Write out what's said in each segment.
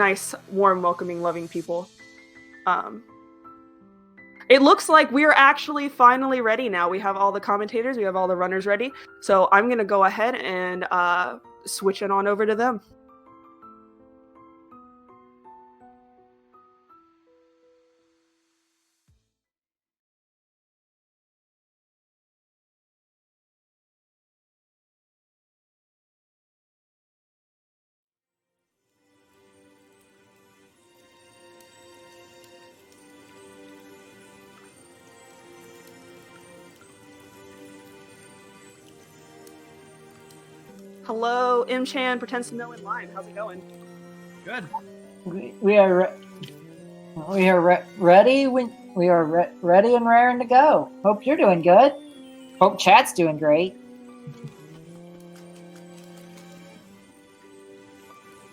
nice, warm, welcoming, loving people. It looks like we're actually finally ready now. We have all the commentators, we have all the runners ready. So I'm going to go ahead and switch it on over to them. Hello, M-Chan pretends to know in line. How's it going? Good. We are ready. We are ready and raring to go. Hope you're doing good. Hope chat's doing great.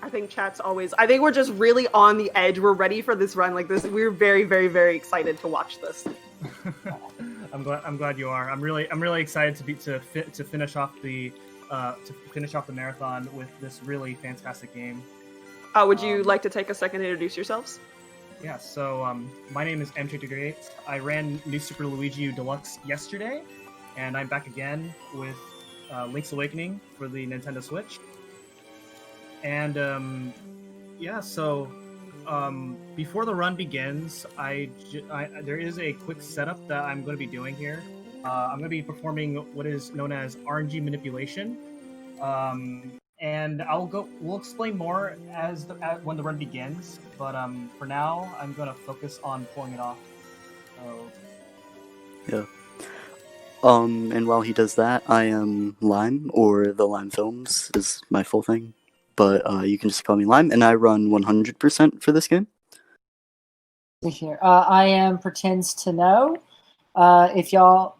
I think chat's always. I think we're just really on the edge. We're ready for this run like this. We're very, very, very excited to watch this. I'm glad you are. I'm really excited to finish off the marathon with this really fantastic game. Would you like to take a second to introduce yourselves? Yeah, so my name is MJ I ran New Super Luigi U Deluxe yesterday, and I'm back again with Link's Awakening for the Nintendo Switch. And before the run begins, there is a quick setup that I'm going to be doing here. I'm going to be performing what is known as RNG manipulation. And we'll explain more when the run begins, but for now, I'm going to focus on pulling it off. So... Yeah. And while he does that, I am Lime, or the Lime Films is my full thing. But you can just call me Lime, and I run 100% for this game. Here, I am Pretends to Know. If y'all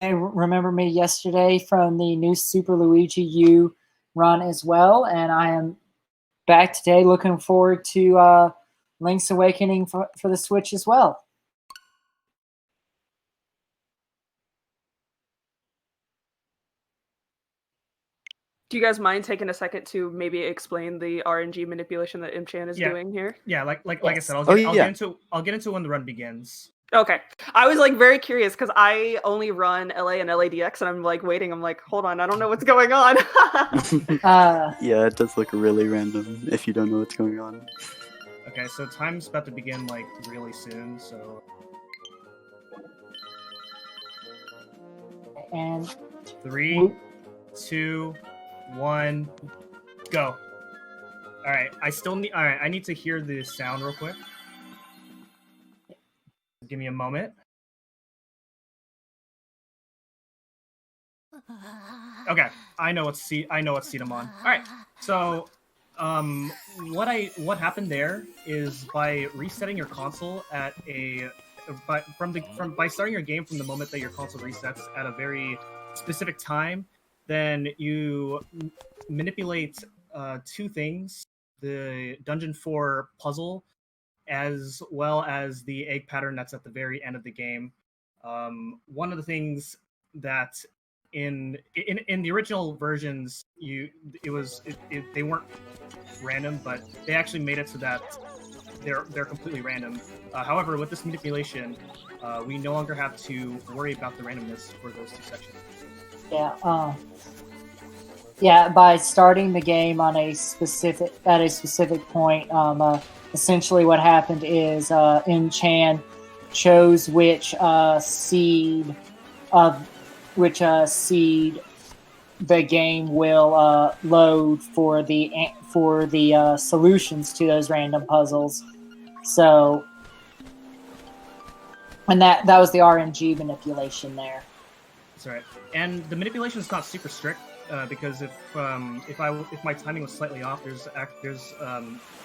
remember me yesterday from the new Super Luigi U run as well, and I am back today looking forward to Link's Awakening for the Switch as well. Do you guys mind taking a second to maybe explain the RNG manipulation that M-Chan is doing here? Yeah, like Yes. I said, I'll get into when the run begins. Okay. I was very curious because I only run LA and LADX, and I'm waiting. I'm hold on, I don't know what's going on. Yeah, it does look really random if you don't know what's going on. Okay, so time's about to begin really soon, so... And 3, 2, 1, go. Alright, I need to hear the sound real quick. Give me a moment. Okay, I know what seat I'm on. Alright, so what happened there is by resetting your console at by starting your game from the moment that your console resets at a very specific time, then you manipulate two things: the Dungeon 4 puzzle, as well as the egg pattern that's at the very end of the game. One of the things that in the original versions, they weren't random, but they actually made it so that they're completely random. However, with this manipulation, we no longer have to worry about the randomness for those two sections. Yeah, by starting the game on a specific point, essentially what happened is M-Chan chose which seed the game will load for the solutions to those random puzzles. So, and that was the RNG manipulation there. That's right. And the manipulation is not super strict because if my timing was slightly off, there's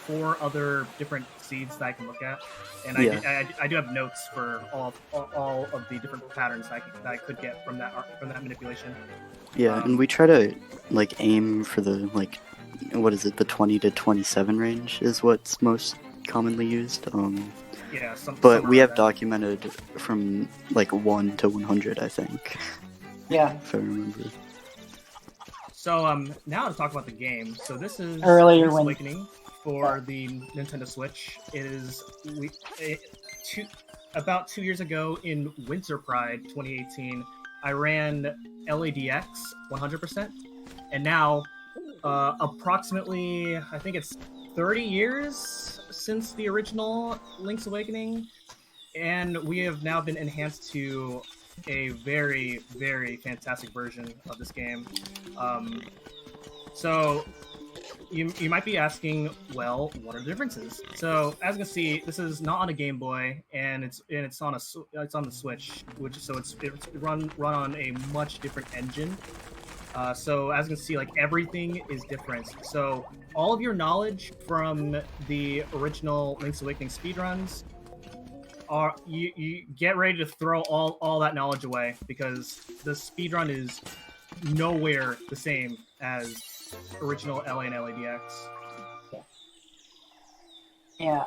4 other different seeds that I can look at, and I do have notes for all of the different patterns that I could get from that manipulation. Yeah, and we try to aim for the the 20 to 27 range is what's most commonly used. But we have documented from 1 to 100, I think. Yeah, if I remember. So now to talk about the game. So this is Earlier Link's when... Awakening for the Nintendo Switch. About 2 years ago in Winter Pride 2018, I ran LADX 100%, and now approximately, I think it's 30 years since the original Link's Awakening, and we have now been enhanced to a very, very fantastic version of this game. So you might be asking, well, what are the differences? So as you can see, this is not on a Game Boy, and it's on the Switch, it's run on a much different engine. So as you can see, like, everything is different. So all of your knowledge from the original Link's Awakening speedruns are you get ready to throw all that knowledge away, because the speedrun is nowhere the same as original LA and LADX. Yeah.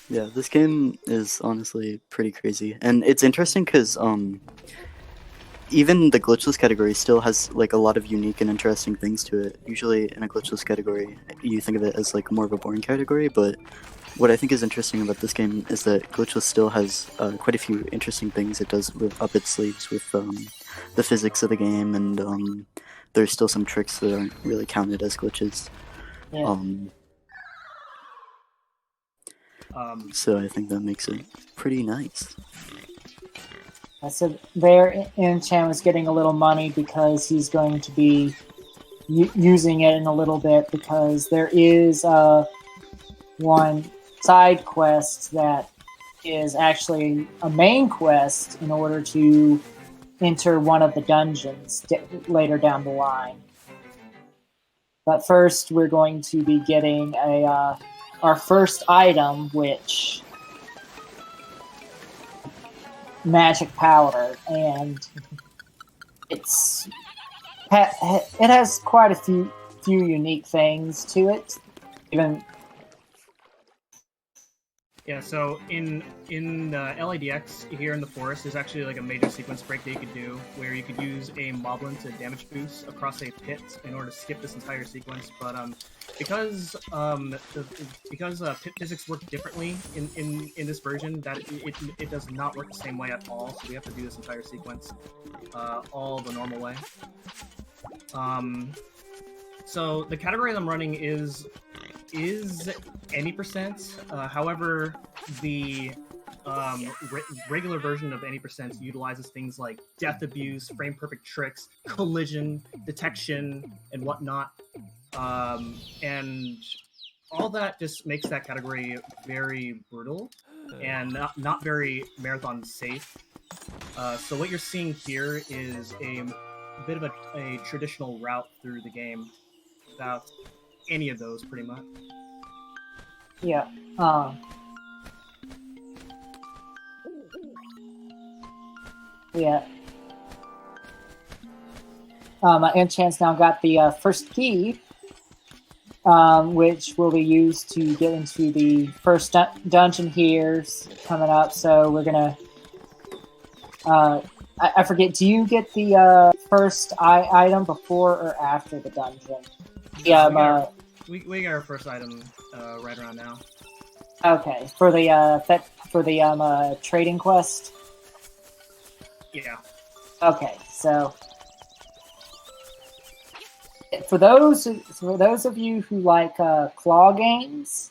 Yeah, this game is honestly pretty crazy, and it's interesting because even the glitchless category still has like a lot of unique and interesting things to it. Usually in a glitchless category, you think of it as like more of a boring category, but what I think is interesting about this game is that glitchless still has quite a few interesting things it does up its sleeves with the physics of the game, and there's still some tricks that aren't really counted as glitches. Yeah. So I think that makes it pretty nice. So there, Chan was getting a little money because he's going to be using it in a little bit, because there is one side quest that is actually a main quest in order to enter one of the dungeons later down the line. But first, we're going to be getting our first item, which magic powder, and it has quite a few unique things to it. Even yeah, so in LADX here in the forest, there's actually like a major sequence break that you could do, where you could use a Moblin to damage boost across a pit in order to skip this entire sequence. But because pit physics work differently in this version, that it does not work the same way at all. So we have to do this entire sequence all the normal way. So the category that I'm running is any percent. However, the regular version of any percent utilizes things like death abuse, frame perfect tricks, collision detection, and whatnot. And all that just makes that category very brutal and not very marathon safe. So what you're seeing here is a bit of a traditional route through the game without any of those, pretty much. yeah. Yeah. Enchant's now got the first key, which will be used to get into the first dungeon here coming up. So we're gonna. I forget. Do you get the first item before or after the dungeon? Yeah. We got our first item right around now. Okay, for the trading quest. Yeah. Okay, so for those of you who like claw games,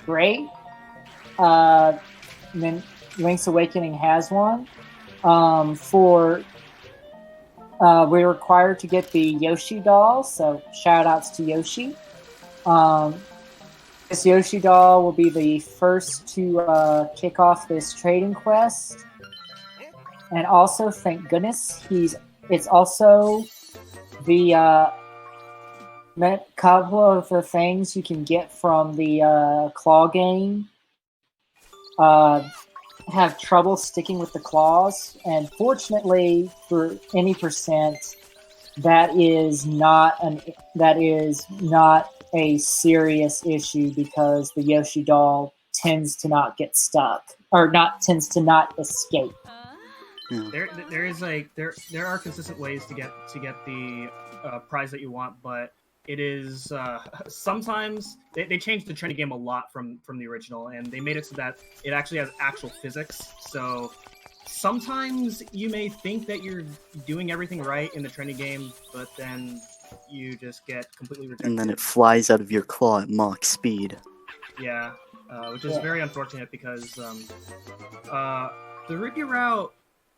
great. Then Link's Awakening has one. We're required to get the Yoshi doll, so shout outs to Yoshi. This Yoshi doll will be the first to kick off this trading quest. And also, thank goodness, it's also the couple of the things you can get from the claw game have trouble sticking with the claws, and fortunately for any percent, that is not a serious issue, because the Yoshi doll tends to not get stuck, or tends to not escape. There are consistent ways to get the prize that you want, but it is sometimes they changed the training game a lot from the original, and they made it so that it actually has actual physics. So sometimes you may think that you're doing everything right in the training game, but then you just get completely rejected. And then it flies out of your claw at Mach speed. Yeah, which is very unfortunate because the Rupee route,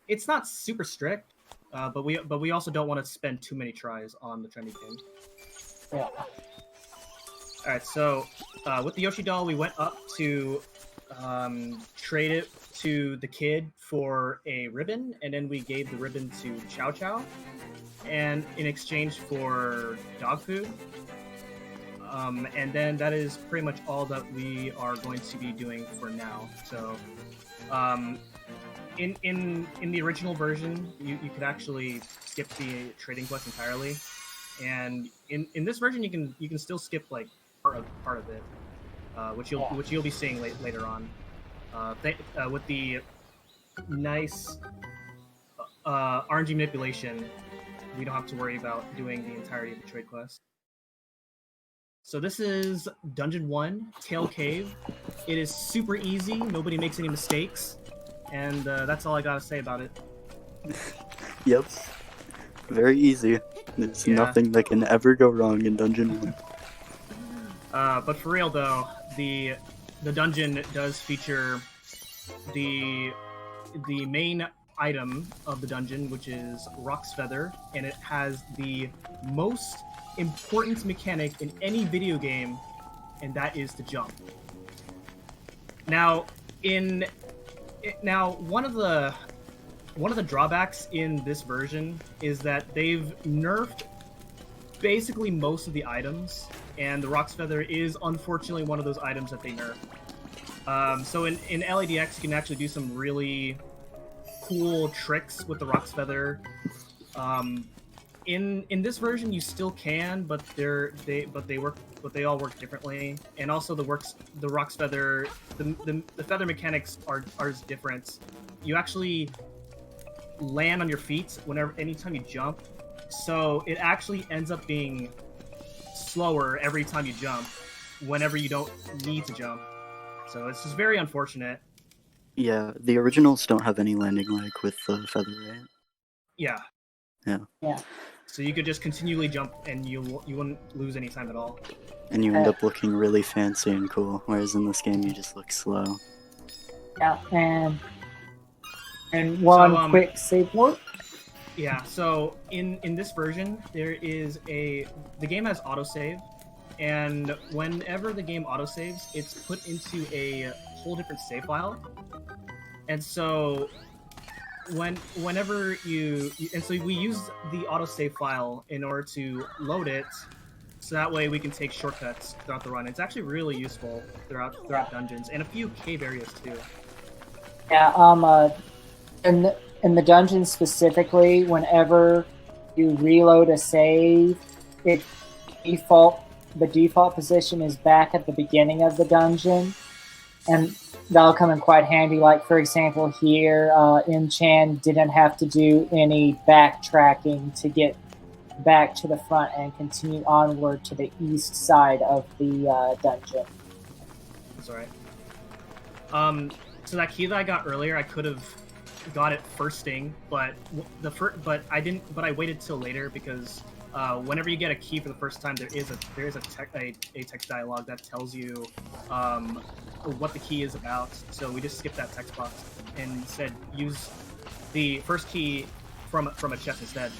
it's not super strict, but we also don't want to spend too many tries on the training game. Yeah. Alright, so with the Yoshi doll, we went up to trade it to the kid for a ribbon, and then we gave the ribbon to Chow Chow, and in exchange for dog food. And then that is pretty much all that we are going to be doing for now. So, in the original version, you could actually skip the trading quest entirely. And in this version, you can still skip like part of it, which you'll be seeing later on. With the nice RNG manipulation, we don't have to worry about doing the entirety of the trade quest. So this is Dungeon 1, Tail Cave. It is super easy. Nobody makes any mistakes, and that's all I gotta say about it. Yep. Very easy. There's nothing that can ever go wrong in Dungeon 1. But for real though, the dungeon does feature the main item of the dungeon, which is Rock's Feather, and it has the most important mechanic in any video game, and that is to jump. Now, one of the drawbacks in this version is that they've nerfed basically most of the items, and the Rock's Feather is unfortunately one of those items that they nerf. So in LADX, you can actually do some really cool tricks with the Rock's Feather. In this version, you still can, but they all work differently. And also the Rock's Feather, the feather mechanics are different. You actually land on your feet anytime you jump, so it actually ends up being slower every time you jump, whenever you don't need to jump. So it's just very unfortunate. Yeah, the originals don't have any landing lag with the feather, right? Yeah. Yeah. So you could just continually jump, and you wouldn't lose any time at all. And you end up looking really fancy and cool, whereas in this game you just look slow. Yeah, and one quick save word. Yeah, so in this version, the game has autosave, and whenever the game autosaves, it's put into a whole different save file. And so whenever and so we use the autosave file in order to load it, so that way we can take shortcuts throughout the run. It's actually really useful throughout dungeons and a few cave areas too. Yeah, in the dungeon specifically, whenever you reload a save, the default position is back at the beginning of the dungeon, and that'll come in quite handy. Like, for example, here, Chan didn't have to do any backtracking to get back to the front and continue onward to the east side of the dungeon. That's alright. So that key that I got earlier, I could have got it first thing, but I didn't. But I waited till later because whenever you get a key for the first time, there is a text dialogue that tells you what the key is about. So we just skipped that text box and said use the first key from a chest instead.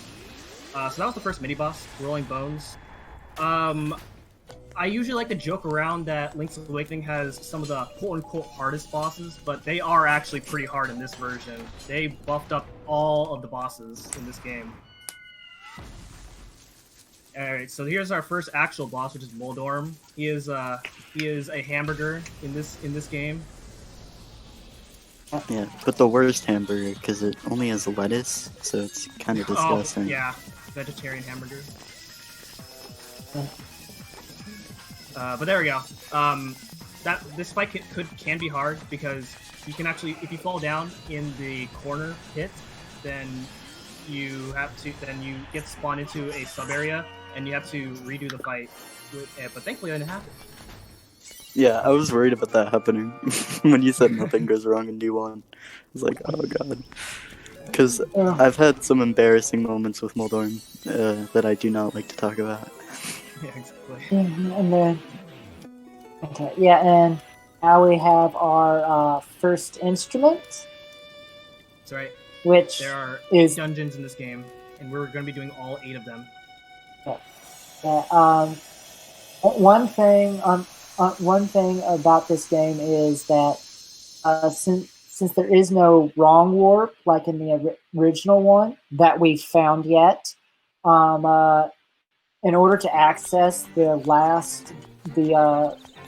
So that was the first mini boss, Rolling Bones. I usually like to joke around that Link's Awakening has some of the quote-unquote hardest bosses, but they are actually pretty hard in this version. They buffed up all of the bosses in this game. Alright, so here's our first actual boss, which is Moldorm. He is a hamburger in this game. Yeah, but the worst hamburger, because it only has lettuce, so it's kind of disgusting. Oh, yeah, vegetarian hamburger. But there we go. This fight can be hard because you can actually, if you fall down in the corner pit, then you get spawned into a sub area and you have to redo the fight. But thankfully, that didn't happen. Yeah, I was worried about that happening when you said nothing goes wrong in D1. I was like, oh god. Because I've had some embarrassing moments with Moldorm that I do not like to talk about. Yeah, exactly. And then, okay, yeah, and now we have our first instrument. That's right. Which there are is dungeons in this game, and we're going to be doing all 8 of them. One thing about this game is that since there is no wrong warp like in the original one that we've found yet, in order to access the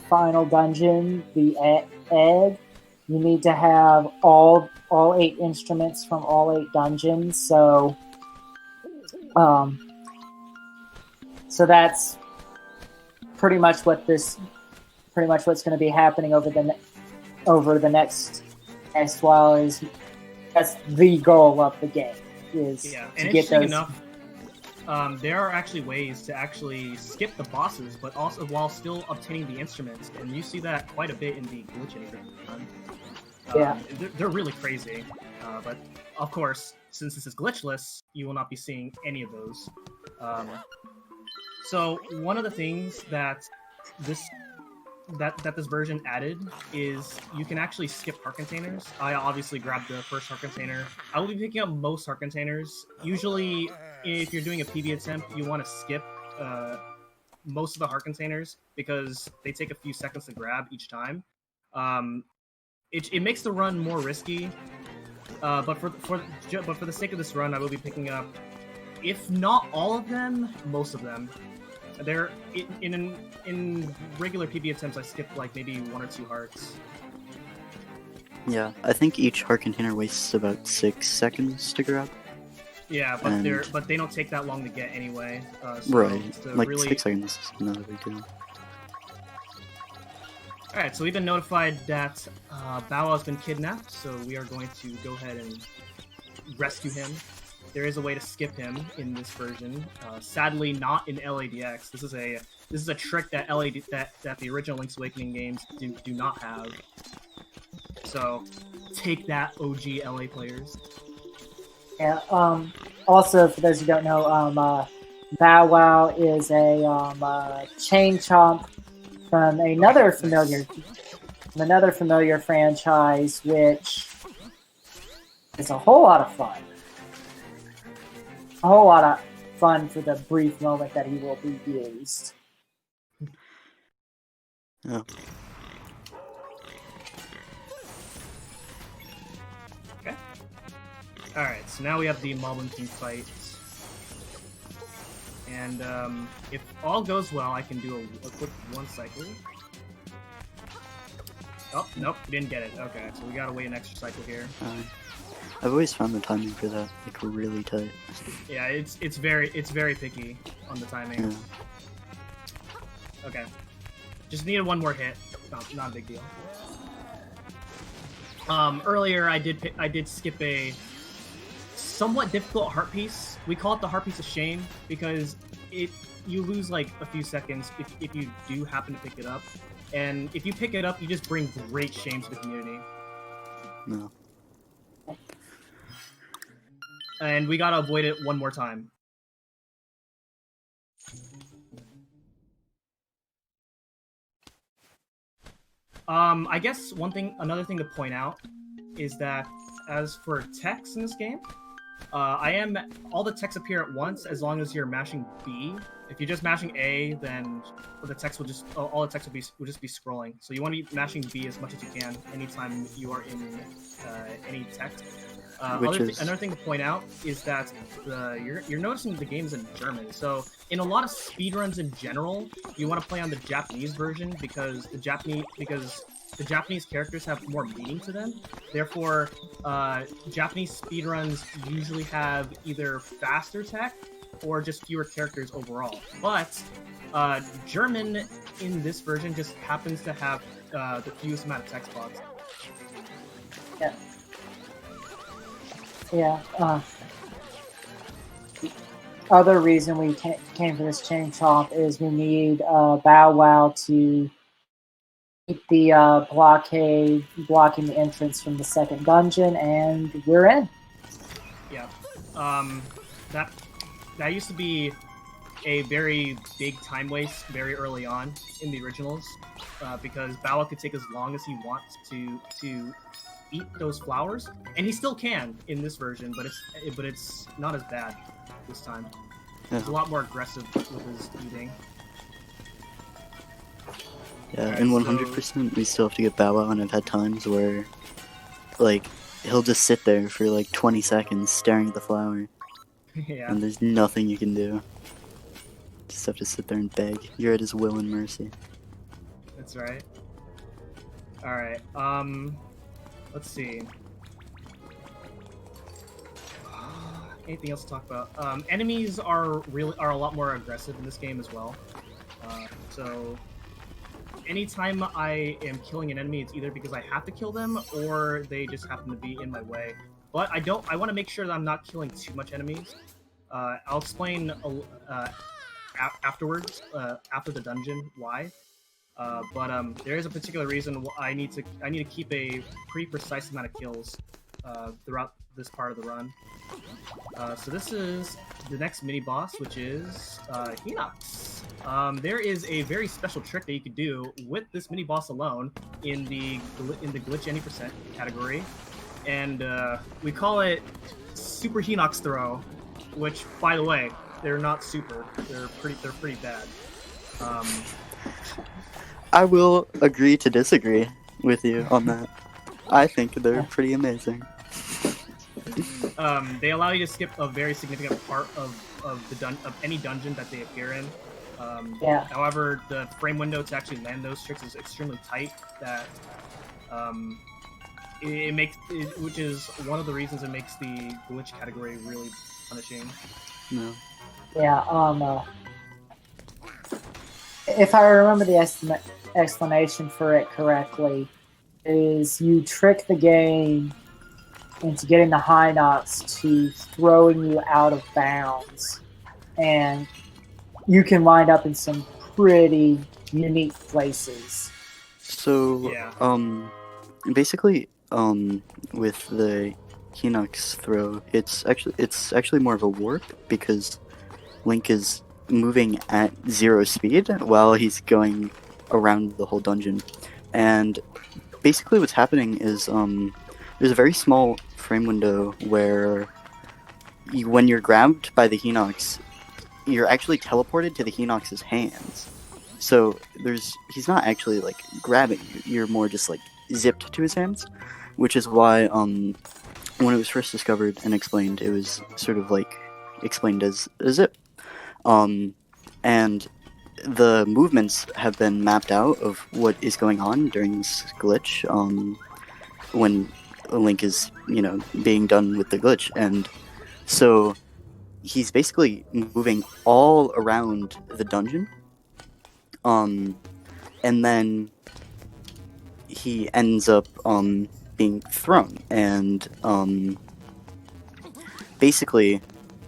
final dungeon, the egg, you need to have all 8 instruments from all 8 dungeons. So that's pretty much what's going to be happening over the next while. Is that's the goal of the game is to get interesting those. Enough, there are actually ways to actually skip the bosses, but also while still obtaining the instruments, and you see that quite a bit in the glitching. They're really crazy, but of course, since this is glitchless, you will not be seeing any of those. So one of the things that this version added is you can actually skip heart containers. I obviously grabbed the first heart container. I will be picking up most heart containers. Usually, if you're doing a PB attempt, you want to skip most of the heart containers because they take a few seconds to grab each time. It makes the run more risky, but for the sake of this run, I will be picking up, if not all of them, most of them. They're in regular PB attempts, I skip like maybe 1 or 2 hearts. Yeah, I think each heart container wastes about 6 seconds to grab. Yeah, but they don't take that long to get anyway. Right, like 6 seconds is not a big deal. Alright, so we've been notified that Bow Wow's been kidnapped, so we are going to go ahead and rescue him. There is a way to skip him in this version. Sadly, not in LADX. This is a trick that that the original Link's Awakening games do not have. So take that, OG LA players. Yeah. Also, for those who don't know, Bow Wow is a chain chomp from another familiar franchise, which is a whole lot of fun. A whole lot of fun for the brief moment that he will be used. Oh. Okay. Alright, so now we have the Moblin King fight. And if all goes well, I can do a quick 1 cycle. Oh, nope, we didn't get it. Okay, so we gotta wait an extra cycle here. I've always found the timing for that like really tight. Yeah, it's very picky on the timing. Yeah. Okay, just needed 1 more hit. Not a big deal. Earlier I did skip a somewhat difficult heart piece. We call it the heart piece of shame because you lose like a few seconds if you do happen to pick it up, and if you pick it up, you just bring great shame to the community. No. And we gotta avoid it 1 more time. I guess another thing to point out is that as for text in this game, all the texts appear at once as long as you're mashing B. If you're just mashing A, then the text all the text will just be scrolling. So you want to be mashing B as much as you can anytime you are in any text. Another thing to point out is that you're noticing the game's in German. So in a lot of speedruns in general, you want to play on the Japanese version because the Japanese characters have more meaning to them. Therefore, Japanese speedruns usually have either faster tech or just fewer characters overall. But German in this version just happens to have the fewest amount of text box. Yeah. Yeah. other reason we came for this chain chomp is we need Bow Wow to keep the blockade blocking the entrance from the second dungeon, and we're in. Yeah. That used to be a very big time waste very early on in the originals, because Bow Wow could take as long as he wants to eat those flowers, and he still can in this version, but it's not as bad this time. He's a lot more aggressive with his eating. Yeah, and 100% we still have to get Bow Wow, and I've had times where, like, he'll just sit there for like 20 seconds staring at the flower, Yeah. and there's nothing you can do. Just have to sit there and beg. You're at his will and mercy. That's right. Alright, let's see. Anything else to talk about? Enemies are a lot more aggressive in this game as well. So anytime I am killing an enemy, it's either because I have to kill them or they just happen to be in my way. But I want to make sure that I'm not killing too much enemies. I'll explain afterwards, after the dungeon, why. But there is a particular reason I need to keep a pretty precise amount of kills throughout this part of the run. So this is the next mini boss, which is Hinox. There is a very special trick that you could do with this mini boss alone in the glitch any percent category, and we call it Super Hinox Throw, which, by the way, they're not super. They're pretty bad. I will agree to disagree with you on that. I think they're pretty amazing. They allow you to skip a very significant part of any dungeon that they appear in. Yeah. However, the frame window to actually land those tricks is extremely tight. That which is one of the reasons it makes the glitch category really punishing. No. Yeah. If I remember the explanation for it correctly, is you trick the game into getting the Hinox to throwing you out of bounds, and you can wind up in some pretty unique places. So, yeah. Basically, with the Hinox throw, it's actually more of a warp, because Link is moving at 0 speed while he's going around the whole dungeon. And basically what's happening is there's a very small frame window where when you're grabbed by the Hinox, you're actually teleported to the Hinox's hands. So he's not actually like grabbing you, you're more just like zipped to his hands, which is why when it was first discovered and explained, it was sort of like explained as a zip. And the movements have been mapped out of what is going on during this glitch, when Link is, being done with the glitch. And so he's basically moving all around the dungeon, and then he ends up being thrown, and basically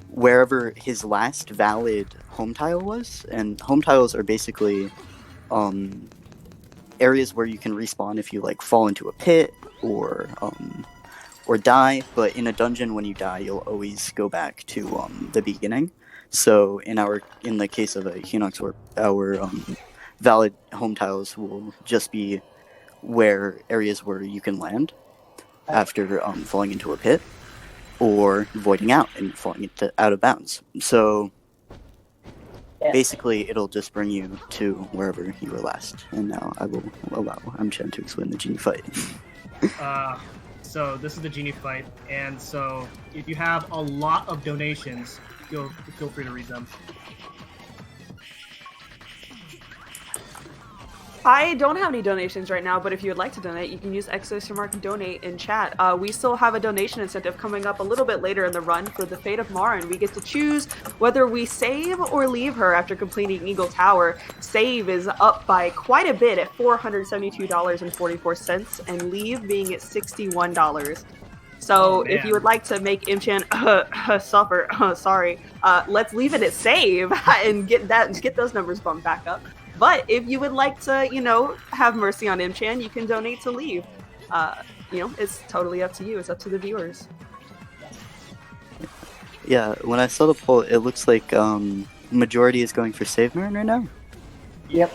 wherever his last valid home tile was, and home tiles are basically areas where you can respawn if you like fall into a pit or die, but in a dungeon when you die you'll always go back to the beginning. So in the case of a Hinox warp, our valid home tiles will just be areas where you can land after falling into a pit, or voiding out and falling out of bounds. So basically it'll just bring you to wherever you were last. And now I will allow Amchan to explain the Genie Fight. So this is the Genie Fight, and so if you have a lot of donations, feel free to read them. I don't have any donations right now, but if you would like to donate, you can use !donate in chat. We still have a donation incentive coming up a little bit later in the run for the Fate of Mara, and we get to choose whether we save or leave her after completing Eagle Tower. Save is up by quite a bit at $472.44, and leave being at $61. So Oh, if you man. would like to make Imchan suffer, sorry, let's leave it at save and get those numbers bumped back up. But if you would like to, have mercy on Imchan, you can donate to leave. It's totally up to you. It's up to the viewers. Yeah, when I saw the poll, it looks like majority is going for Save Marin right now. Yep.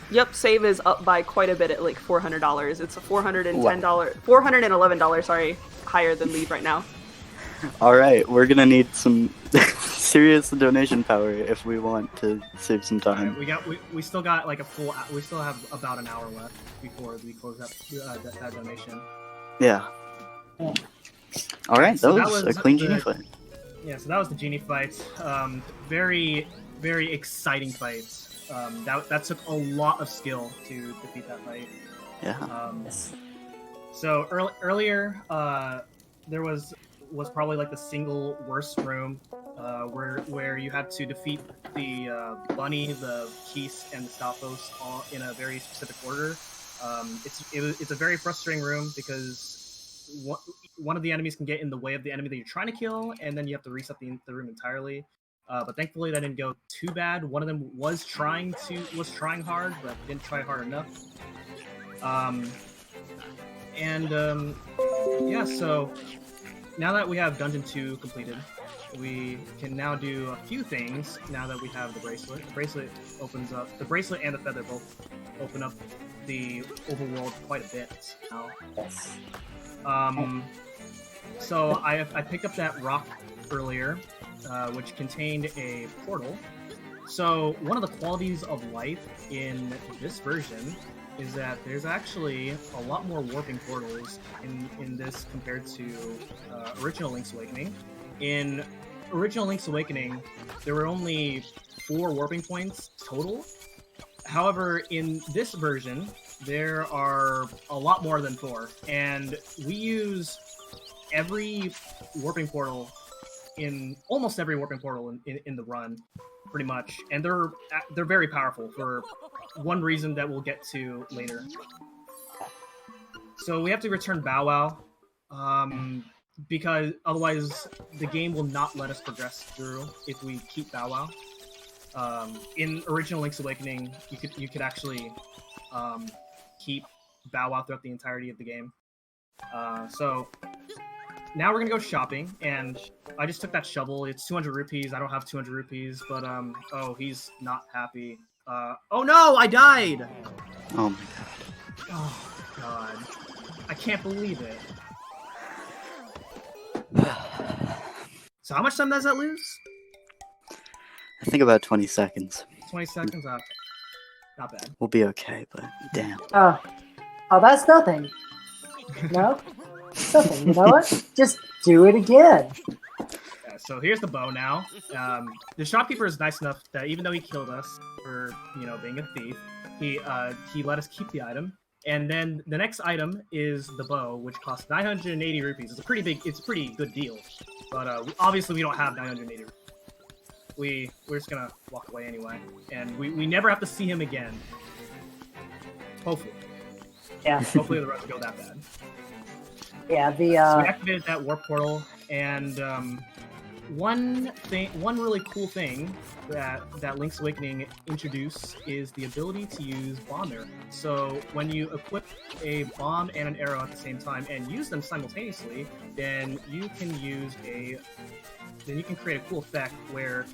Yep, save is up by quite a bit at like $400. It's a $411, sorry, higher than leave right now. All right, we're gonna need some serious donation power if we want to save some time. We still got like we still have about an hour left before we close up that donation. Yeah. All right, So that was a clean Genie Fight. Yeah, so that was the Genie Fight. Very, very exciting fight. That took a lot of skill to defeat that fight. Yeah. So earlier, there was probably like the single worst room, where you had to defeat the bunny, the keys, and the Stalfos all in a very specific order. It's a very frustrating room because one of the enemies can get in the way of the enemy that you're trying to kill, and then you have to reset the room entirely. But thankfully that didn't go too bad. One of them was trying hard, but didn't try hard enough. Yeah, so now that we have Dungeon 2 completed, we can now do a few things now that we have the bracelet. The bracelet opens up, the bracelet and the feather both open up the overworld quite a bit now. So I picked up that rock earlier, which contained a portal. So one of the qualities of life in this version is that there's actually a lot more warping portals in this compared to original Link's Awakening. In original Link's Awakening, there were only 4 warping points total. However, in this version, there are a lot more than 4, and we use every warping portal almost every warping portal in the run, pretty much, and they're very powerful for one reason that we'll get to later. So we have to return Bow Wow, because otherwise the game will not let us progress through if we keep Bow Wow. In original Link's Awakening, you could actually keep Bow Wow throughout the entirety of the game. So now we're gonna go shopping, and I just took that shovel. It's 200 rupees. I don't have 200 rupees, but oh, he's not happy. Oh no, I died! Oh my god. Oh god. I can't believe it. So how much time does that lose? I think about 20 seconds. 20 seconds? Not bad. We'll be okay, but damn. Oh, that's nothing. No? Nothing. You know what? Just do it again. Yeah, so here's the bow now. The shopkeeper is nice enough that even though he killed us for, being a thief, he let us keep the item. And then the next item is the bow, which costs 980 rupees. It's a pretty good deal. But obviously we don't have 980 rupees. We're just gonna walk away anyway, and we never have to see him again. Hopefully. Yeah. Hopefully the rest go that bad. Yeah. So we activated that warp portal, and one really cool thing that Link's Awakening introduced is the ability to use bomb arrows. So when you equip a bomb and an arrow at the same time and use them simultaneously, then you can create a cool effect where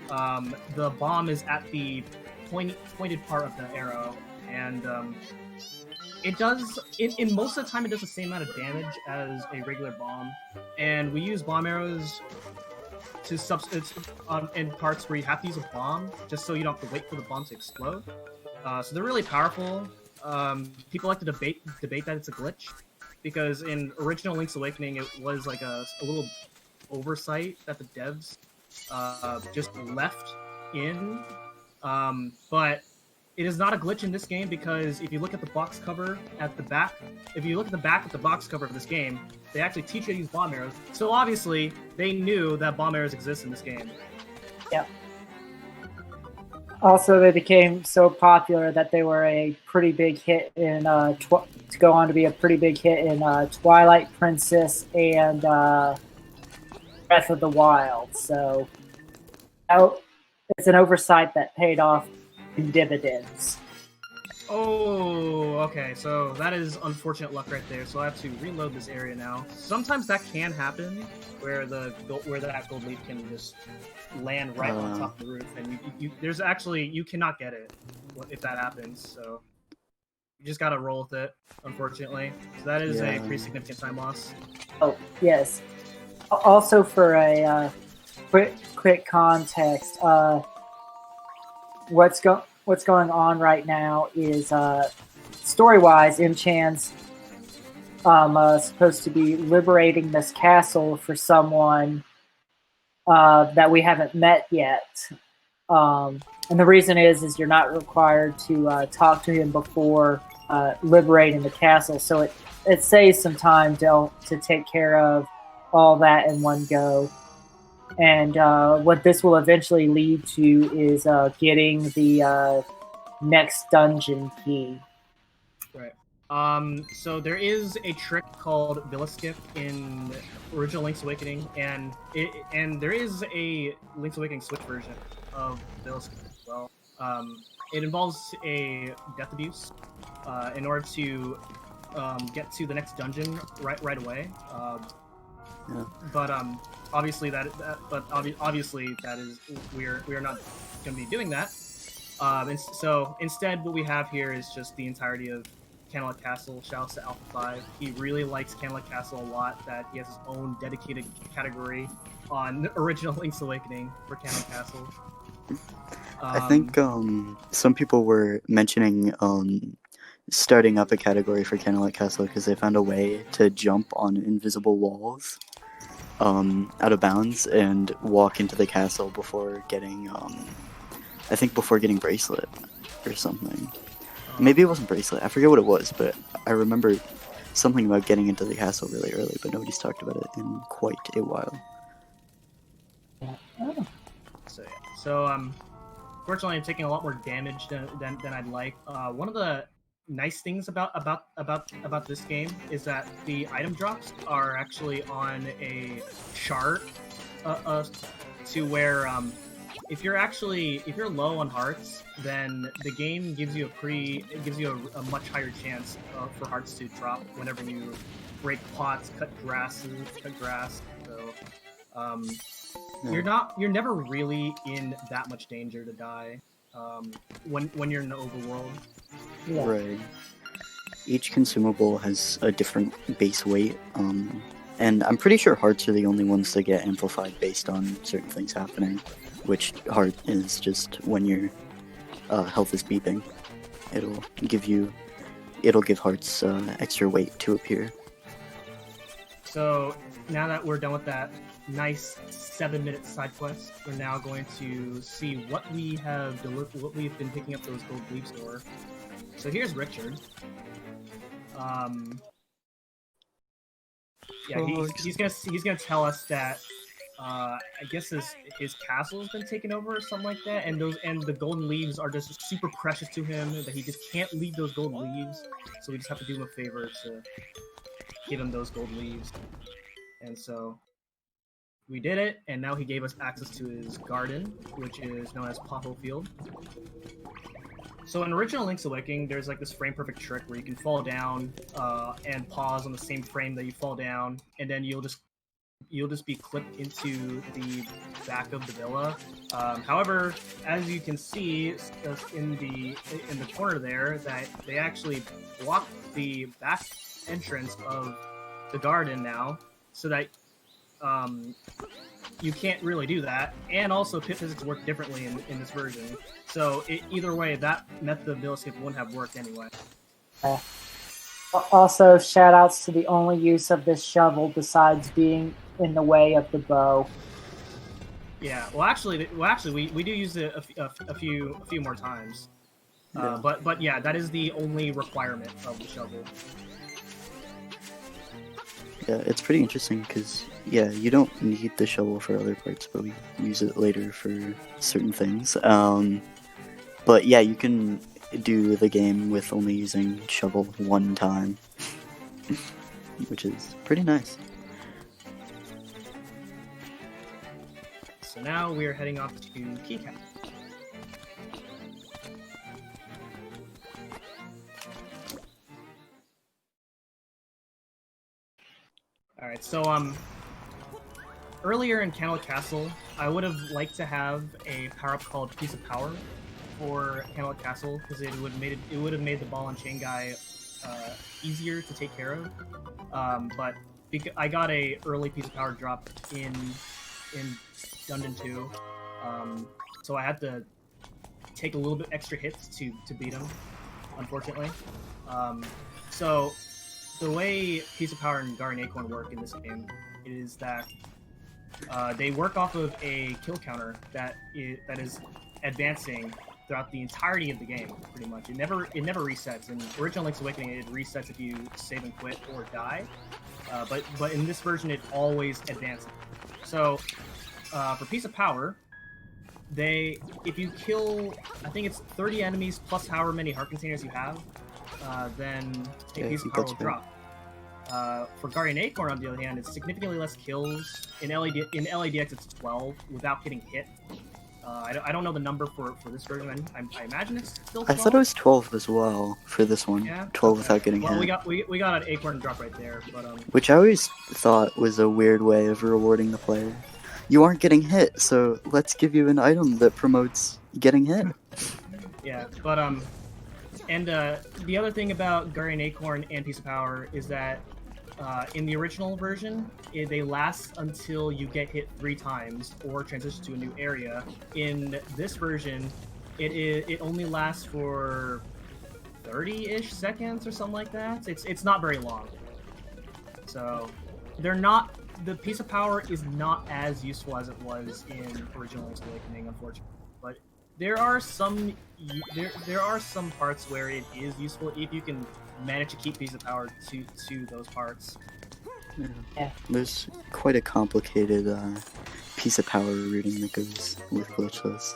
the bomb is at the pointed part of the arrow, and it does, in most of the time, it does the same amount of damage as a regular bomb. And we use bomb arrows to substitute in parts where you have to use a bomb, just so you don't have to wait for the bomb to explode. So they're really powerful. People like to debate that it's a glitch, because in original Link's Awakening, it was like a little oversight that the devs just left in. But it is not a glitch in this game, because if you look at the box cover at the back, of the box cover of this game, they actually teach you to use bomb arrows. So obviously, they knew that bomb arrows exist in this game. Yep. Also, they became so popular that they were a pretty big hit in to go on to be a pretty big hit in Twilight Princess and Breath of the Wild. So it's an oversight that paid off in dividends. Oh, okay. So that is unfortunate luck right there. So I have to reload this area now. Sometimes that can happen, where that gold leaf can just land right on top of the roof, and you cannot get it if that happens. So you just gotta roll with it, unfortunately. So that is a pretty significant time loss. Oh yes. Also, for a quick context, what's going on right now is story-wise, M-Chan's supposed to be liberating this castle for someone that we haven't met yet. And the reason is you're not required to talk to him before liberating the castle, so it saves some time to take care of all that in one go. And what this will eventually lead to is getting the next dungeon key. Right. So there is a trick called Villa Skip in original Link's Awakening, and there is a Link's Awakening Switch version of Villa Skip as well. It involves a death abuse in order to get to the next dungeon right away. But obviously obviously that is we are not going to be doing that. And so instead, what we have here is just the entirety of Camelot Castle. Shouts to Alpha 5. He really likes Camelot Castle a lot. That he has his own dedicated category on original Link's Awakening for Camelot Castle. I think some people were mentioning starting up a category for Camelot Castle because they found a way to jump on invisible walls out of bounds and walk into the castle before getting bracelet or something. Maybe it wasn't bracelet. I forget what it was, but I remember something about getting into the castle really early, but nobody's talked about it in quite a while. So fortunately, I'm taking a lot more damage than I'd like. One of the nice things about this game is that the item drops are actually on a chart to where if you're low on hearts, then the game gives you a much higher chance for hearts to drop whenever you break pots, cut grass. So you're never really in that much danger to die when you're in the overworld. Yeah. Right. Each consumable has a different base weight, and I'm pretty sure hearts are the only ones that get amplified based on certain things happening, which heart is just when your health is beeping. It'll give hearts extra weight to appear. So now that we're done with that nice 7-minute side quest, we're now going to see what we have what we've been picking up those gold leaves for. So here's Richard. Yeah, he's gonna tell us that I guess his castle has been taken over or something like that, and the golden leaves are just super precious to him that he just can't leave those golden leaves. So we just have to do him a favor to give him those gold leaves. And so we did it, and now he gave us access to his garden, which is known as Pothole Field. So in original Link's Awakening, there's like this frame perfect trick where you can fall down and pause on the same frame that you fall down, and then you'll just be clipped into the back of the villa. However, as you can see in the corner there, that they actually block the back entrance of the garden now, so that you can't really do that. And also, pit physics work differently in this version. So either way, that method of villa skip wouldn't have worked anyway. Also, shout-outs to the only use of this shovel besides being in the way of the bow. Yeah, well, actually, we do use it a few more times. Yeah. But yeah, that is the only requirement of the shovel. Yeah, it's pretty interesting because, yeah, you don't need the shovel for other parts, but we use it later for certain things. But yeah, you can do the game with only using shovel one time, which is pretty nice. So now we're heading off to Keycap. Alright, so earlier in Camelot Castle, I would have liked to have a power-up called Piece of Power for Camelot Castle, because it would have made the ball and chain guy easier to take care of. But I got a early Piece of Power drop in Dungeon 2, so I had to take a little bit extra hits to beat him, unfortunately. So the way Piece of Power and Guardian Acorn work in this game is that they work off of a kill counter that is advancing throughout the entirety of the game, pretty much. It never resets. In original Link's Awakening, it resets if you save and quit or die. But in this version, it always advances. So for Piece of Power, if you kill, I think it's 30 enemies plus however many heart containers you have, then a Piece of Power will drop. For Guardian Acorn, on the other hand, it's significantly less kills. In LADX, it's 12 without getting hit. I don't know the number for this version. I imagine it's still 12. I thought it was 12 as well for this one. Yeah? 12 without getting hit. We got an Acorn drop right there, but which I always thought was a weird way of rewarding the player. You aren't getting hit, so let's give you an item that promotes getting hit. Yeah, but and the other thing about Guardian Acorn and Piece of Power is that in the original version, they last until you get hit 3 times or transition to a new area. In this version, it only lasts for 30-ish seconds or something like that. It's not very long. So the Piece of Power is not as useful as it was in original Link's Awakening, unfortunately. But there are some parts where it is useful if you can manage to keep Piece of Power to those parts. Yeah. There's quite a complicated Piece of Power routing that goes with glitchless.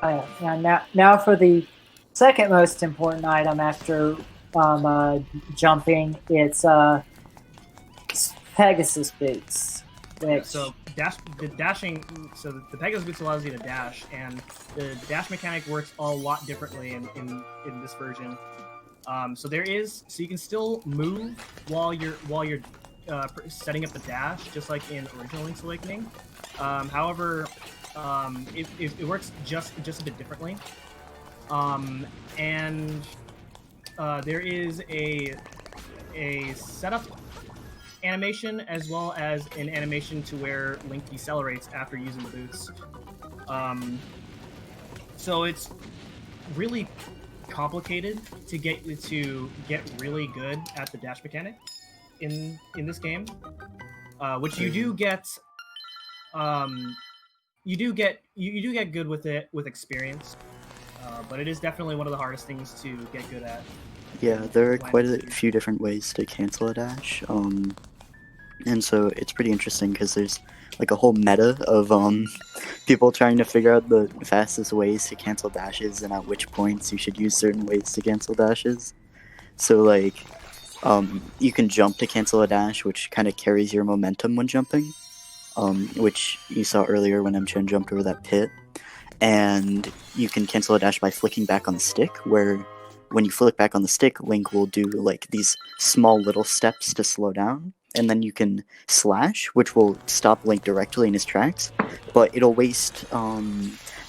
Oh, yeah. Now for the second most important item after jumping, it's Pegasus boots. Which... So the Pegasus boots allows you to dash, and the dash mechanic works a lot differently in this version. So you can still move while you're setting up the dash, just like in original Link's Awakening. However, it works just a bit differently. And there is a setup animation as well as an animation to where Link decelerates after using the boots. So it's really complicated to get really good at the dash mechanic in this game, which you do get good with it with experience, but it is definitely one of the hardest things to get good at. Yeah, there are quite a few different ways to cancel a dash, and so it's pretty interesting because there's like a whole meta of people trying to figure out the fastest ways to cancel dashes and at which points you should use certain ways to cancel dashes. So like you can jump to cancel a dash, which kind of carries your momentum when jumping, which you saw earlier when M-Chan jumped over that pit. And you can cancel a dash by flicking back on the stick, where when you flick back on the stick, Link will do like these small little steps to slow down. And then you can slash, which will stop Link directly in his tracks, but it'll waste, I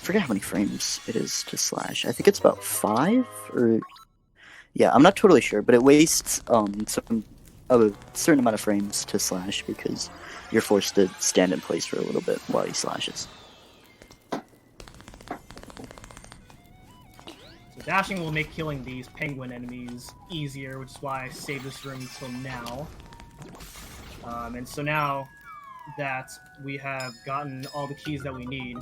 forget how many frames it is to slash. I think it's about 5, or, yeah, I'm not totally sure, but it wastes a certain amount of frames to slash because you're forced to stand in place for a little bit while he slashes. So dashing will make killing these penguin enemies easier, which is why I saved this room until now. And so now that we have gotten all the keys that we need,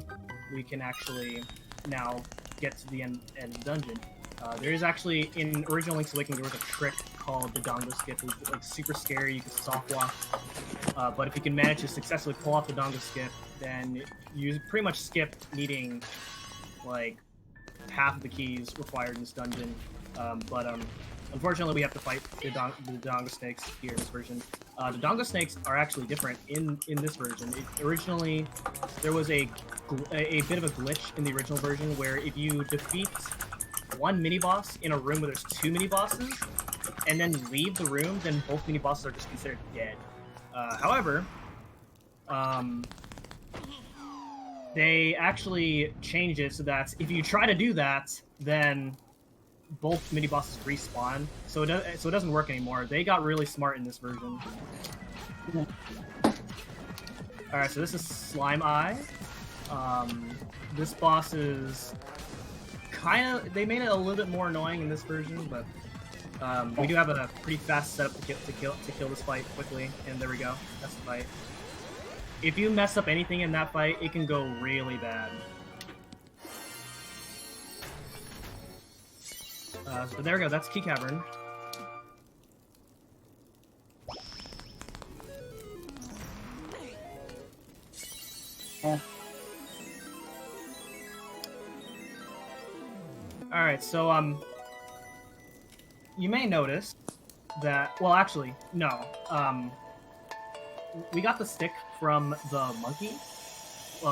we can actually now get to the end of the dungeon. There is actually, in original Link's Awakening, there was a trick called the Dongo Skip. It was like super scary, you could soft walk. But if you can manage to successfully pull off the Dongo Skip, then you pretty much skip needing like half of the keys required in this dungeon. But unfortunately, we have to fight the Dongo snakes here in this version. The Dongo snakes are actually different in this version. Originally, there was a bit of a glitch in the original version where if you defeat one mini-boss in a room where there's two mini-bosses, and then leave the room, then both mini-bosses are just considered dead. However, they actually changed it so that if you try to do that, then both mini-bosses respawn, so it doesn't work anymore. They got really smart in this version. Alright, so this is Slime Eye. This boss is they made it a little bit more annoying in this version, but we do have a pretty fast setup to kill this fight quickly, and there we go. That's the fight. If you mess up anything in that fight, it can go really bad. So there we go. That's Key Cavern. Yeah. All right, so you may notice that. Well, actually, no. We got the stick from the monkey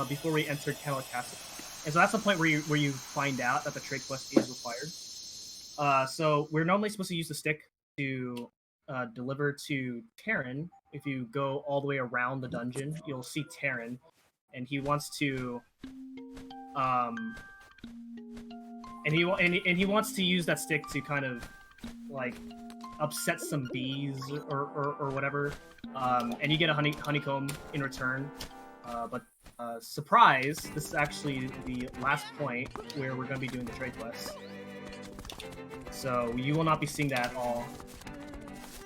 before we entered Camelot Castle, and so that's the point where you find out that the trade quest is required. So we're normally supposed to use the stick to deliver to Terran. If you go all the way around the dungeon, you'll see Terran, and he wants to and he wants to use that stick to kind of like upset some bees or whatever, and you get a honeycomb in return. But surprise, this is actually the last point where we're going to be doing the trade quest. So you will not be seeing that at all.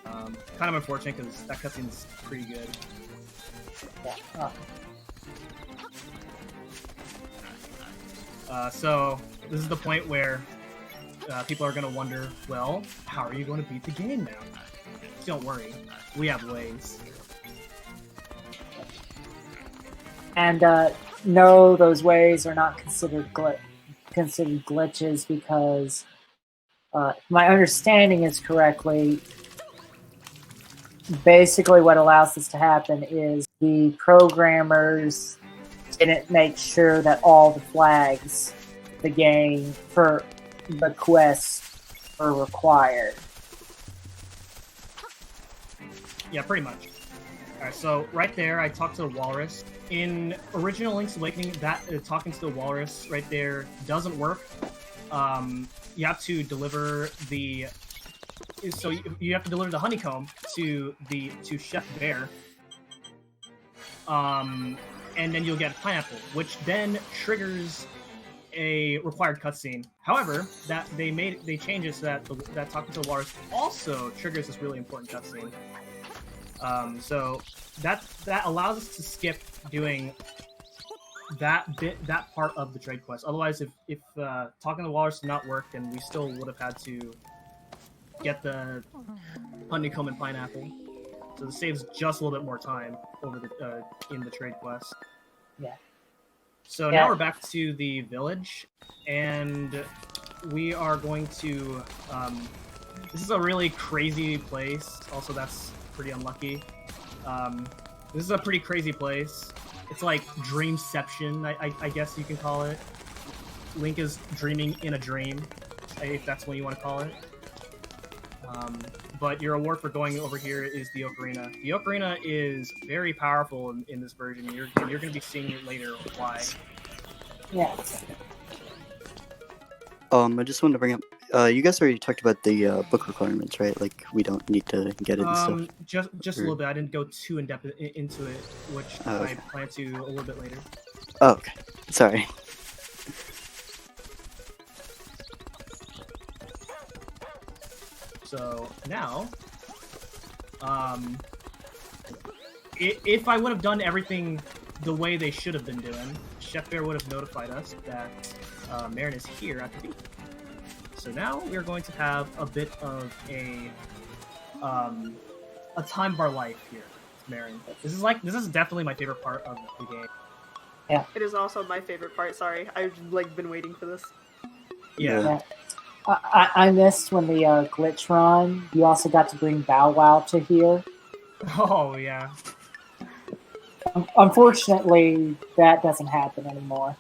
Kind of unfortunate because that cutscene's pretty good. So this is the point where people are going to wonder, well, how are you going to beat the game now? Don't worry, we have ways. And no, those ways are not considered glitches because my understanding is correctly, basically what allows this to happen is the programmers didn't make sure that all the flags the game for the quests are required. Yeah, pretty much. Alright, so right there, I talked to the walrus. In original Link's Awakening, that talking to the walrus right there doesn't work. You have to deliver the... So you have to deliver the honeycomb to Chef Bear. And then you'll get pineapple, which then triggers a required cutscene. However, that they changed it so that talking to the walrus also triggers this really important cutscene. So that allows us to skip doing that part of the trade quest. Otherwise, if talking to the walrus did not work, then we still would have had to get the honeycomb and pineapple. So this saves just a little bit more time over in the trade quest. Yeah. So now we're back to the village, and we are going to. This is a really crazy place. Also, that's pretty unlucky. This is a pretty crazy place. It's like Dreamception, I guess you can call it. Link is dreaming in a dream, if that's what you want to call it. But your award for going over here is the Ocarina. The Ocarina is very powerful in this version. You're going to be seeing it later why. Yeah. I just wanted to bring up. You guys already talked about the book requirements, right? Like we don't need to get it and stuff. Just a little bit. I didn't go too in depth into it, which I plan to a little bit later. Oh, okay. Sorry. So now, if I would have done everything the way they should have been doing, Chef Bear would have notified us that Marin is here at the beach. So now we're going to have a bit of a time of our life here with Marin. This is definitely my favorite part of the game. Yeah. It is also my favorite part. Sorry, I've been waiting for this. Yeah. I missed when the glitch run. You also got to bring Bow Wow to here. Oh yeah. Unfortunately, that doesn't happen anymore.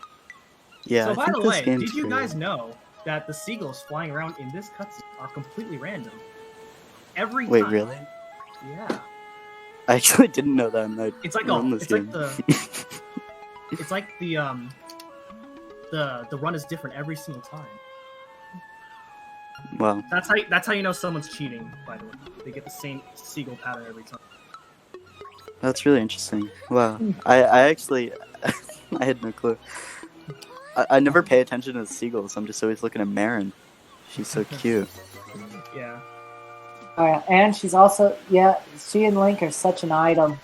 Yeah, So I by think the this way, game's did you great. guys know that the seagulls flying around in this cutscene are completely random? Every Wait, time. really? Yeah. I actually didn't know that, and I It's like run this it's game. like the run is different every single time. Wow. That's how you know someone's cheating. By the way, they get the same seagull pattern every time. That's really interesting. Wow. I actually, I had no clue. I never pay attention to the seagulls. I'm just always looking at Marin. She's so cute. Yeah. Oh, yeah. And she's also, she and Link are such an item.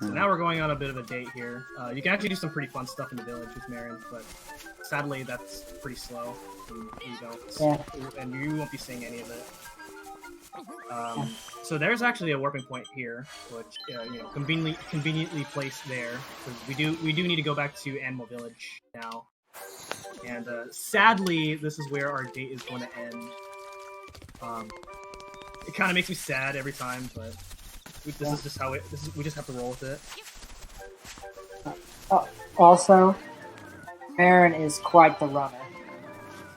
So now we're going on a bit of a date here. You can actually do some pretty fun stuff in the village with Marin, but sadly that's pretty slow. And you won't be seeing any of it. So there's actually a warping point here, which conveniently placed there, because we do need to go back to Animal Village now. And sadly, this is where our date is going to end. It kind of makes me sad every time, but this is just how it. We just have to roll with it. Also, Marin is quite the runner.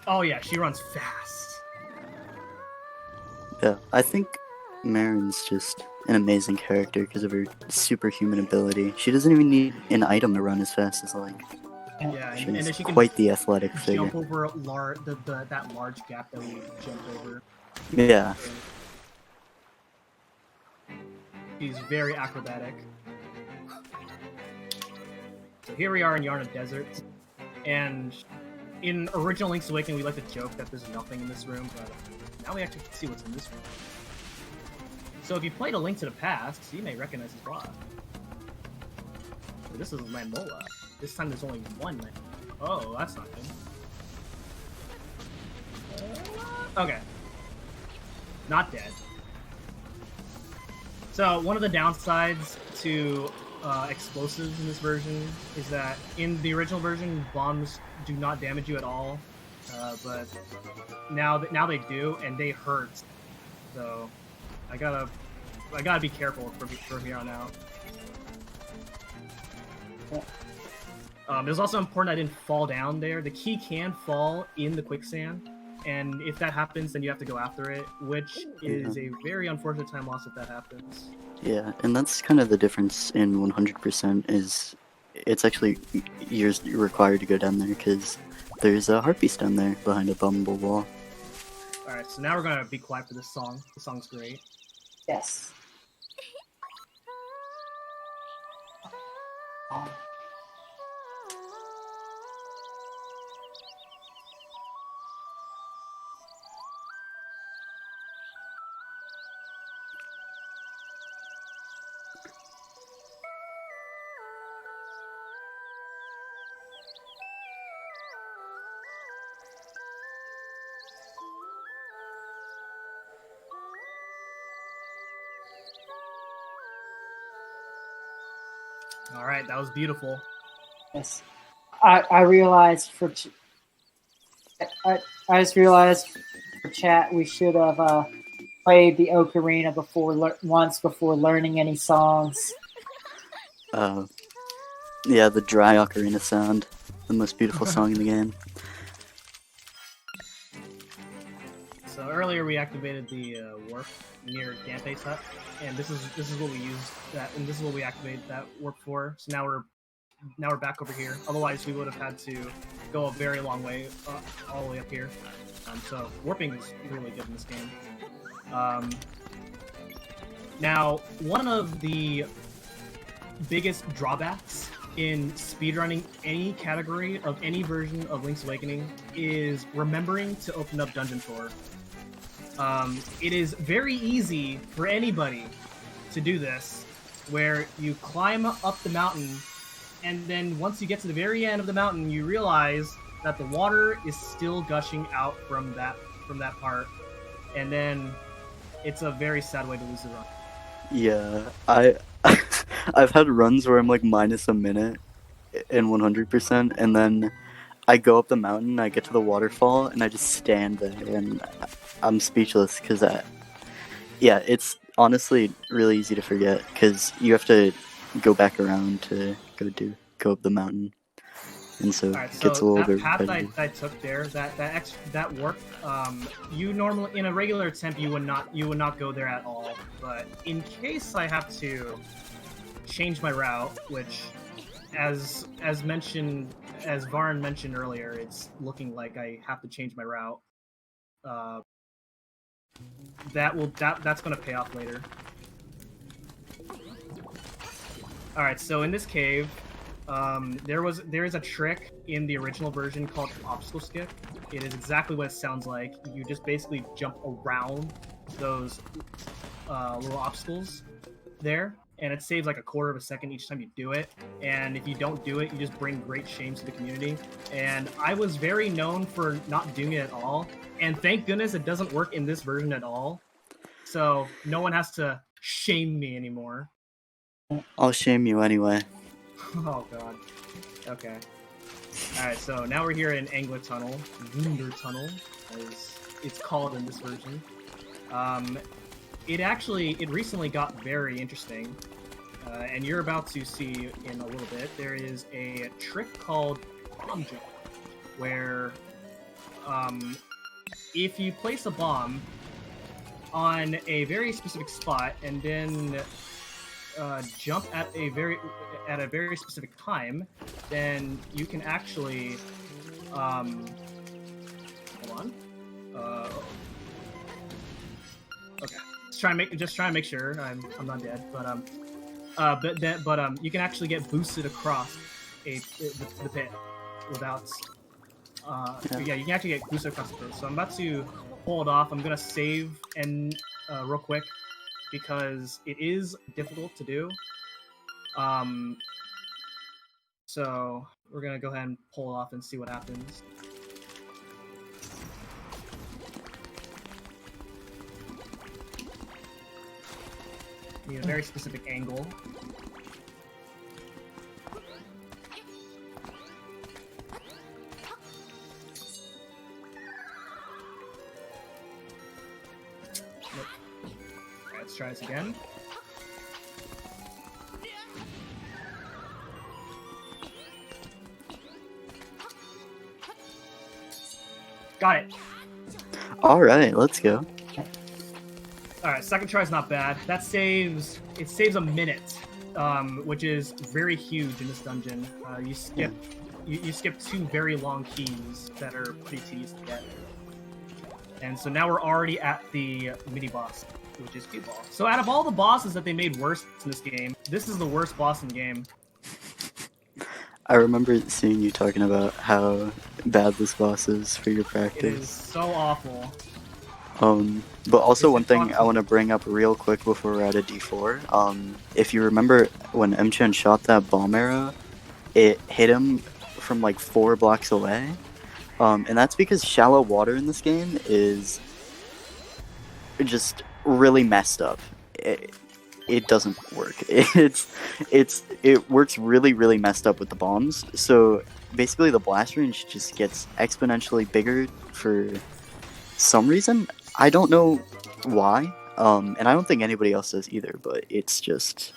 Oh yeah, she runs fast. Yeah, I think Marin's just an amazing character because of her superhuman ability. She doesn't even need an item to run as fast as Link. Yeah, She's and then she can quite the athletic figure. jump over that large gap that we jumped over. Yeah. She's very acrobatic. So here we are in Yarna Desert, and in original Link's Awakening, we like to joke that there's nothing in this room, but now we actually see what's in this room. So if you played A Link to the Past, you may recognize this boss. So this is Lambola. This time there's only one Lambola. Oh, that's not good. Okay. Not dead. So one of the downsides to explosives in this version is that in the original version, bombs do not damage you at all, but now they do, and they hurt. So I gotta be careful from here on out. It was also important I didn't fall down there. The key can fall in the quicksand, and if that happens, then you have to go after it, which is a very unfortunate time loss if that happens. Yeah, and that's kind of the difference in 100% is it's actually you're required to go down there because there's a heart beast down there behind a bumble wall. Alright, so now we're gonna be quiet for this song. The song's great. Yes. All right, that was beautiful. Yes. I realized I just realized for chat we should have played the Ocarina once before learning any songs. Yeah, the dry ocarina sound, the most beautiful song in the game. So earlier we activated the warp near Ganpei's hut, and this is what we used and this is what we activated that warp for. So now we're back over here. Otherwise, we would have had to go a very long way, all the way up here. So warping is really good in this game. Now, one of the biggest drawbacks in speedrunning any category of any version of Link's Awakening is remembering to open up Dungeon Tour. It is very easy for anybody to do this, where you climb up the mountain, and then once you get to the very end of the mountain, you realize that the water is still gushing out from that part, and then it's a very sad way to lose the run. Yeah, I've had runs where I'm like minus a minute in 100%, and then I go up the mountain, I get to the waterfall, and I just stand there, and I'm speechless because yeah, it's honestly really easy to forget because you have to go back around to go up the mountain, and so Alright, it so gets a little that bit path repetitive. I took there, that worked. You normally in a regular attempt you would not go there at all. But in case I have to change my route, which, as mentioned, as Varn mentioned earlier, it's looking like I have to change my route. That's going to pay off later. All right, so in this cave, there is a trick in the original version called obstacle skip. It is exactly what it sounds like. You just basically jump around those little obstacles there, and it saves like a quarter of a second each time you do it. And if you don't do it, you just bring great shame to the community. And I was very known for not doing it at all, and thank goodness it doesn't work in this version at all. So no one has to shame me anymore. I'll shame you anyway. Oh god. Okay. Alright, so now we're here in Angler Tunnel. Wunder Tunnel, as it's called in this version. It recently got very interesting. And you're about to see in a little bit, there is a trick called bomb jump, where if you place a bomb on a very specific spot and then jump at a very specific time, then you can actually hold on. Okay, just trying to make sure I'm not dead, but you can actually get boosted across the pit without. Yeah, you can actually get boosted across the pit. So I'm about to hold off. I'm gonna save and real quick, because it is difficult to do. So we're gonna go ahead and pull it off and see what happens. Need a very specific angle. Nope. Alright, let's try this again. Got it. All right, let's go. All right, second try is not bad. That saves a minute, which is very huge in this dungeon. You skip two very long keys that are pretty tedious to get. And so now we're already at the mini boss, which is Cue Ball. So out of all the bosses that they made worse in this game, this is the worst boss in the game. I remember seeing you talking about how bad this boss is for your practice. It is so awful. But also one thing I want to bring up real quick before we're at a D4. If you remember when M-Chan shot that bomb arrow, it hit him from like 4 blocks away. And that's because shallow water in this game is just really messed up. It doesn't work. It works really messed up with the bombs. So basically the blast range just gets exponentially bigger for some reason. I don't know why, and I don't think anybody else does either, but it's just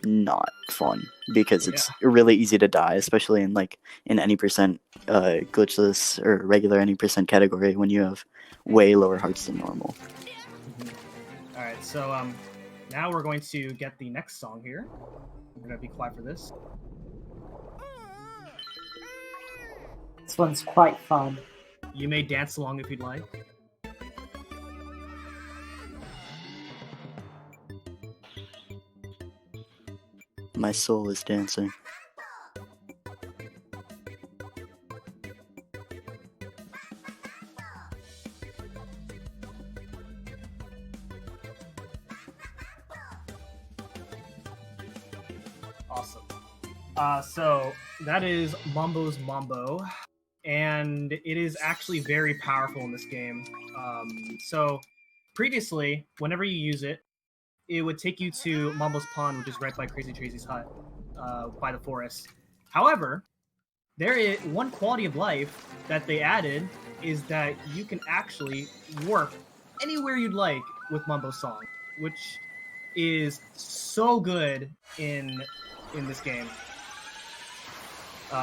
not fun because it's really easy to die, especially in any percent glitchless or regular any percent category when you have way lower hearts than normal. Alright, so now we're going to get the next song here. We're going to be quiet for this. This one's quite fun. You may dance along if you'd like. My soul is dancing. Awesome. So that is Mambo's Mambo, and it is actually very powerful in this game. So previously, whenever you use it, it would take you to Mambo's Pond, which is right by Crazy Tracy's hut, by the forest. However, there is one quality of life that they added is that you can actually warp anywhere you'd like with Mumbo's song, which is so good in this game.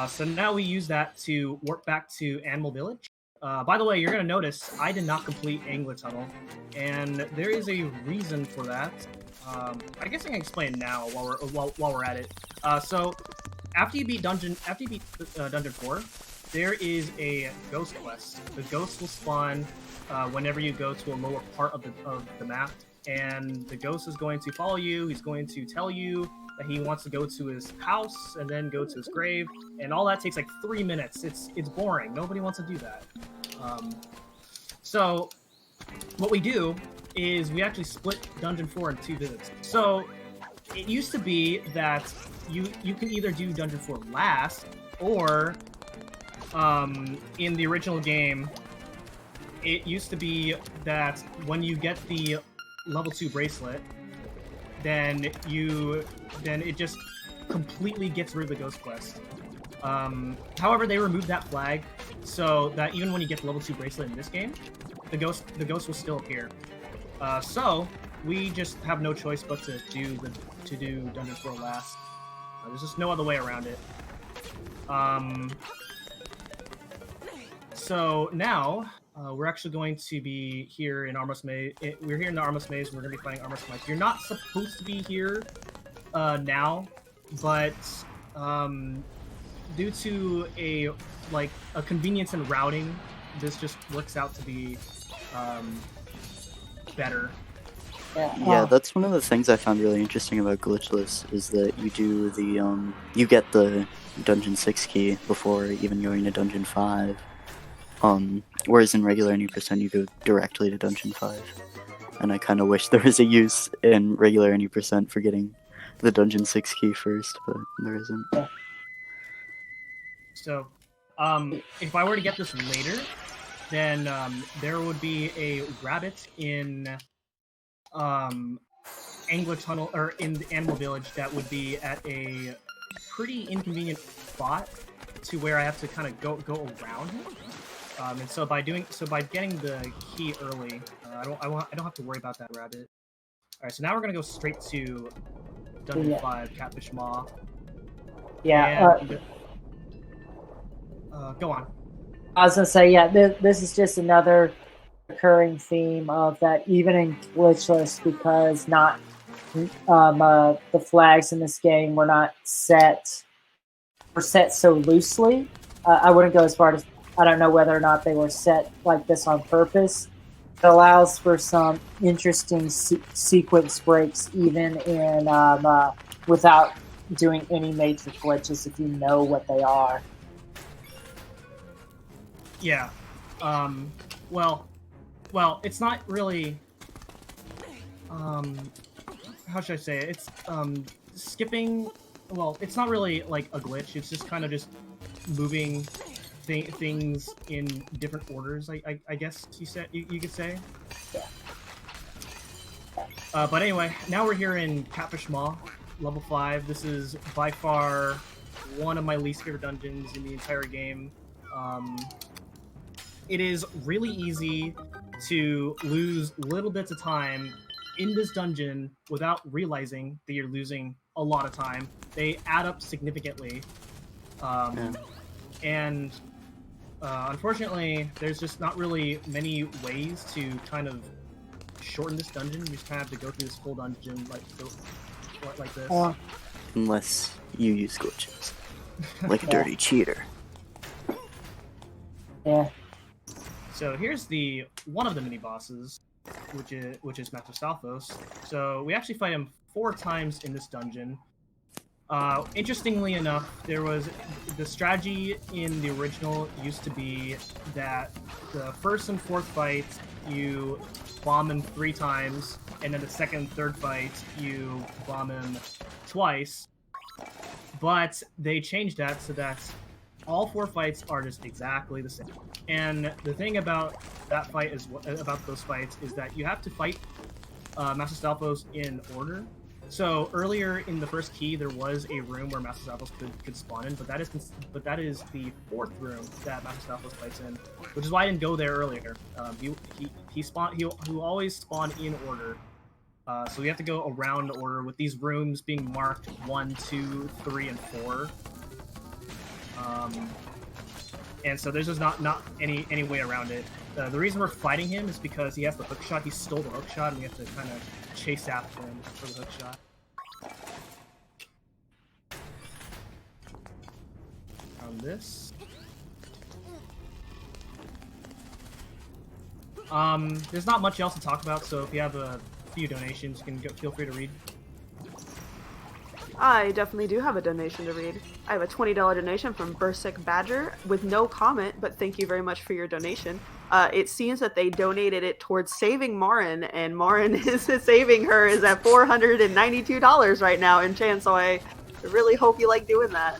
So now we use that to warp back to Animal Village. By the way, you're going to notice I did not complete Angler Tunnel, and there is a reason for that. I guess I can explain now while we're at it. So after you beat Dungeon 4, there is a ghost quest. The ghost will spawn whenever you go to a lower part of the map, and the ghost is going to follow you. He's going to tell you that he wants to go to his house and then go to his grave, and all that takes like 3 minutes. It's boring. Nobody wants to do that. So what we do is we actually split Dungeon 4 in 2 visits. So it used to be that you can either do Dungeon 4 last, or in the original game, it used to be that when you get the level 2 bracelet, then it just completely gets rid of the ghost quest. However, they removed that flag so that even when you get the level 2 bracelet in this game, the ghost will still appear. So we just have no choice but to do Dungeon 4 last. There's just no other way around it. So now we're actually going to be here in Armos Maze. We're here in the Armos Maze. We're going to be fighting Armos Mice. You're not supposed to be here now, but due to a convenience in routing, this just works out to be better. Yeah, that's one of the things I found really interesting about Glitchless, is that you do the you get the Dungeon 6 key before even going to Dungeon 5. Whereas in regular any percent you go directly to Dungeon 5. And I kind of wish there was a use in regular any percent for getting the Dungeon 6 key first, but there isn't. So, if I were to get this later, then there would be a rabbit in Angler Tunnel, or in the Animal Village, that would be at a pretty inconvenient spot to where I have to kind of go around him. And so by getting the key early, I don't have to worry about that rabbit. All right, so now we're gonna go straight to Dungeon 5, Catfish Maw. Yeah. And, go on. I was gonna say, yeah, this is just another recurring theme of that, even in Glitchless, because the flags in this game were not set so loosely. I wouldn't go as far as, I don't know whether or not they were set like this on purpose. It allows for some interesting sequence breaks, even in without doing any major glitches, if you know what they are. Yeah. Well, it's not really. How should I say it? It's skipping. Well, it's not really like a glitch. It's just kind of just moving things in different orders. I guess you could say. Yeah. But anyway, now we're here in Catfish Maw, level 5. This is by far one of my least favorite dungeons in the entire game. It is really easy to lose little bits of time in this dungeon without realizing that you're losing a lot of time. They add up significantly. And unfortunately, there's just not really many ways to kind of shorten this dungeon. You just kind of have to go through this full dungeon like this. Unless you use glitches. Like a dirty cheater. Yeah. So here's one of the mini bosses, which is Master Stalfos. So we actually fight him 4 times in this dungeon. Interestingly enough, there was the strategy in the original used to be that the first and fourth fight you bomb him 3 times, and then the second and third fight you bomb him twice. But they changed that so that all 4 fights are just exactly the same. And the thing about that fight about those fights is that you have to fight Master Stalfos in order. So earlier in the first key, there was a room where Master Zaphos could spawn in, but that is the fourth room that Master Zaphos fights in, which is why I didn't go there earlier. He'll always spawn in order, so we have to go around the order with these rooms being marked 1, 2, 3, and 4. And so there's just not any way around it. The reason we're fighting him is because he has the hook shot. He stole the hook shot, and we have to kind of chase after him for the hook shot. On this. There's not much else to talk about, so if you have a few donations, you can feel free to read. I definitely do have a donation to read. I have a $20 donation from Bursic Badger with no comment, but thank you very much for your donation. It seems that they donated it towards saving Marin, and Marin is saving her is at $492 right now in Chan, so I really hope you like doing that.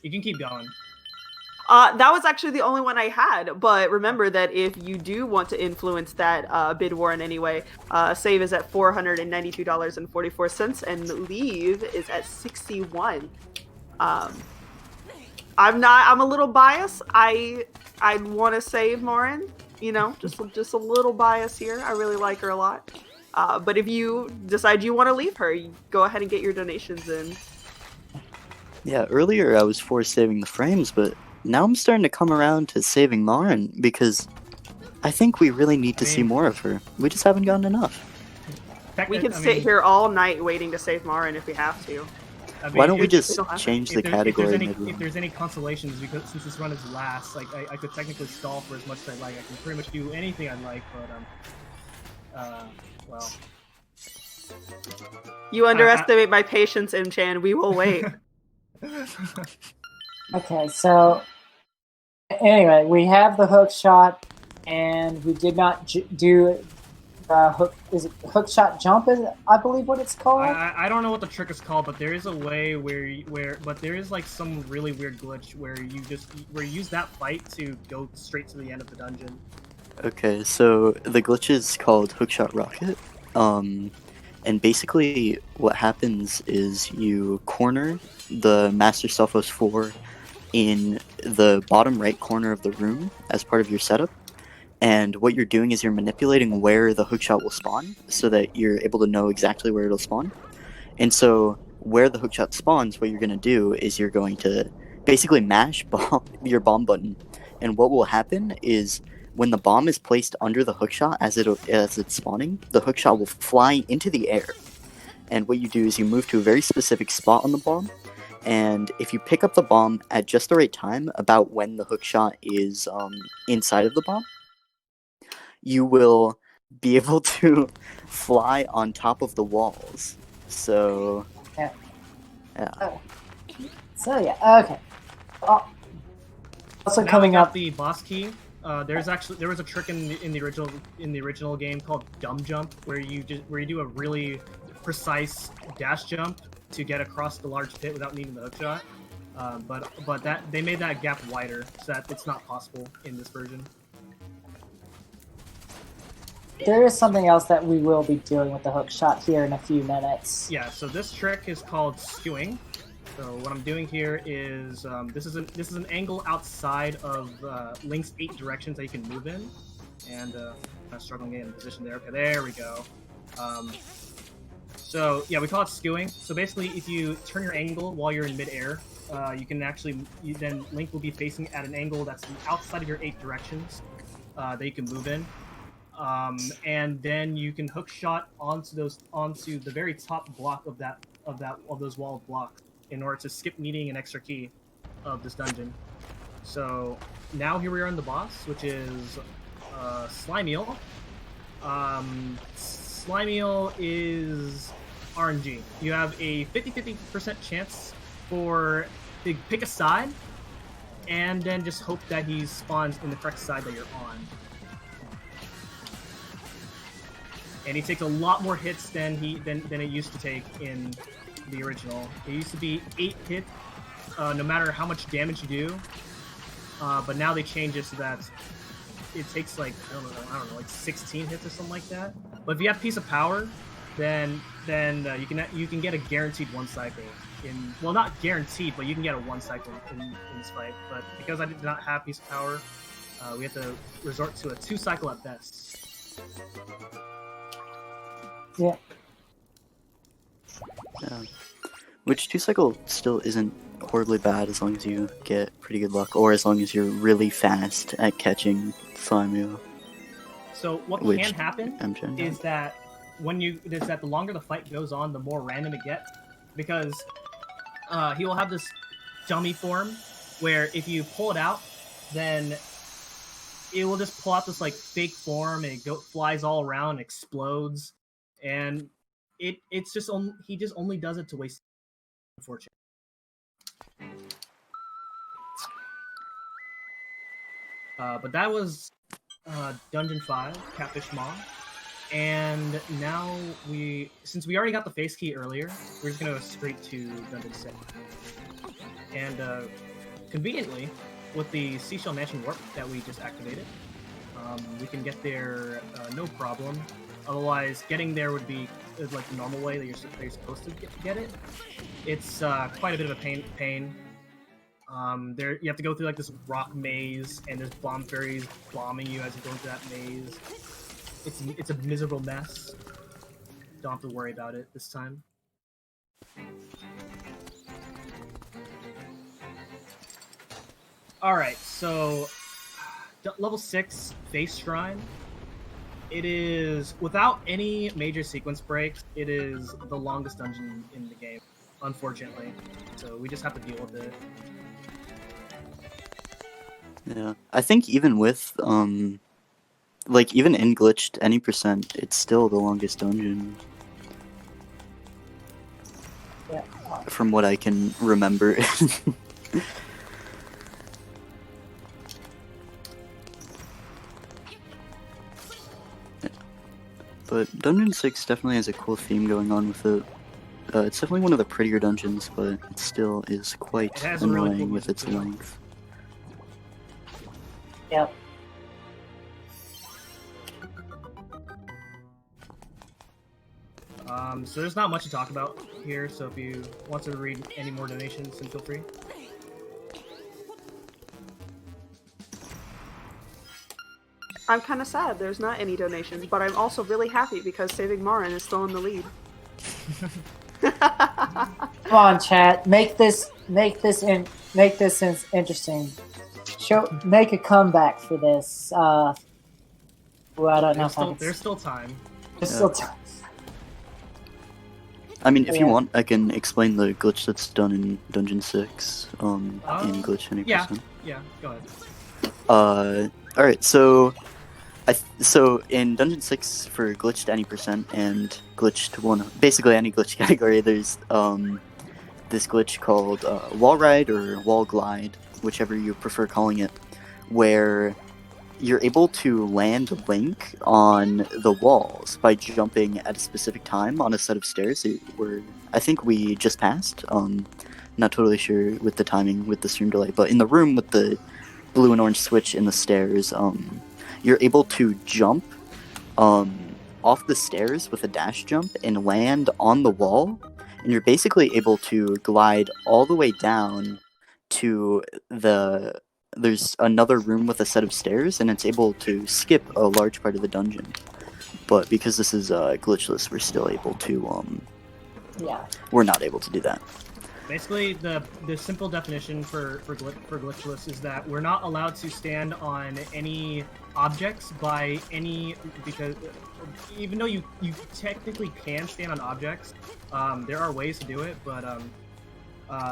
You can keep going. That was actually the only one I had, but remember that if you do want to influence that bid war in any way, save is at $492.44 and leave is at 61. I'm a little biased. I want to save Marin, you know, just a little bias here. I really like her a lot. But if you decide you want to leave her, you go ahead and get your donations in. Yeah, earlier I was for saving the frames, but now I'm starting to come around to saving Marin, because I think we really need to see more of her. We just haven't gotten enough. We can sit here all night waiting to save Marin if we have to. Why don't we just change the category? If there's any consolations, because since this run is last, like I could technically stall for as much as I like. I can pretty much do anything I like, but well. You underestimate my patience, Im-chan. We will wait. Okay, so anyway, we have the hook shot, and we did not do hook. Is it hook shot jump? Is I believe what it's called. I don't know what the trick is called, but there is a way but there is like some really weird glitch where you use that fight to go straight to the end of the dungeon. Okay, so the glitch is called hookshot rocket. And basically what happens is you corner the Master Selphos 4 in the bottom right corner of the room as part of your setup. And what you're doing is you're manipulating where the hookshot will spawn so that you're able to know exactly where it'll spawn. And so where the hookshot spawns, what you're going to do is you're going to basically mash your bomb button. And what will happen is when the bomb is placed under the hookshot as it's spawning, the hookshot will fly into the air. And what you do is you move to a very specific spot on the bomb, and if you pick up the bomb at just the right time, about when the hookshot is inside of the bomb, you will be able to fly on top of the walls. So, yeah. Oh. So yeah, okay. Also now coming up, the boss key. There was a trick in the original game called dumb jump, where you do a really precise dash jump to get across the large pit without needing the hookshot. But that they made that gap wider, so that it's not possible in this version. there is something else that we will be doing with the hook shot here in a few minutes. Yeah. So this trick is called skewing. So what I'm doing here is this is an angle outside of Link's 8 directions that you can move in, and I'm struggling getting in position there. Okay, there we go. So yeah, we call it skewing. So basically, if you turn your angle while you're in midair, you can actually then Link will be facing at an angle that's outside of your 8 directions that you can move in, and then you can hook shot onto the very top block of those wall blocks in order to skip needing an extra key of this dungeon. So now here we are in the boss, which is Slimeal. Slimeal is RNG. You have a 50% chance to pick a side, and then just hope that he spawns in the correct side that you're on. And he takes a lot more hits than it used to take in the original. It used to be 8 hits no matter how much damage you do. But now they changed it so that it takes like I don't know, like 16 hits or something like that. But if you have Piece of Power, then you can get a guaranteed 1 cycle. Well, not guaranteed, but you can get a 1 cycle in this fight. But because I did not have Piece of Power, we have to resort to a 2 cycle at best. Yeah. Yeah. Which 2 cycle still isn't horribly bad as long as you get pretty good luck, or as long as you're really fast at catching Slimu. So what can happen is that the longer the fight goes on, the more random it gets, because he will have this dummy form where if you pull it out, then it will just pull out this like fake form and it flies all around, and explodes, and it's just he just only does it to waste, unfortunately. But that was Dungeon 5, Catfish Maw. And now since we already got the face key earlier, we're just gonna go straight to Dungeon 6. And conveniently, with the Seashell Mansion Warp that we just activated, we can get there no problem. Otherwise, getting there would be like the normal way that you're supposed to get it. It's quite a bit of a pain. You have to go through like this rock maze, and there's bomb fairies bombing you as you go into that maze. It's a miserable mess. Don't have to worry about it this time. Alright, so level 6 Face Shrine. It is, without any major sequence breaks, it is the longest dungeon in the game, unfortunately. So we just have to deal with it. Yeah, I think even with, like, even in glitched any percent, it's still the longest dungeon. Yeah. From what I can remember. But Dungeon 6 definitely has a cool theme going on with it. It's definitely one of the prettier dungeons, but it still is quite annoying really cool with its too. length. Yep. So there's not much to talk about here, so if you want to read any more donations, then feel free. I'm kind of sad there's not any donations, but I'm also really happy because Saving Marin is still in the lead. Come on, chat. Make this interesting. Make a comeback for this. Well, I don't know. There's still time. There's still time. I mean, if you want, I can explain the glitch that's done in Dungeon 6, in glitch 20%. Yeah, go ahead. Alright, so in Dungeon 6 for glitched any percent and glitched one, basically any glitch category, there's this glitch called wall ride or wall glide, whichever you prefer calling it, where you're able to land Link on the walls by jumping at a specific time on a set of stairs. I think we just passed. Not totally sure with the timing with the stream delay, but in the room with the blue and orange switch in the stairs, you're able to jump off the stairs with a dash jump and land on the wall, and you're basically able to glide all the way down to there's another room with a set of stairs, and it's able to skip a large part of the dungeon. But because this is glitchless, we're still able to we're not able to do that. Basically, the simple definition for glitchless is that we're not allowed to stand on any objects because even though you technically can stand on objects, there are ways to do it, but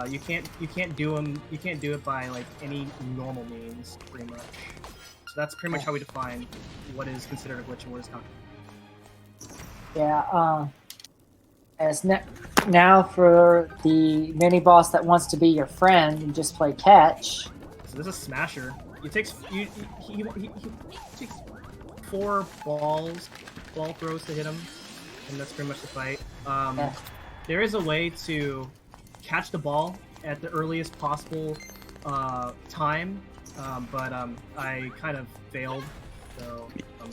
you can't do it by like any normal means, pretty much. So that's pretty much how we define what is considered a glitch and what is not. Yeah. Now for the mini boss that wants to be your friend and just play catch. So this is Smasher. He takes 4 ball throws to hit him, and that's pretty much the fight. There is a way to catch the ball at the earliest possible time, but I kind of failed. So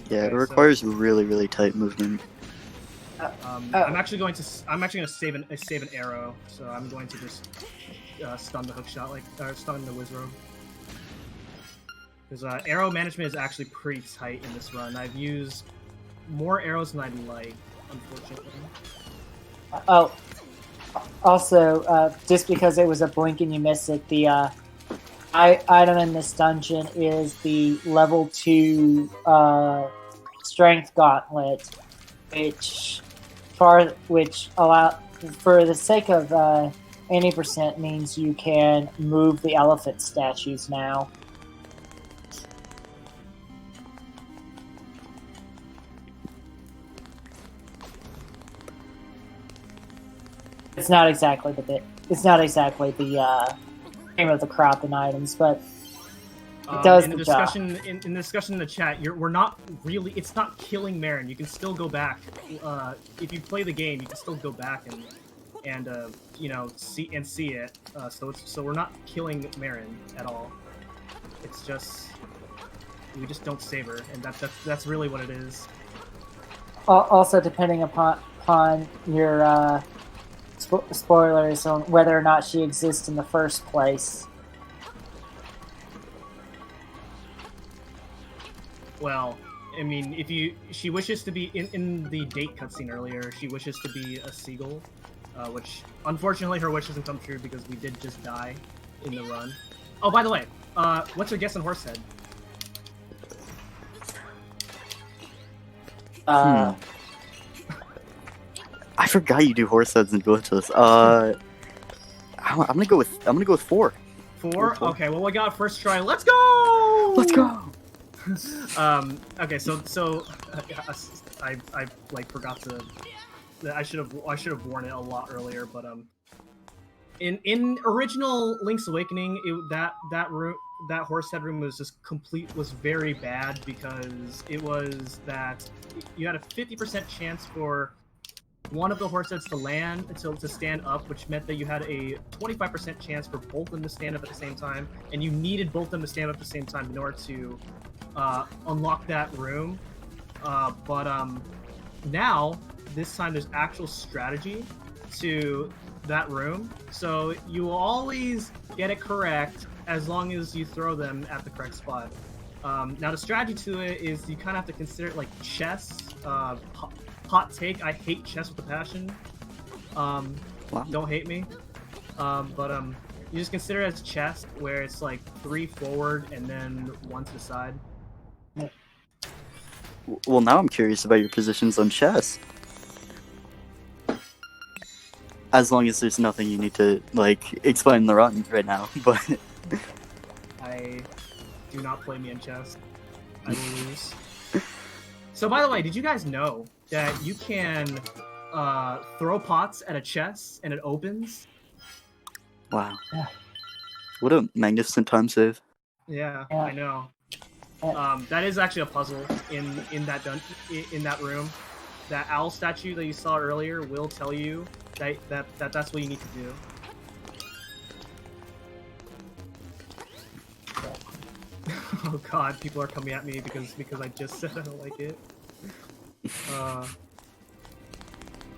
yeah, it requires really tight movement. I'm actually going to save an arrow, so I'm going to just stun the hook shot, stun the whiz robe. Because arrow management is actually pretty tight in this run. I've used more arrows than I'd like, unfortunately. Oh, also, just because it was a blink and you miss it, the item in this dungeon is the level 2 strength gauntlet, which for the sake of any percent means you can move the elephant statues now. It's not exactly the cream of the crop in items, but it does the job. In the discussion in the chat, we're not really. It's not killing Marin. You can still go back. If you play the game, you can still go back and you know, see it. So we're not killing Marin at all. It's just we just don't save her, and that's really what it is. Also, depending upon your spoilers on whether or not she exists in the first place. Well, I mean, she wishes to be in the date cutscene earlier. She wishes to be a seagull, which unfortunately her wish doesn't come true because we did just die in the run. Oh, by the way, what's your guess on Horsehead? I forgot you do Horseheads and glitches. I'm gonna go with 4. 4? Okay, well we got first try. Let's go! Let's go! Okay, so I like forgot to. I should have worn it a lot earlier, but in original Link's Awakening, that Horsehead room was was very bad because it was that you had a 50% chance for one of the Horseheads to land to stand up, which meant that you had a 25% chance for both of them to stand up at the same time, and you needed both of them to stand up at the same time in order to unlock that room. But now, this time there's actual strategy to that room, so you will always get it correct as long as you throw them at the correct spot. Now the strategy to it is you kind of have to consider it like chess. Hot take, I hate chess with a passion. Wow. Don't hate me. But you just consider it as chess, where it's like 3 forward and then 1 to the side. Well, now I'm curious about your positions on chess. As long as there's nothing you need to, like, explain in the run right now, but... I do not play me in chess. I will lose. So, by the way, did you guys know that you can throw pots at a chess and it opens? Wow. Yeah. What a magnificent time save. Yeah, Yeah. I know. That is actually a puzzle in that room. That owl statue that you saw earlier will tell you that's what you need to do. Oh god, people are coming at me because I just said I don't like it.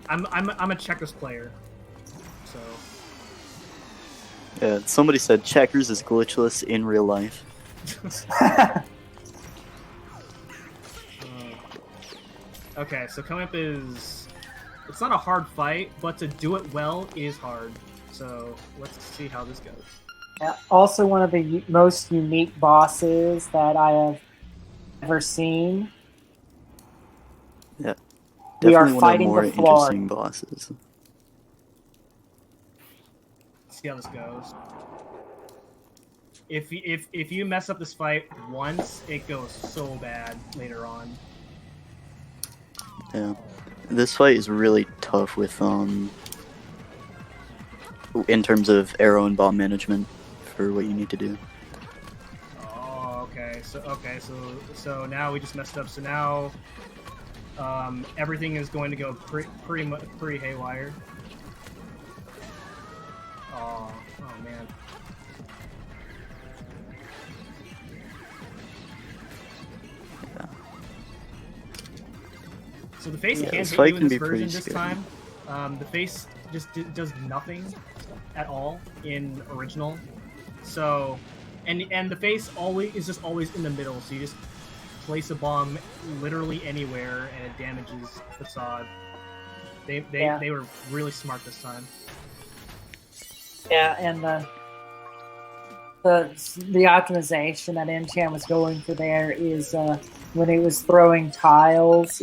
I'm a checkers player, so. Yeah, somebody said checkers is glitchless in real life. Okay, so coming up is... It's not a hard fight, but to do it well is hard. So, let's see how this goes. Also, one of the most unique bosses that I have ever seen. Yeah. We are Definitely one of the fighting more the floor. interesting bosses. Let's see how this goes. If you mess up this fight once, it goes so bad later on. Yeah. This fight is really tough with, in terms of arrow and bomb management for what you need to do. Oh, okay. So now we just messed up. So now, everything is going to go pretty haywire. Oh. Oh man. So the face Yeah, can't this hit fight you in can this be pretty version this scary. time. The face just does nothing at all in original. So, and the face is just always in the middle. So you just place a bomb literally anywhere, and it damages facade. They were really smart this time. Yeah, and the optimization that Enchan was going for there is when he was throwing tiles,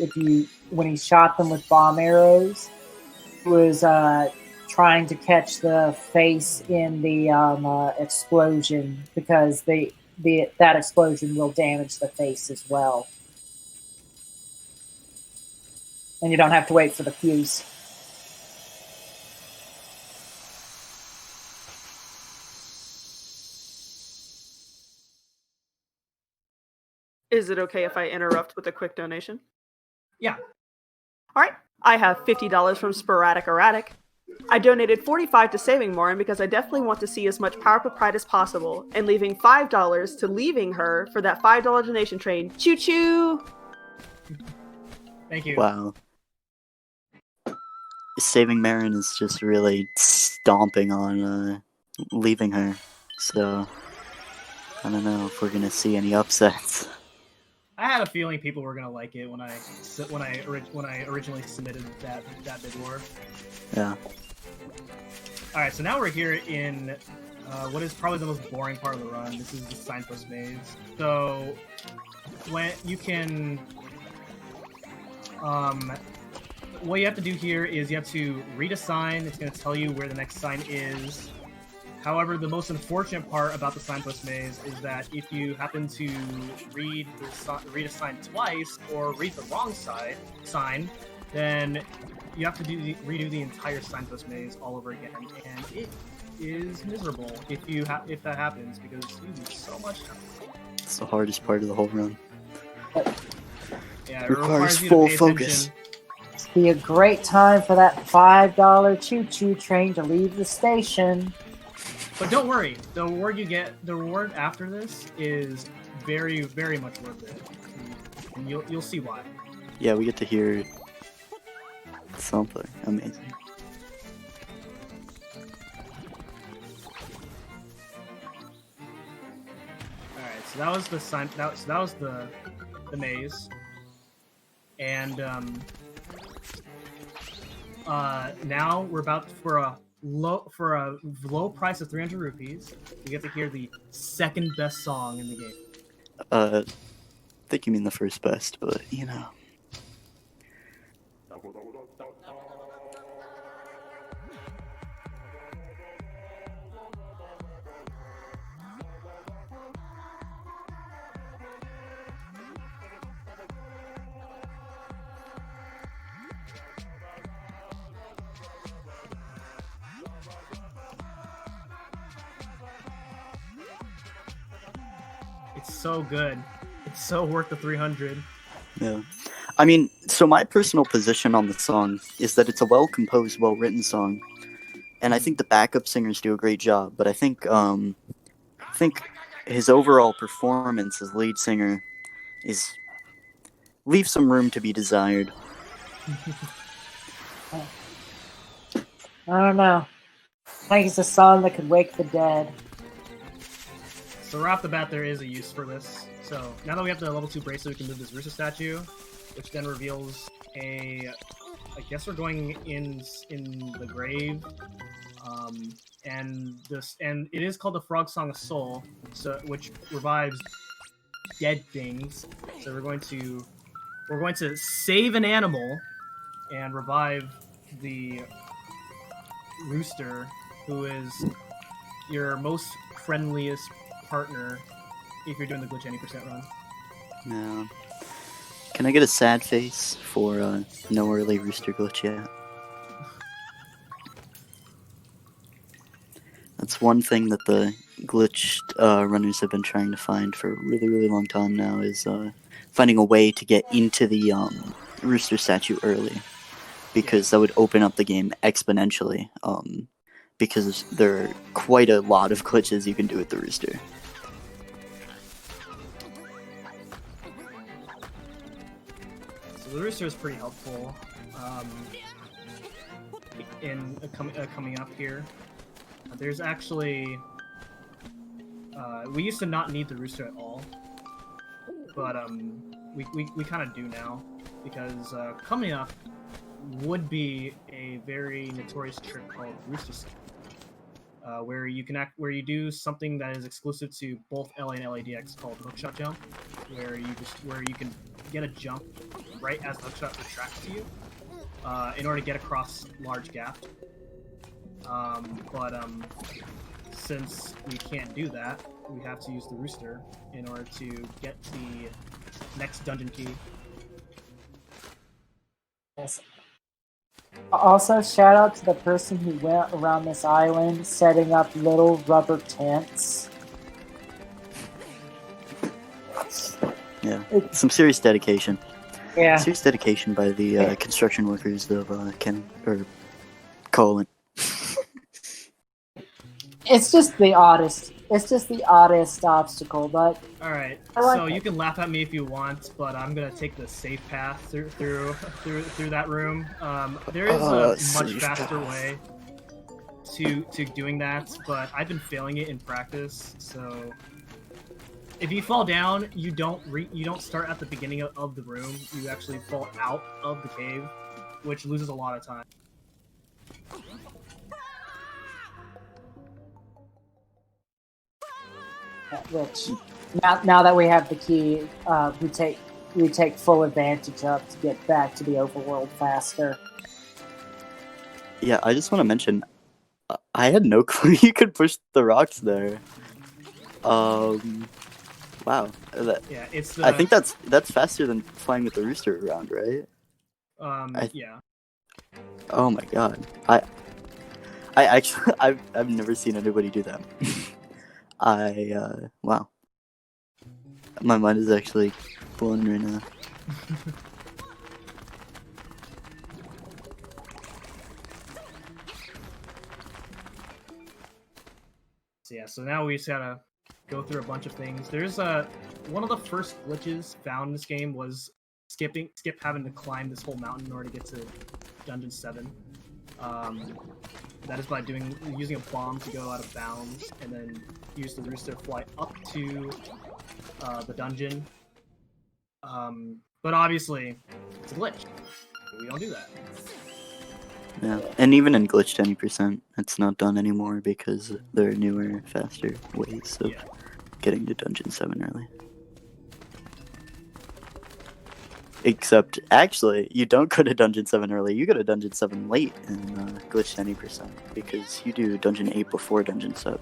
when he shot them with bomb arrows, he was trying to catch the face in the explosion because that explosion will damage the face as well. And you don't have to wait for the fuse. Is it okay if I interrupt with a quick donation? Yeah. All right. I have $50 from Sporadic Erratic. I donated $45 to Saving Morin because I definitely want to see as much Power Up Pride as possible, and leaving $5 to Leaving Her for that $5 donation train. Choo choo! Thank you. Wow. Saving Marin is just really stomping on Leaving Her, so I don't know if we're gonna see any upsets. I had a feeling people were gonna like it when I originally submitted that bid war. Yeah. All right, so now we're here in what is probably the most boring part of the run. This is the Signpost Maze. So when you can, what you have to do here is you have to read a sign. It's going to tell you where the next sign is. However, the most unfortunate part about the Signpost Maze is that if you happen to read a sign twice or read the wrong sign, then you have to redo the entire Signpost Maze all over again, and it is miserable if that happens because you lose so much time. It's the hardest part of the whole run. Yeah, it Requires you full to pay focus. attention. It'd be a great time for that $5 choo-choo train to leave the station. But don't worry, the reward after this is very, very much worth it, and you'll see why. Yeah, we get to hear something amazing. All right, so that was the sign. That was the maze, and now we're about for a low price of 300 rupees. You get to hear the second best song in the game. I think you mean the first best, but you know. It's so good. It's so worth the 300. Yeah. I mean, so my personal position on the song is that it's a well-composed, well-written song. And I think the backup singers do a great job, but I think his overall performance as lead singer leaves some room to be desired. I don't know. I think it's a song that could wake the dead. So right off the bat, there is a use for this. So now that we have the level 2 bracelet, we can move this rooster statue, which then reveals I guess we're going in the grave, and it is called the Frog Song of Soul, so which revives dead things. So we're going to save an animal and revive the rooster, who is your most friendliest partner if you're doing the glitch 80% run. Yeah. Can I get a sad face for no early rooster glitch yet? That's one thing that the glitched runners have been trying to find for a really, really long time now, is finding a way to get into the rooster statue early, because that would open up the game exponentially. because there are quite a lot of glitches you can do with the rooster. So the rooster is pretty helpful in coming up here. There's actually we used to not need the rooster at all, but we kind of do now, because coming up would be a very notorious trick called rooster skip, where you do something that is exclusive to both LA and LADX called hookshot jump, where you can get a jump right as the hookshot retracts to you, in order to get across large gaps. But since we can't do that, we have to use the rooster in order to get the next dungeon key. Yes. Also, shout out to the person who went around this island setting up little rubber tents. Yeah, some serious dedication. Yeah. Serious dedication by the construction workers of Colin. It's just the oddest. It's just the oddest obstacle, but all right. Like so you can laugh at me if you want, but I'm gonna take the safe path through that room. There is a much faster way to doing that, but I've been failing it in practice. So if you fall down, you don't start at the beginning of the room. You actually fall out of the cave, which loses a lot of time. which now that we have the key, we take full advantage of to get back to the overworld faster. Yeah, I just want to mention, I had no clue you could push the rocks there. Wow. Yeah, it's. I think that's faster than flying with the rooster around, right? Yeah. Oh my god. I actually I've never seen anybody do that. Wow. My mind is actually blown right now. So yeah, so now we just gotta go through a bunch of things. There's one of the first glitches found in this game was Skip having to climb this whole mountain in order to get to Dungeon 7. That is by using a bomb to go out of bounds, and then use the rooster to fly up to the dungeon. But obviously, it's a glitch. We don't do that. Yeah, and even in glitched 20%, it's not done anymore because there are newer, faster ways of getting to Dungeon 7 early. Except, actually, you don't go to Dungeon 7 early, you go to Dungeon 7 late in glitched 20%, because you do Dungeon 8 before Dungeon 7.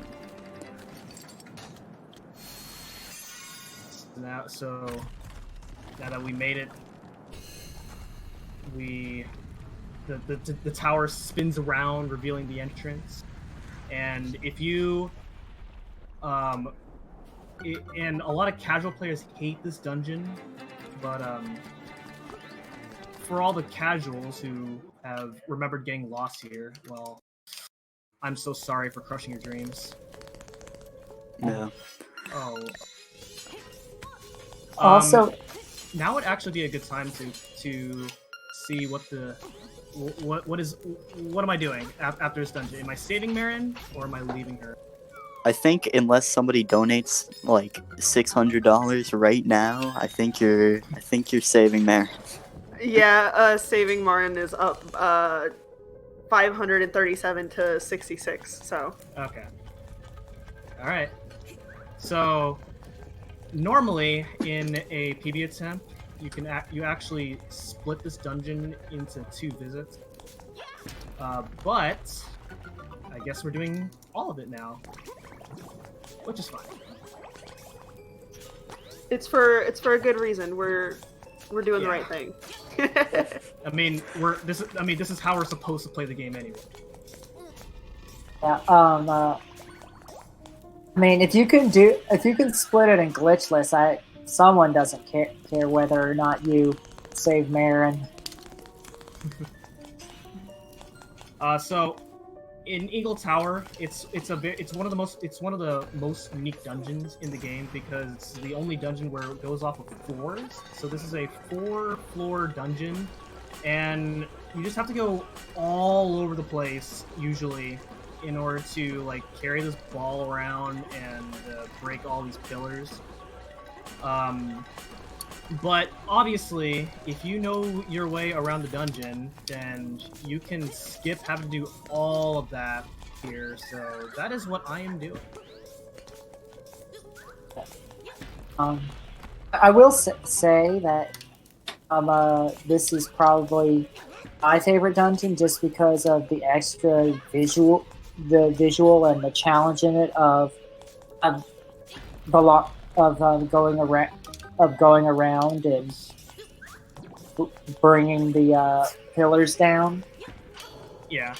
Now that we made it, the tower spins around, revealing the entrance. And if you and a lot of casual players hate this dungeon, but for all the casuals who have remembered getting lost here, well, I'm so sorry for crushing your dreams. Yeah. Oh. Also, now would actually be a good time to see what am I doing after this dungeon? Am I saving Marin or am I leaving her? I think unless somebody donates like $600 right now, I think you're saving Marin. Yeah, saving Marin is up 537 to 66. So okay, all right. So normally in a PB attempt, you actually split this dungeon into 2 visits, but I guess we're doing all of it now, which is fine. it's for a good reason. We're doing the right thing. I mean, this is how we're supposed to play the game anyway. yeah, I mean, if you can split it in glitchless, someone doesn't care whether or not you save Marin. So in Eagle Tower, it's one of the most unique dungeons in the game because it's the only dungeon where it goes off of floors. So this is a 4-floor dungeon, and you just have to go all over the place usually in order to like carry this ball around and break all these pillars. But obviously, if you know your way around the dungeon, then you can skip having to do all of that here. So that is what I am doing. I will say that this is probably my favorite dungeon just because of the extra visual and the challenge in it of going around and bringing the pillars down. Yeah.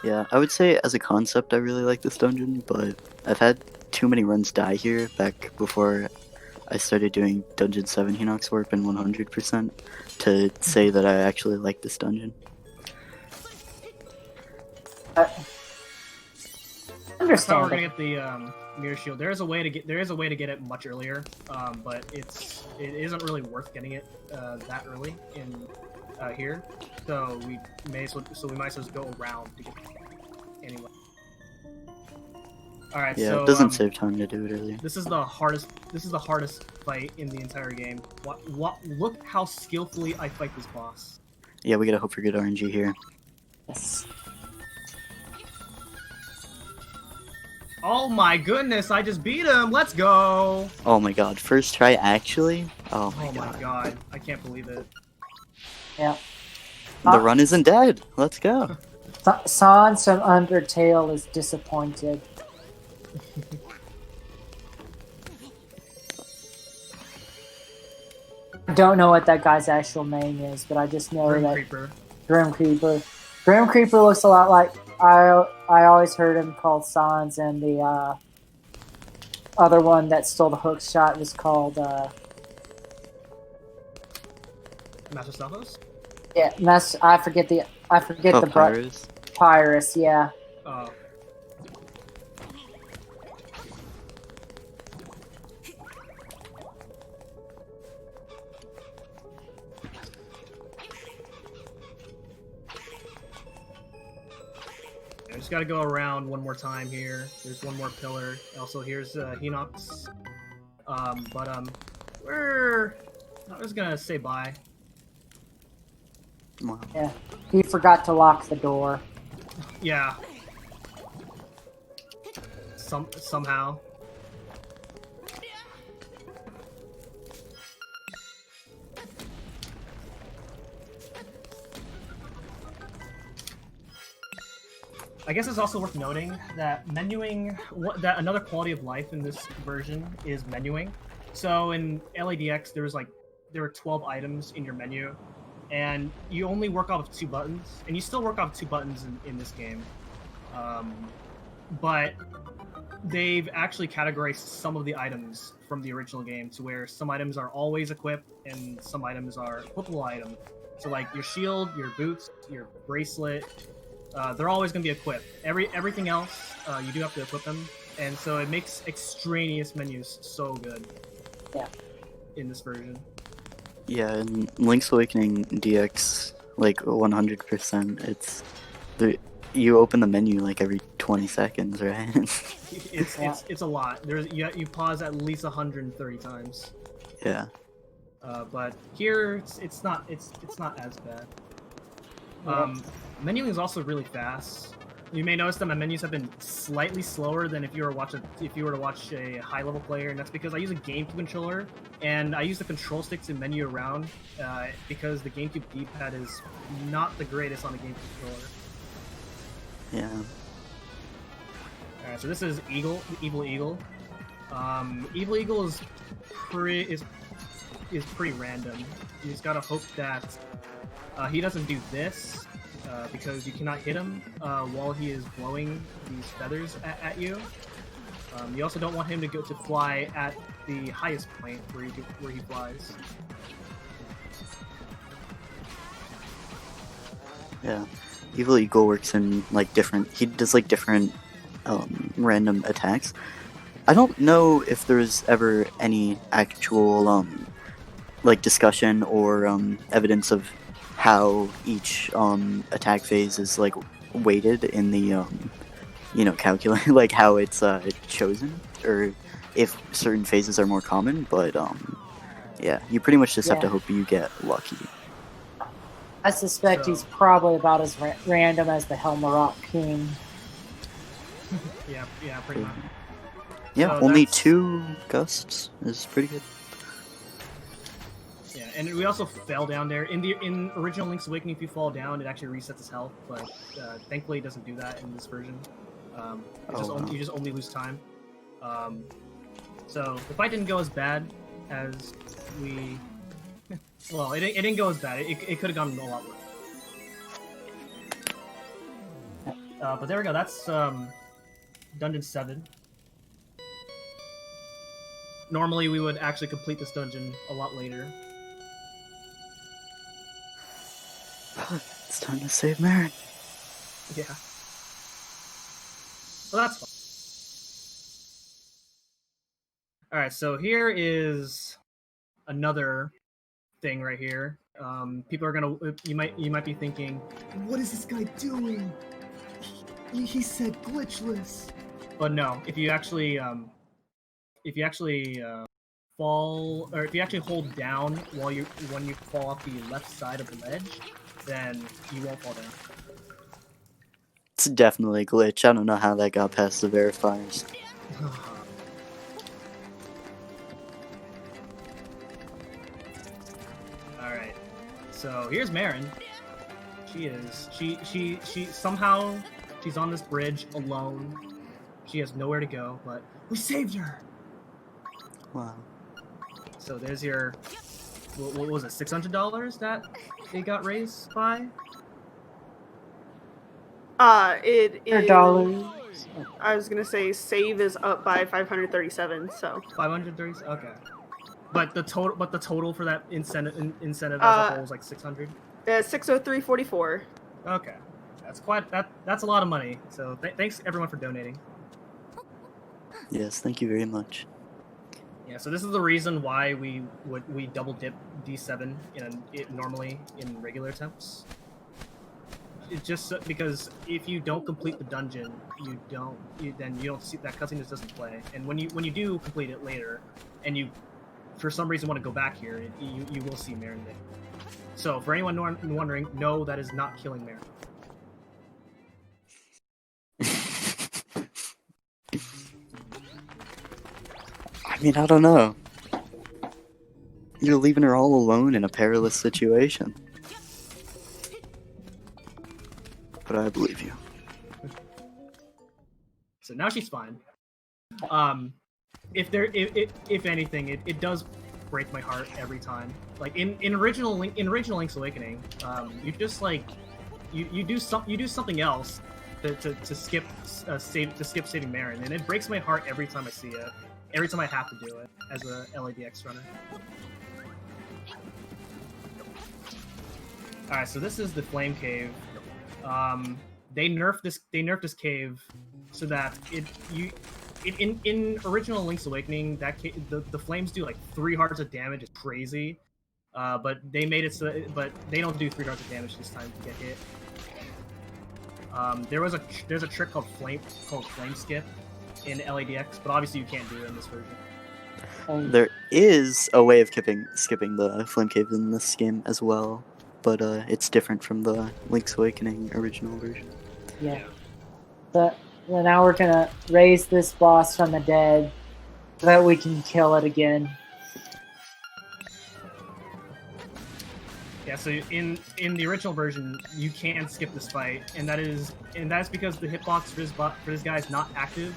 Yeah, I would say as a concept I really like this dungeon, but I've had too many runs die here back before I started doing Dungeon 7 Hinox Warp and 100% to say that I actually like this dungeon. That's how we're gonna get the mirror shield. There is a way to get it much earlier, but it isn't really worth getting it that early in here. So we might as well just go around to get it anyway. All right. Yeah, so, it doesn't save time to do it earlier. This is the hardest fight in the entire game. Look how skillfully I fight this boss. Yeah, we gotta hope for good RNG here. Yes. Oh my goodness, I just beat him! Let's go! Oh my god, first try actually? Oh my god, I can't believe it. Yeah. The run isn't dead. Let's go. Sans from Undertale is disappointed. I don't know what that guy's actual name is, but I just know that Grim Creeper. Grim Creeper looks a lot like I always heard him called Sans, and the other one that stole the hook shot was called Master Stalfos? Yeah, I forget the Pyrus. Pyrus, yeah. Oh. I just gotta go around one more time here. There's one more pillar. Also, here's Hinox. I'm just gonna say bye. Wow. Yeah, he forgot to lock the door. Yeah. Somehow. I guess it's also worth noting that menuing, that another quality of life in this version is menuing. So in LADX, there were 12 items in your menu, and you only work off of 2 buttons, and you still work off 2 buttons in this game. But they've actually categorized some of the items from the original game to where some items are always equipped and some items are equipable items. So like your shield, your boots, your bracelet, they're always going to be equipped. Everything else, you do have to equip them, and so it makes extraneous menus so good. Yeah. In this version. Yeah, in Link's Awakening DX, like 100%, you open the menu like every 20 seconds, right? It's a lot. You pause at least 130 times. Yeah. But here it's not as bad. Menuing is also really fast. You may notice that my menus have been slightly slower than if you were to watch a high level player, and that's because I use a GameCube controller and I use the control stick to menu around because the GameCube D-pad is not the greatest on a GameCube controller. Yeah. Alright, so this is Evil Eagle. Evil Eagle is pretty random. You just gotta hope that he doesn't do this. Because you cannot hit him while he is blowing these feathers at you. You also don't want him to fly at the highest point where he flies. Yeah, Evil Eagle works in like different. He does like different random attacks. I don't know if there's ever any actual like discussion or evidence of how each attack phase is like weighted in the calculate like how it's chosen, or if certain phases are more common. But yeah, you pretty much just have to hope you get lucky. I suspect he's probably about as random as the Helmarok King. Yeah, pretty much. Yeah, So only that's- 2 gusts is pretty good. Yeah, and we also fell down there. In original Link's Awakening, if you fall down, it actually resets his health, but thankfully it doesn't do that in this version. You just only lose time. So the fight didn't go as bad as we... Well, it didn't go as bad. It could have gone a lot worse. But there we go. That's Dungeon 7. Normally we would actually complete this dungeon a lot later. It's time to save Marin. Yeah. Well, that's fun. Alright, so here is another thing right here. People are gonna... You might be thinking, what is this guy doing? He said glitchless. But no, if you actually fall, or if you actually hold down when you fall off the left side of the ledge, then you won't fall down. It's definitely a glitch. I don't know how that got past the verifiers. Alright. So here's Marin. She somehow she's on this bridge alone. She has nowhere to go, but we saved her. Wow. So there's your, what was it, $600 that it got raised by? It is... $100. I was gonna say save is up by 537. So 530. Okay. But the total for that incentive as a whole is like 600. 603.44. Okay. That's a lot of money. So thanks everyone for donating. Yes, thank you very much. Yeah, so this is the reason why we double dip D7 normally in regular attempts. It's just because if you don't complete the dungeon, then you don't see that cutscene just doesn't play. And when you do complete it later, and you for some reason want to go back here, you will see Marin there. So for anyone wondering, no, that is not killing Marin. I mean, I don't know. You're leaving her all alone in a perilous situation. But I believe you. So now she's fine. If anything, it does break my heart every time. Like in original Link's Awakening, you just like you do something else to skip saving Marin, and it breaks my heart every time I see it. Every time I have to do it as a LADX runner. Alright, so this is the Flame Cave. They nerfed this cave so that in original Link's Awakening, that the flames do like 3 hearts of damage. It's crazy. But they made it so but they don't do 3 hearts of damage this time to get hit. There's a trick called flame skip in LADX, but obviously you can't do it in this version. There is a way of skipping the Flame Cave in this game as well, but it's different from the Link's Awakening original version. Yeah. So now we're gonna raise this boss from the dead so that we can kill it again. Yeah, so in the original version, you can skip this fight, and that's because the hitbox for this guy is not active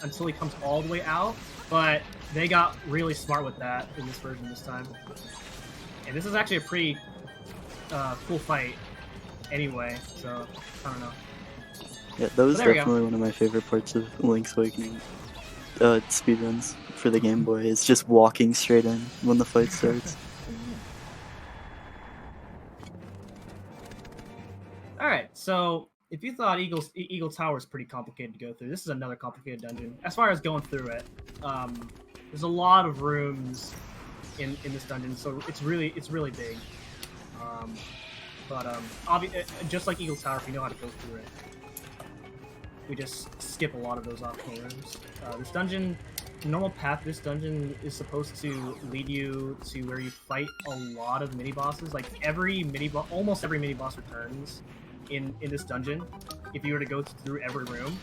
until he comes all the way out. But they got really smart with that in this version this time, and this is actually a pretty cool fight. Anyway, so I don't know. Yeah, that was There we definitely one of my favorite parts of Link's Awakening. Speedruns for the Game Boy is just walking straight in when the fight starts. So if you thought Eagle Tower is pretty complicated to go through, this is another complicated dungeon. As far as going through it, there's a lot of rooms in this dungeon, so it's really big. Just like Eagle Tower, if you know how to go through it, we just skip a lot of those optional rooms. This dungeon, the normal path of this dungeon is supposed to lead you to where you fight a lot of mini bosses. Like almost every mini boss returns in this dungeon if you were to go through every room.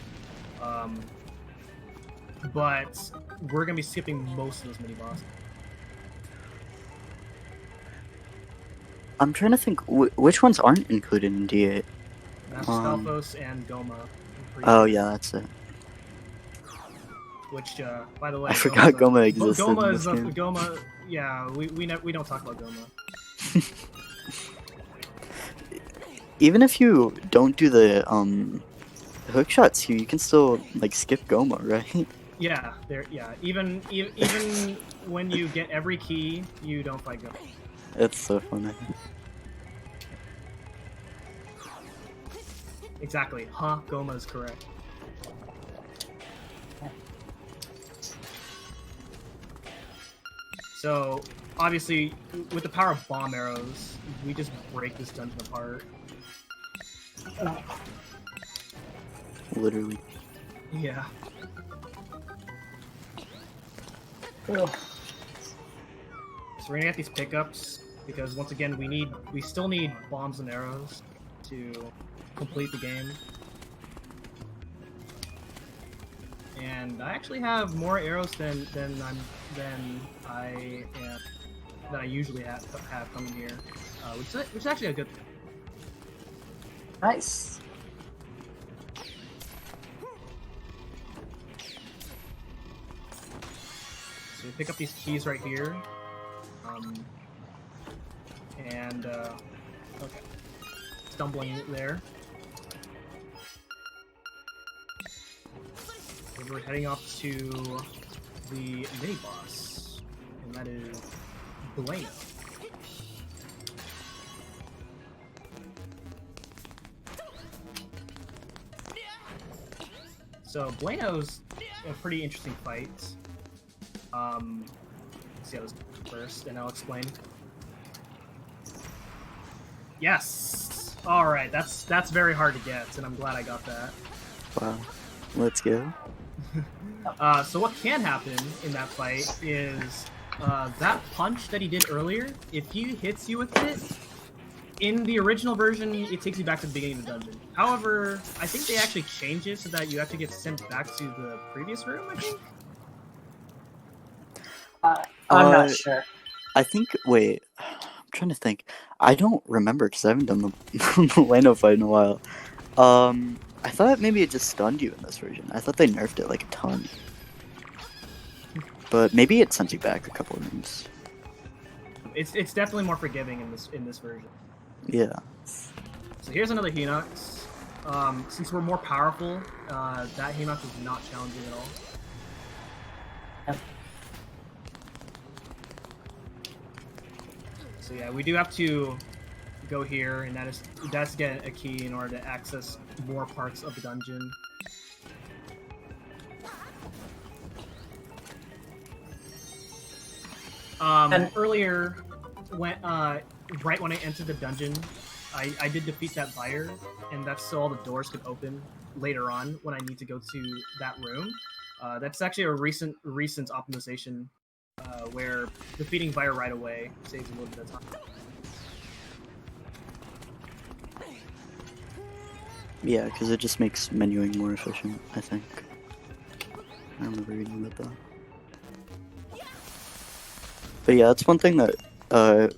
But we're gonna be skipping most of those mini bosses. I'm trying to think which ones aren't included in D8. Master Stalfos and Goma. Oh yeah, that's it. Which, by the way, I forgot Goma existed. Goma is Goma. Yeah, we don't talk about Goma. Even if you don't do the hook shots here, you can still like skip Goma, right? Yeah, even when you get every key, you don't fight Goma. It's so funny. Exactly. Goma is correct. So, obviously, with the power of bomb arrows, we just break this dungeon apart. Literally. Yeah. Ugh. So we're gonna get these pickups because once again we still need bombs and arrows to complete the game. And I actually have more arrows than I usually have coming here, which is actually a good thing. Nice. So we pick up these keys right here, okay, stumbling there. And we're heading off to the mini boss, and that is Bueno. So Bueno's a pretty interesting fight. Let's see how this goes first, and I'll explain. Yes! Alright, that's very hard to get, and I'm glad I got that. Wow. Let's go. So what can happen in that fight is that punch that he did earlier, if he hits you with it, in the original version, it takes you back to the beginning of the dungeon. However, I think they actually changed it so that you actually get sent back to the previous room, I think? I'm not sure. I think. Wait, I'm trying to think. I don't remember because I haven't done the Bueno fight in a while. I thought maybe it just stunned you in this version. I thought they nerfed it like a ton. But maybe it sent you back a couple of rooms. It's definitely more forgiving in this version. Yeah. So here's another Hinox. Since we're more powerful, that Hinox is not challenging at all. Yep. So yeah, we do have to go here, and that's get a key in order to access more parts of the dungeon. And earlier, when right when I entered the dungeon, I did defeat that buyer, and that's so all the doors could open later on when I need to go to that room. That's actually a recent optimization where defeating buyer right away saves a little bit of time. Yeah, because it just makes menuing more efficient, I think. I remember reading about that. But yeah, that's one thing that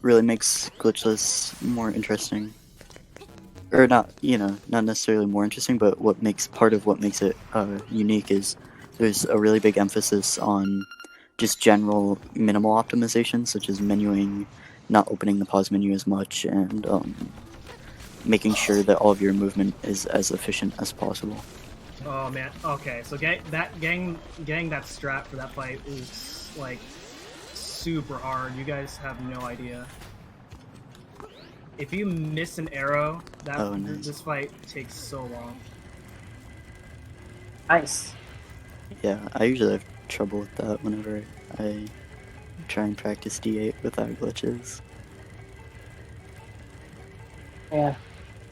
really makes glitchless more interesting. Or not, not necessarily more interesting, but part of what makes it unique is there's a really big emphasis on just general minimal optimization, such as menuing, not opening the pause menu as much, and making sure that all of your movement is as efficient as possible. Oh man, okay, so getting that strat for that fight is like super hard. You guys have no idea. If you miss an arrow, Nice. this fight takes so long. Nice. Yeah, I usually have trouble with that whenever I try and practice D8 without glitches. Yeah.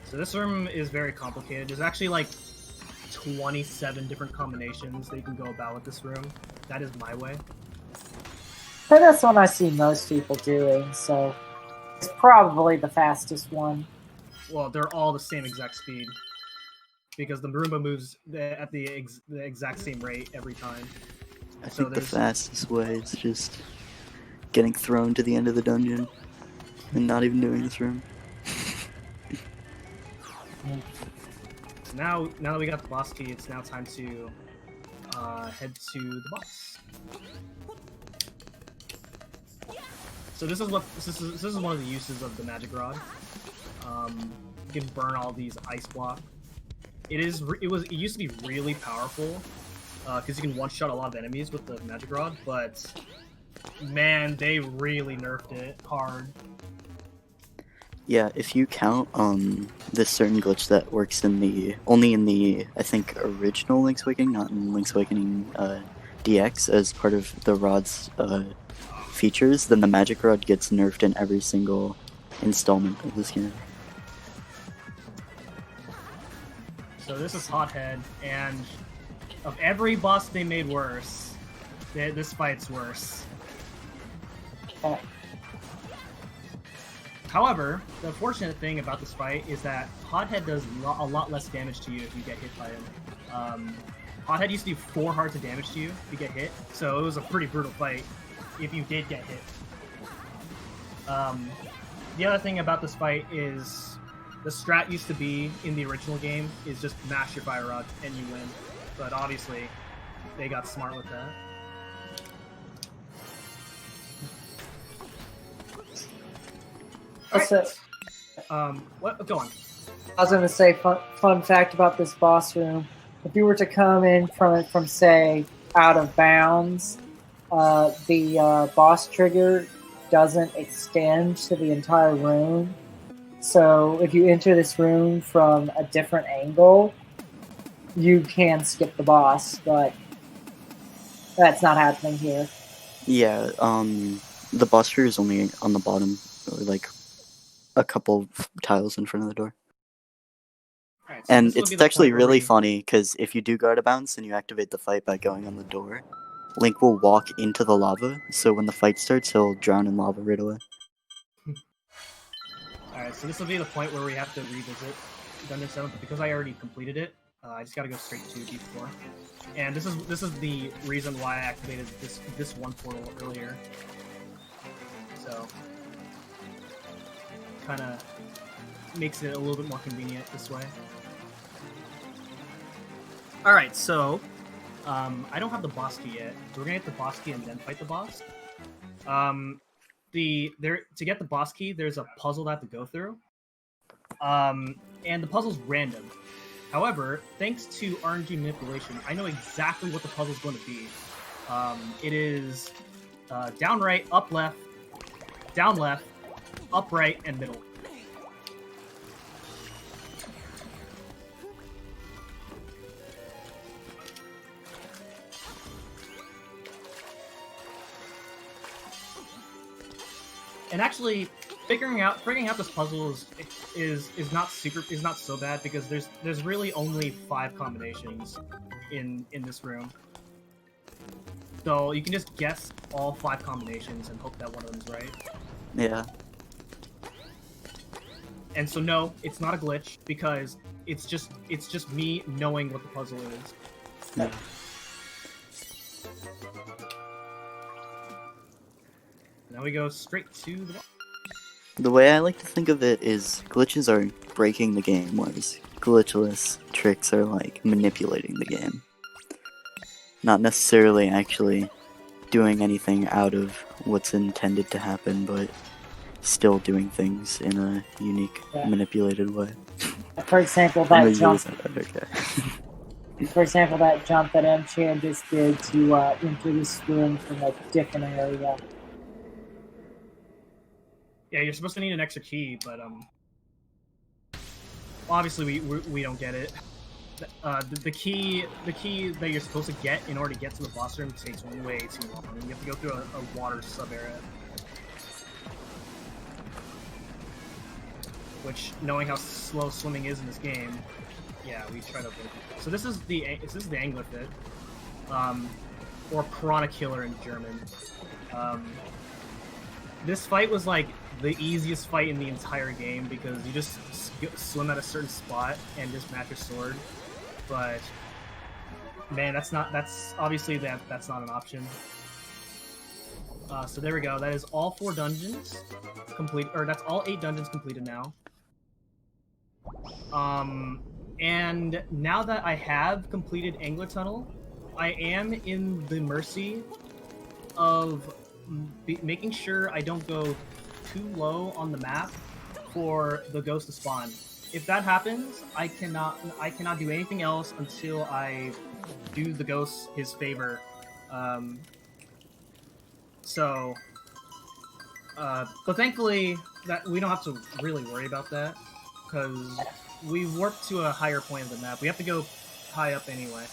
So this room is very complicated. There's actually like 27 different combinations that you can go about with this room. That is my way. But that's one I see most people doing, so it's probably the fastest one. Well, they're all the same exact speed. Because the Roomba moves at the exact same rate every time. I think the fastest way is just getting thrown to the end of the dungeon and not even doing this room. So now that we got the boss key, it's now time to head to the boss. So this is one of the uses of the magic rod. You can burn all these ice blocks. It used to be really powerful because you can one-shot a lot of enemies with the magic rod, but man, they really nerfed it hard. Yeah, if you count this certain glitch that works only in the I think original Link's Awakening, not in Link's Awakening DX as part of the rod's features, then the magic rod gets nerfed in every single installment of this game. So this is Hothead, and of every boss they made worse, this fight's worse. However, the unfortunate thing about this fight is that Hothead does a lot less damage to you if you get hit by him. Hothead used to do 4 hearts of damage to you if you get hit, so it was a pretty brutal fight if you did get hit. The other thing about this fight is the strat used to be in the original game is just mash your fire rod and you win, but obviously they got smart with that. What? Go on. I was going to say, fun fact about this boss room. If you were to come in from say, out of bounds, the boss trigger doesn't extend to the entire room. So if you enter this room from a different angle, you can skip the boss, but that's not happening here. Yeah, the boss trigger is only on the bottom, like a couple tiles in front of the door. Right, so and it's actually really funny because if you do go out of bounds and you activate the fight by going on the door, Link will walk into the lava, so when the fight starts, he'll drown in lava right away. Alright, so this will be the point where we have to revisit Dungeon 7, but because I already completed it, I just gotta go straight to D4. And this is the reason why I activated this one portal earlier. So kinda makes it a little bit more convenient this way. Alright, so I don't have the boss key yet. So we're gonna get the boss key and then fight the boss. To get the boss key, there's a puzzle that I have to go through. And the puzzle's random. However, thanks to RNG manipulation, I know exactly what the puzzle's going to be. It is down right, up left, down left, up right, and middle. And actually, figuring out this puzzle is not so bad because there's really only 5 combinations in this room. So you can just guess all 5 combinations and hope that one of them's right. Yeah. And so no, it's not a glitch because it's just me knowing what the puzzle is. Yeah. Now we go straight to the boss. The way I like to think of it is glitches are breaking the game, whereas glitchless tricks are like manipulating the game. Not necessarily actually doing anything out of what's intended to happen, but still doing things in a unique, manipulated way. For example, that jump. Okay. For example, that jump that M-Chan just did to enter this room from a different area. Yeah, you're supposed to need an extra key, but obviously we don't get it. The key that you're supposed to get in order to get to the boss room takes way too long. I mean, you have to go through a water sub area. Which, knowing how slow swimming is in this game, yeah, we try to avoid it. So this is the anglerfit, or piranha killer in German. This fight was like the easiest fight in the entire game because you just swim at a certain spot and just match your sword. But man, that's obviously that's not an option. So there we go. That is all 4 dungeons complete, or that's all 8 dungeons completed now. And now that I have completed Angler Tunnel, I am in the mercy of making sure I don't go too low on the map for the ghost to spawn. If that happens, I cannot do anything else until I do the ghost his favor. But thankfully that we don't have to really worry about that because we warped to a higher point of the map. We have to go high up anyway.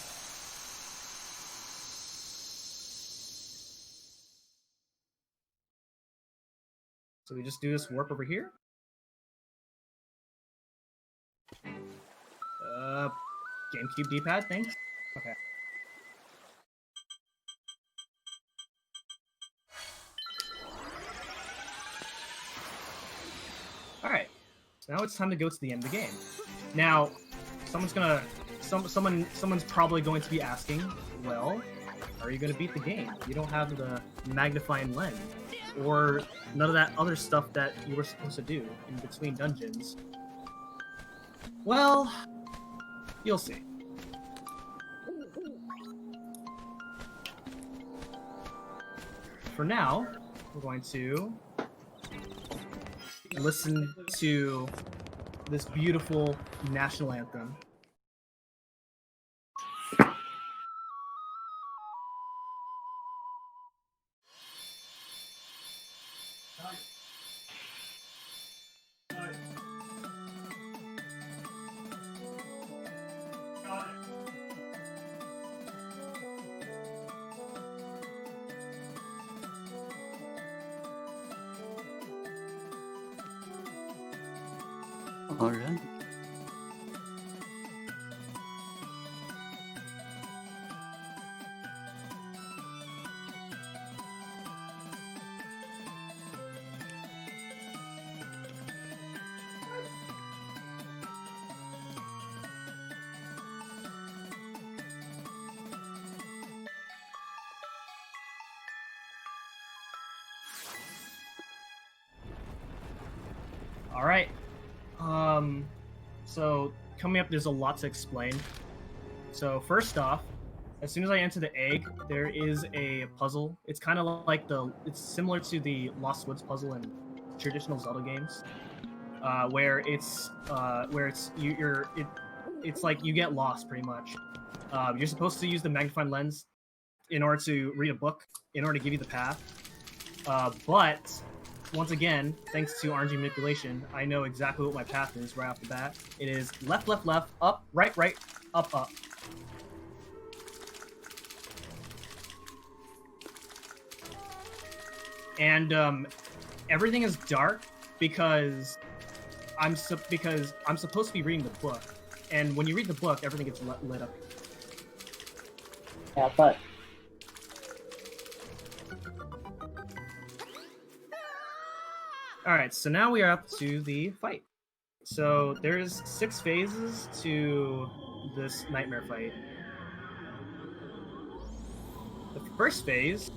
So we just do this warp over here. GameCube D-pad, thanks. Okay. Alright. So now it's time to go to the end of the game. Now, someone's probably going to be asking, well, how are you going to beat the game? You don't have the magnifying lens. Or none of that other stuff that you were supposed to do in between dungeons. Well, you'll see. For now, we're going to listen to this beautiful national anthem. All right. All right. So coming up, there's a lot to explain. So first off, as soon as I enter the egg, there is a puzzle. It's kind of like it's similar to the Lost Woods puzzle in traditional Zelda games, where it's like you get lost pretty much. You're supposed to use the magnifying lens in order to read a book, in order to give you the path. But once again, thanks to RNG manipulation, I know exactly what my path is right off the bat. It is left, left, left, up, right, right, up, up. And everything is dark because I'm supposed to be reading the book. And when you read the book, everything gets lit up. Yeah, but Alright, so now we are up to the fight. So there's 6 phases to this nightmare fight. The first phase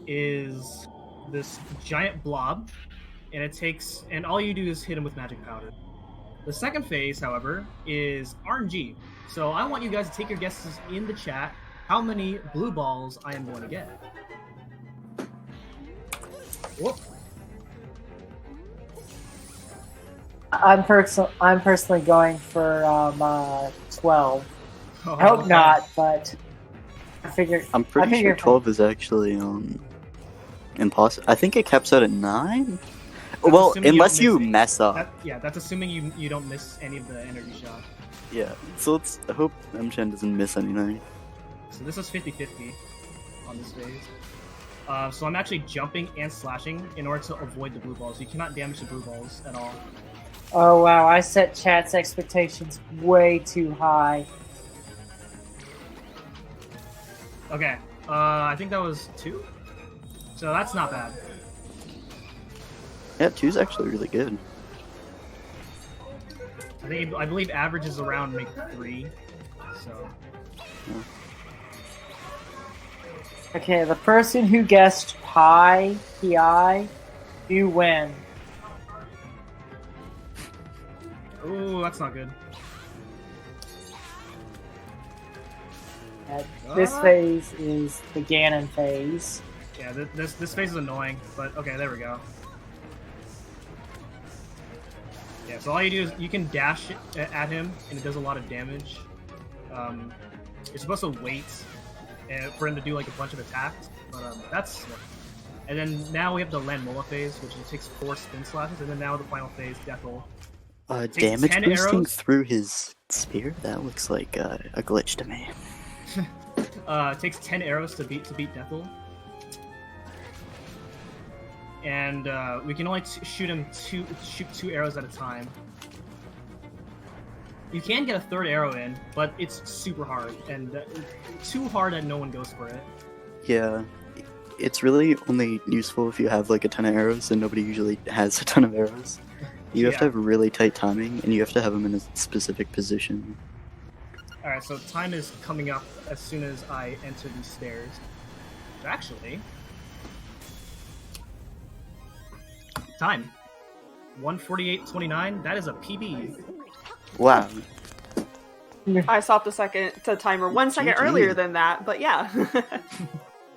is this giant blob, and all you do is hit him with magic powder. The second phase, however, is RNG. So I want you guys to take your guesses in the chat how many blue balls I am going to get. Whoop. I'm personally going for 12. Oh, I hope okay. not, but I figured. I'm pretty sure 12 is actually impossible. I think it caps out at 9. Well, assuming unless you you don't miss mess up. that's assuming you don't miss any of the energy shot. Yeah, so let's hope M-Chan doesn't miss anything. So this is 50-50 on this phase. So I'm actually jumping and slashing in order to avoid the blue balls. You cannot damage the blue balls at all. Oh wow, I set chat's expectations way too high. Okay, I think that was 2? So that's not bad. Yeah, 2's actually really good. I believe average is around maybe 3. So Okay, the person who guessed pi, PI, you win. ooh, that's not good. This phase is the Ganon phase. Yeah, this phase is annoying, but okay, there we go. Yeah, so all you do is you can dash at him, and it does a lot of damage. You're supposed to wait for him to do like a bunch of attacks, but that's. And then now we have the Landmola phase, which takes 4 spin slashes, and then now the final phase, Deathle. Damage 10 boosting arrows. through his spear? That looks like a glitch to me. It takes 10 arrows to beat Deathle. And we can only shoot 2 arrows at a time. You can get a 3rd arrow in, but it's super hard, and too hard that no one goes for it. Yeah, it's really only useful if you have like a ton of arrows, and nobody usually has a ton of arrows. You have to have really tight timing, and you have to have them in a specific position. Alright, so time is coming up as soon as I enter these stairs. Actually... Time. 1:48:29, that is a PB. Wow. I stopped the timer 1 second GG. earlier than that, but yeah.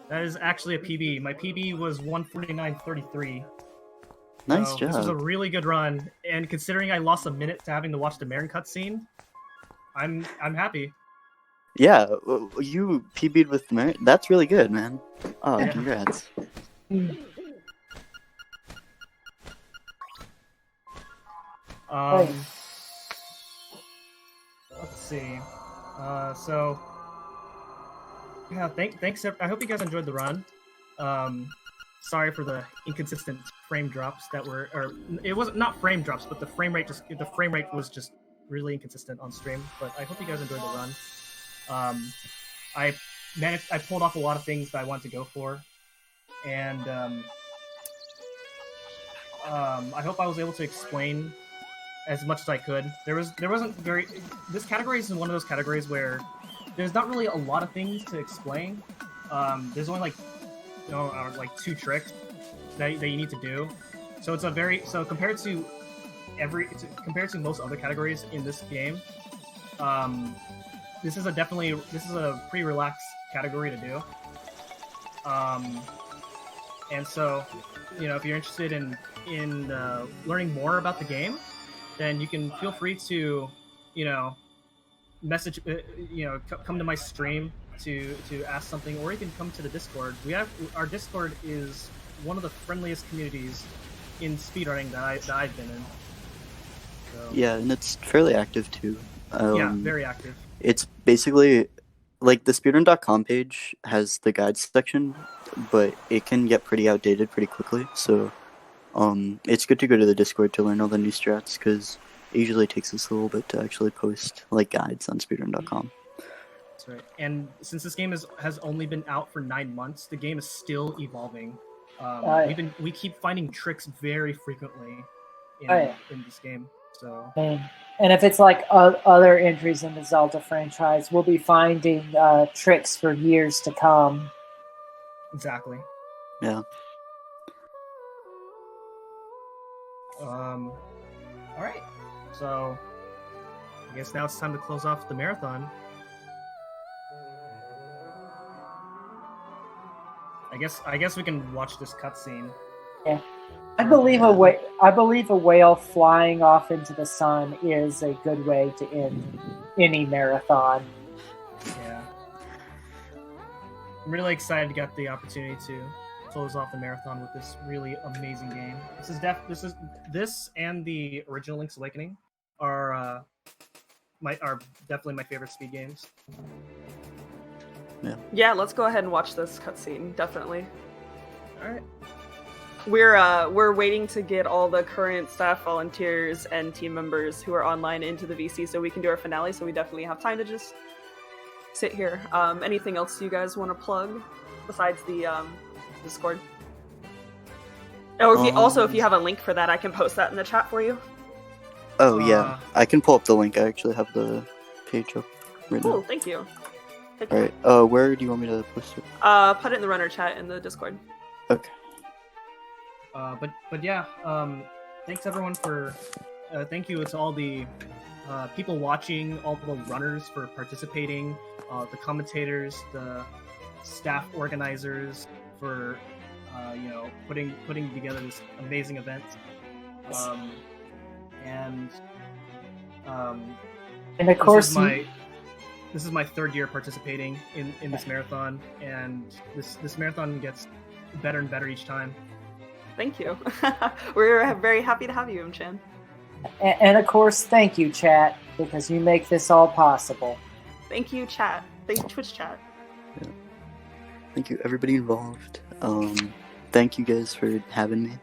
That is actually a PB. My PB was 1:49:33. Nice so job. This was a really good run, and considering I lost a minute to having to watch the Marin cutscene, I'm happy. Yeah, you PB'd with Merit. That's really good, man. Oh, Yeah. congrats. Let's see. So yeah, thanks. I hope you guys enjoyed the run. Sorry for the inconsistent frame drops that were, or it wasn't not frame drops, but the frame rate was just really inconsistent on stream. But I hope you guys enjoyed the run. I pulled off a lot of things that I wanted to go for, and I hope I was able to explain as much as I could. This category is one of those categories where there's not really a lot of things to explain. There's only like 2 tricks that you need to do. So it's compared to most other categories in this game, this is a pretty relaxed category to do. And so, if you're interested in learning more about the game, then you can feel free to, message, come to my stream to ask something, or you can come to the Discord. Our Discord is one of the friendliest communities in speedrunning that I've been in. So, Yeah, and it's fairly active too. yeah, very active. It's basically like the speedrun.com page has the guides section, but it can get pretty outdated pretty quickly. So it's good to go to the Discord to learn all the new strats, because it usually takes us a little bit to actually post like guides on speedrun.com. That's right. And since this game has only been out for 9 months, the game is still evolving. We keep finding tricks very frequently in this game. So. And if it's like other entries in the Zelda franchise, we'll be finding tricks for years to come. Exactly. Yeah. All right. So, I guess now it's time to close off the marathon. I guess we can watch this cutscene. Yeah. I believe a whale flying off into the sun is a good way to end any marathon. Yeah. I'm really excited to get the opportunity to close off the marathon with this really amazing game. This and the original Link's Awakening are definitely my favorite speed games. Yeah, let's go ahead and watch this cutscene. Definitely. All right. We're waiting to get all the current staff, volunteers, and team members who are online into the VC so we can do our finale. So we definitely have time to just sit here. Anything else you guys want to plug besides the Discord? Oh, if you have a link for that, I can post that in the chat for you. Oh yeah, I can pull up the link. I actually have the page up right now. Cool, thank you. Alright, where do you want me to post it? Put it in the runner chat in the Discord. Okay. But yeah, thanks everyone for, thank you to all the people watching, all the runners for participating, the commentators, the staff organizers for, putting together this amazing event. And of course, this is my third year participating in this marathon, and this marathon gets better and better each time. Thank you. We're very happy to have you, Im-chan. And of course, thank you, chat, because you make this all possible. Thank you, chat. Thank you, Twitch chat. Yeah. Thank you, everybody involved. Thank you guys for having me.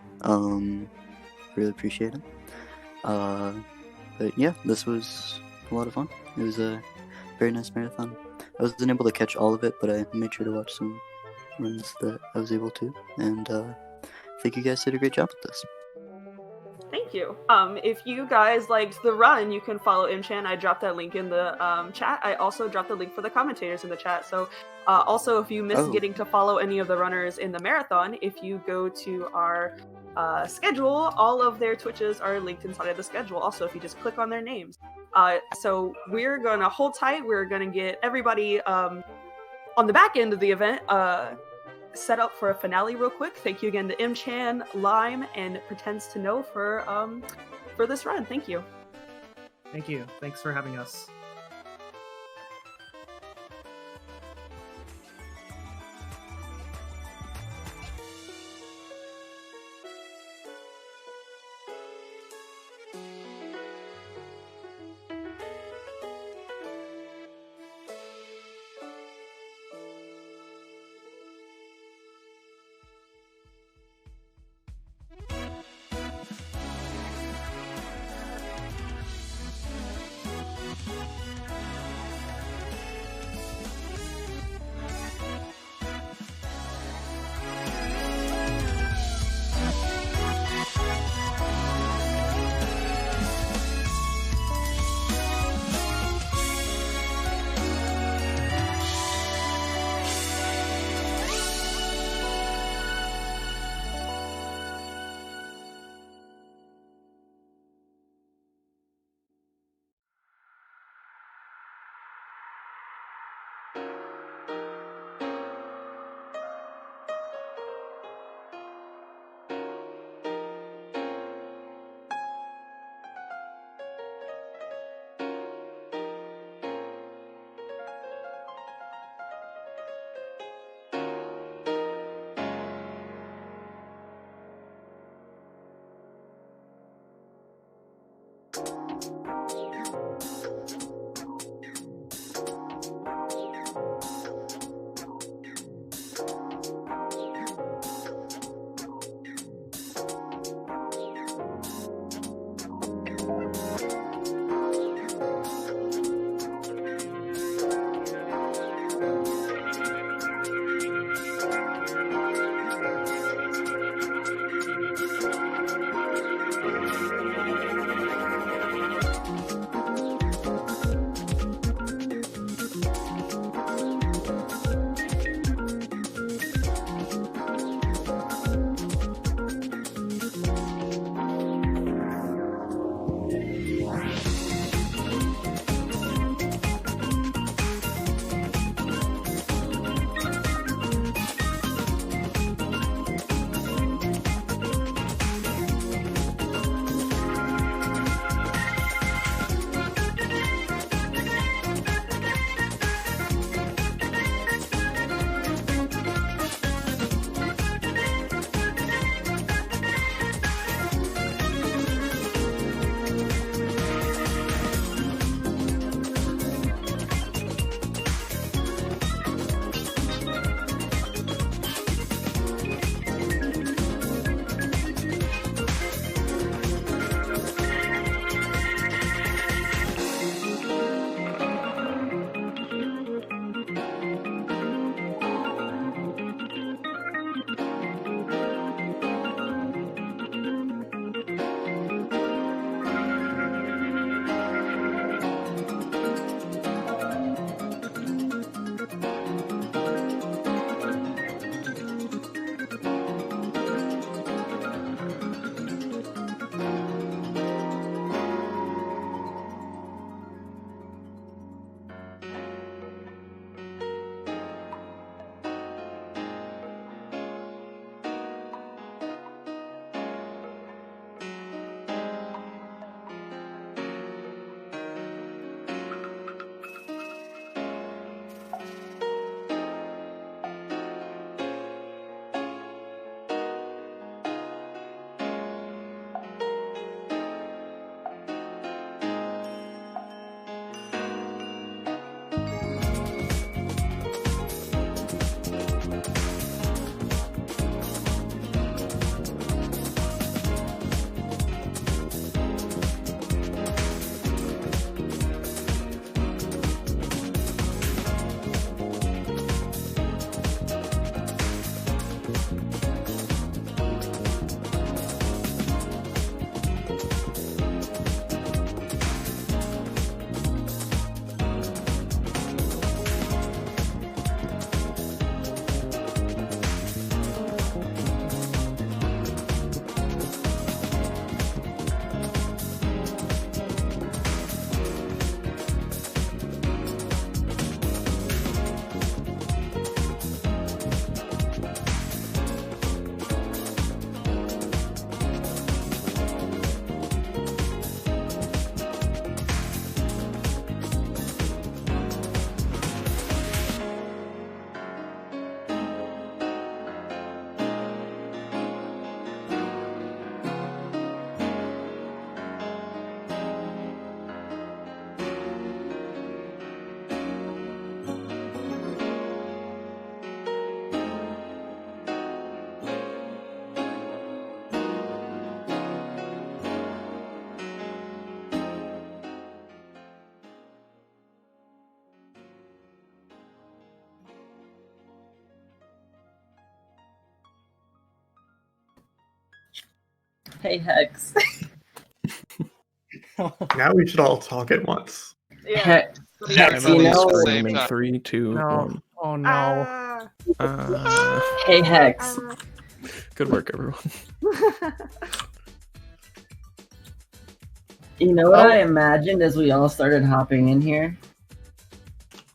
Really appreciate it. But yeah, this was a lot of fun. It was a very nice marathon. I wasn't able to catch all of it, but I made sure to watch some runs that I was able to, and I think you guys did a great job with this. Thank you. If you guys liked the run, you can follow Im-chan. I dropped that link in the chat. I also dropped the link for the commentators in the chat. So also, if you missed getting to follow any of the runners in the marathon, if you go to our schedule, all of their Twitches are linked inside of the schedule. Also, if you just click on their names. So we're going to hold tight. We're going to get everybody on the back end of the event set up for a finale real quick. Thank you again to Im-chan, Lime, and Pretends to Know for this run. Thank you. Thank you. Thanks for having us. Hey, Hex. Now we should all talk at once. Yeah. Hex. Hex, you know- scream in 3, 2, No. 1. Oh no. Hey, Hex. Good work, everyone. You know what I imagined as we all started hopping in here?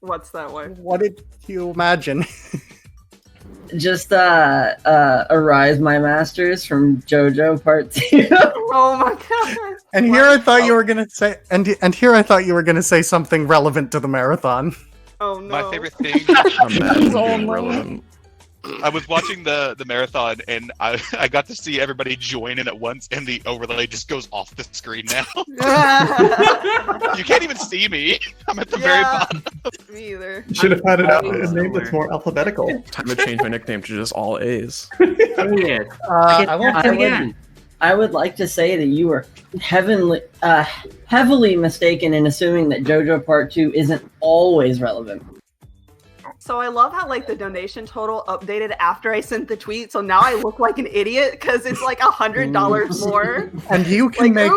What's that one? What did you imagine? Just Arise My Masters from JoJo Part 2. Oh my god. And here I thought you were gonna say, and here I thought you were gonna say something relevant to the marathon. Oh no. My favorite thing. Imagine being relevant. I was watching the marathon and I got to see everybody join in at once, and the overlay just goes off the screen now. You can't even see me. I'm at the very bottom. Me either. You should have had a name that's more alphabetical. Time to change my nickname to just all A's. I would like to say that you were heavily mistaken in assuming that JoJo Part 2 isn't always relevant. So I love how like the donation total updated after I sent the tweet, so now I look like an idiot because it's like $100 more. And you can make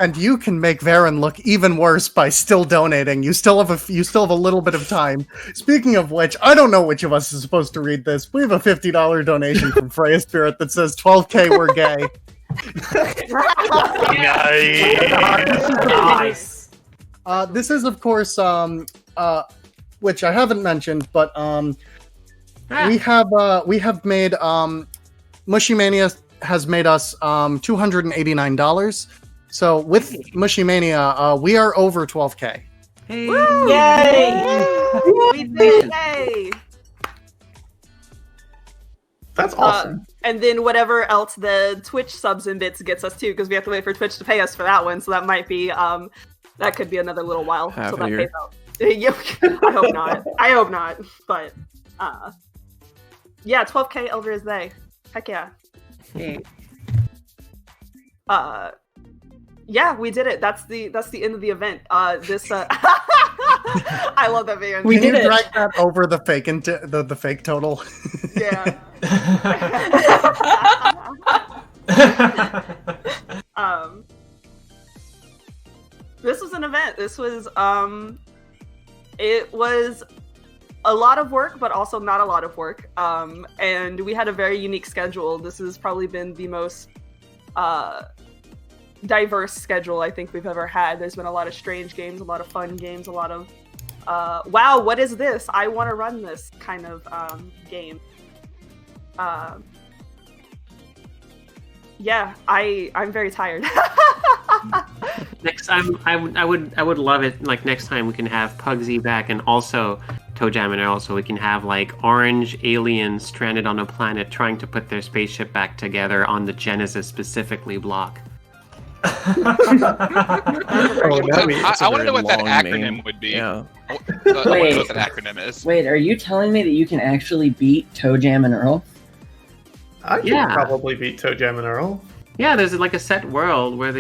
and you can make Varen look even worse by still donating. You still have a little bit of time. Speaking of which, I don't know which of us is supposed to read this. We have a $50 donation from Freya Spirit that says 12K we're gay. Nice. This is of course which I haven't mentioned, but we have made Mushy Mania has made us $289. So with Mushy Mania, we are over 12K. Hey. Yay! We did it! Yay! That's awesome. And then whatever else the Twitch subs and bits gets us too, because we have to wait for Twitch to pay us for that one. So that might be that could be another little while Half till a that year. pays out. I hope not. I hope not. But yeah, 12K Elder is they. Heck yeah. Yeah, we did it. That's the end of the event. I love that video. We did it. Drag that over the fake the fake total. Yeah. This was an event. This was it was a lot of work, but also not a lot of work. And we had a very unique schedule. This has probably been the most diverse schedule I think we've ever had. There's been a lot of strange games, a lot of fun games, a lot of wow, what is this? I want to run this kind of game. Yeah, I'm very tired. Next time, I would love it. Like next time, we can have Pugsy back, and also ToeJam, and also we can have like orange aliens stranded on a planet trying to put their spaceship back together on the Genesis specifically block. I want to know what that acronym would be. Yeah. I want to know what that acronym is. Wait, are you telling me that you can actually beat ToeJam and Earl? I can probably beat ToeJam and Earl. Yeah, there's like a set world where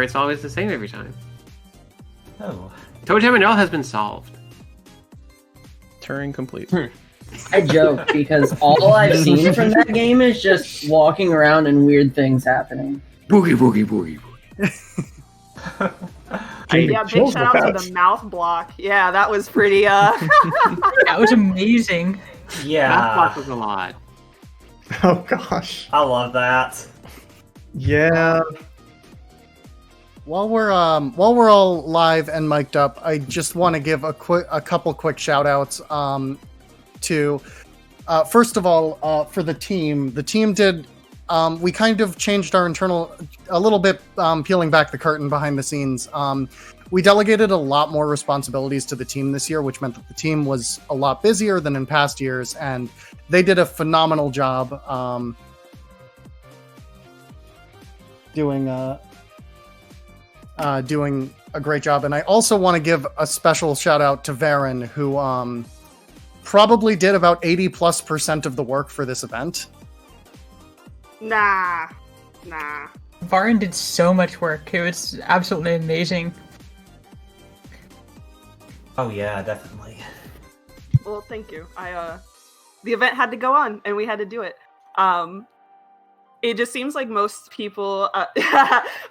it's always the same every time. Oh. ToeJam and Earl has been solved. Turing complete. I joke because all I've seen from that game is just walking around and weird things happening. Boogie boogie boogie. Yeah, big shout out to the mouth block. Yeah, that was pretty That was amazing. Yeah. Mouth block was a lot. Oh gosh. I love that. Yeah. While we're all live and mic'd up, I just want to give a couple quick shout outs to first of all for the team. The team did we kind of changed our internal a little bit, peeling back the curtain behind the scenes. We delegated a lot more responsibilities to the team this year, which meant that the team was a lot busier than in past years, and they did a phenomenal job doing a great job. And I also want to give a special shout out to Varen, who probably did about 80+% of the work for this event. Nah. Varen did so much work. It was absolutely amazing. Oh yeah, definitely. Well, thank you. The event had to go on, and we had to do it. it just seems like most people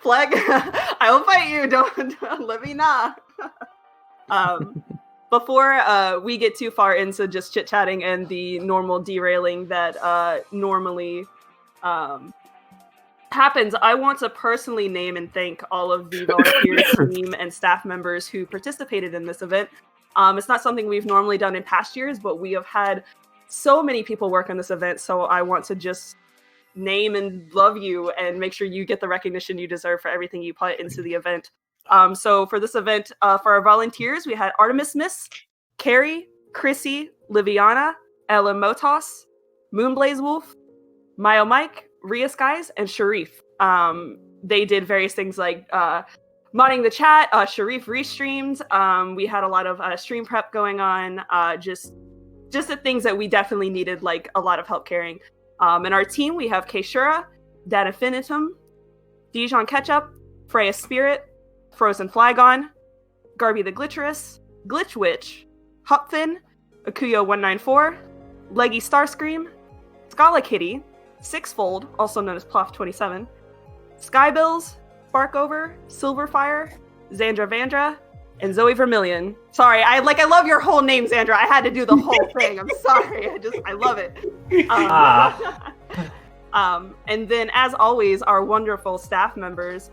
Flag, I will fight you, don't let me not. Before we get too far into just chit-chatting and the normal derailing that normally happens, I want to personally name and thank all of the volunteers, team, and staff members who participated in this event. It's not something we've normally done in past years, but we have had so many people work on this event, so I want to just name and love you and make sure you get the recognition you deserve for everything you put into the event. So for this event, for our volunteers, we had Artemis Miss, Carrie, Chrissy, Liviana, Ella Motos, Moonblaze Wolf, Mio Mike, Ria Skies, and Sharif. They did various things like modding the chat. Sharif restreamed. We had a lot of stream prep going on. Just the things that we definitely needed, like a lot of help carrying. In our team, we have Keishura, Data Finitum, Dijon Ketchup, Freya Spirit, Frozen Flygon, Garby the Glitcherous, Glitch Witch, Hupfin, Akuyo194, Leggy Starscream, Scala Kitty, Sixfold, also known as Pluff27, Skybills, Sparkover, Silverfire, Xandra Vandra, and Zoe Vermilion. Sorry, I love your whole name, Xandra. I had to do the whole thing. I'm sorry. I love it. And then, as always, our wonderful staff members.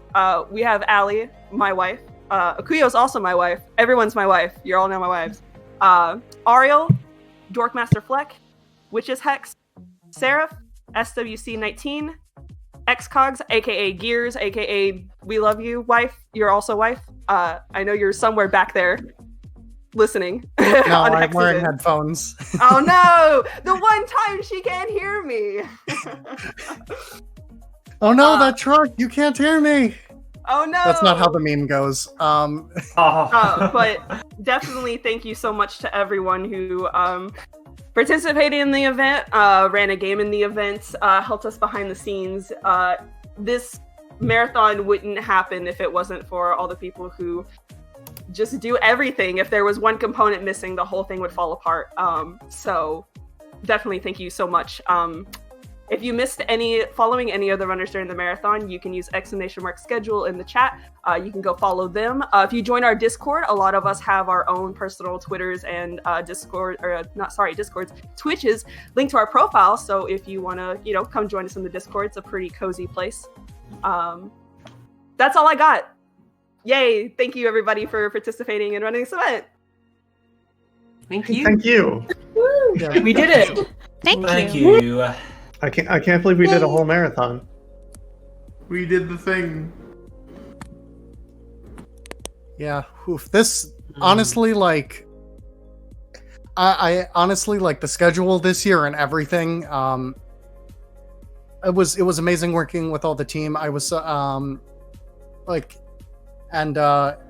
We have Allie, my wife. Akuyo's also my wife. Everyone's my wife. You're all now my wives. Ariel, Dorkmaster Fleck, Witches Hex, Seraph, SWC19, Xcogs, aka Gears, aka We Love You, wife. You're also wife. I know you're somewhere back there listening. No, I'm wearing headphones. Oh no! The one time she can't hear me. Oh no, that truck! You can't hear me. Oh no! That's not how the meme goes. But definitely thank you so much to everyone who participated in the event, ran a game in the event, helped us behind the scenes. This marathon wouldn't happen if it wasn't for all the people who just do everything. If there was one component missing, the whole thing would fall apart. So definitely thank you so much. If you missed following any of the runners during the marathon, you can use _schedule in the chat. You can go follow them. If you join our Discord, a lot of us have our own personal Twitters and Discords, Twitches linked to our profile. So if you want to, come join us in the Discord, it's a pretty cozy place. That's all I got. Yay! Thank you everybody for participating and running this event. Thank you. Thank you. Woo! Yeah. We did it. Thank you. I can't believe we did a whole marathon. We did the thing. Yeah. Oof. This honestly, I honestly like the schedule this year and everything. It was amazing working with all the team. I was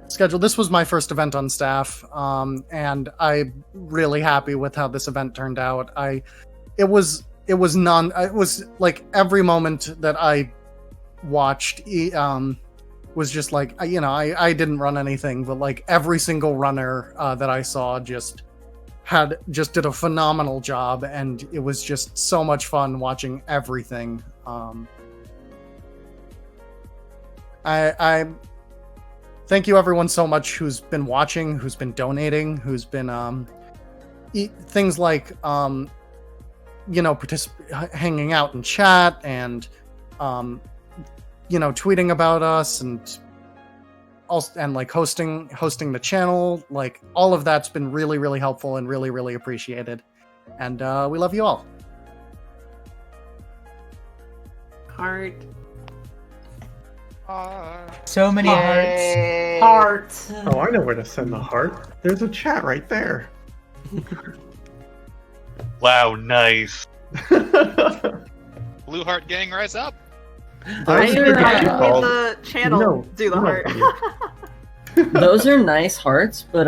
schedule. This was my first event on staff, and I'm really happy with how this event turned out. It was like every moment that I watched was just like, I didn't run anything, but like every single runner that I saw just did a phenomenal job, and it was just so much fun watching everything. I thank you everyone so much who's been watching, who's been donating, who's been things like hanging out in chat and tweeting about us and like hosting the channel. Like all of that's been really, really helpful and really, really appreciated. And we love you all. Heart. So many Heart. Oh, I know where to send the heart. There's a chat right there. Wow, nice. Blue Heart Gang, rise up. I made the channel do the heart. Those are nice hearts, but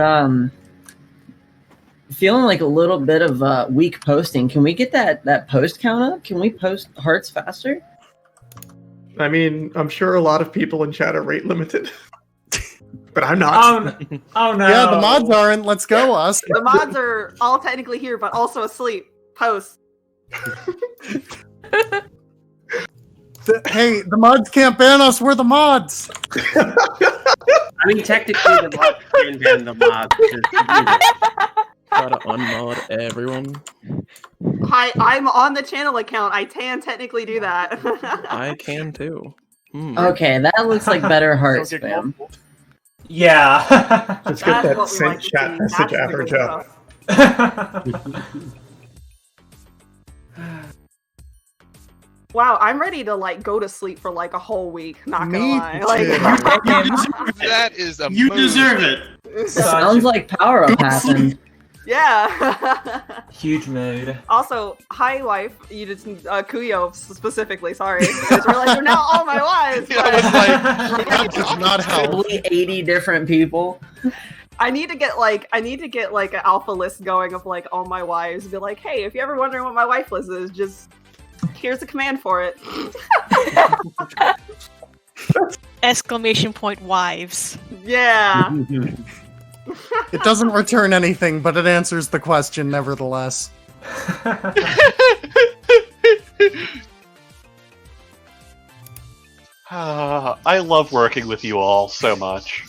feeling like a little bit of weak posting. Can we get that post count up? Can we post hearts faster? I mean, I'm sure a lot of people in chat are rate limited. But I'm not. Oh no. Yeah, the mods aren't. Let's go, us. The mods are all technically here, but also asleep. Post. Hey, the mods can't ban us. We're the mods. I mean, technically, the mods can ban the mods. Gotta unmod everyone. Hi, I'm on the channel account. I can technically do that. I can too. Okay, that looks like better heart spam. Yeah. Let's get That's that what we sent like to chat see. message That's the average good up. Wow, I'm ready to like go to sleep for like a whole week. Not gonna Me lie. too. Like, That is a You move. deserve it. Sounds like power up happened. yeah. Huge mood. Also, hi wife. You just Kuyo specifically. Sorry, I just realized you're now all my wives. Yeah, I was like, That does not help. Probably 80 different people. I need to get like an alpha list going of like all my wives. And be like, hey, if you're ever wondering what my wife list is, just here's a command for it. Exclamation point wives. Yeah. It doesn't return anything, but it answers the question nevertheless. I love working with you all so much.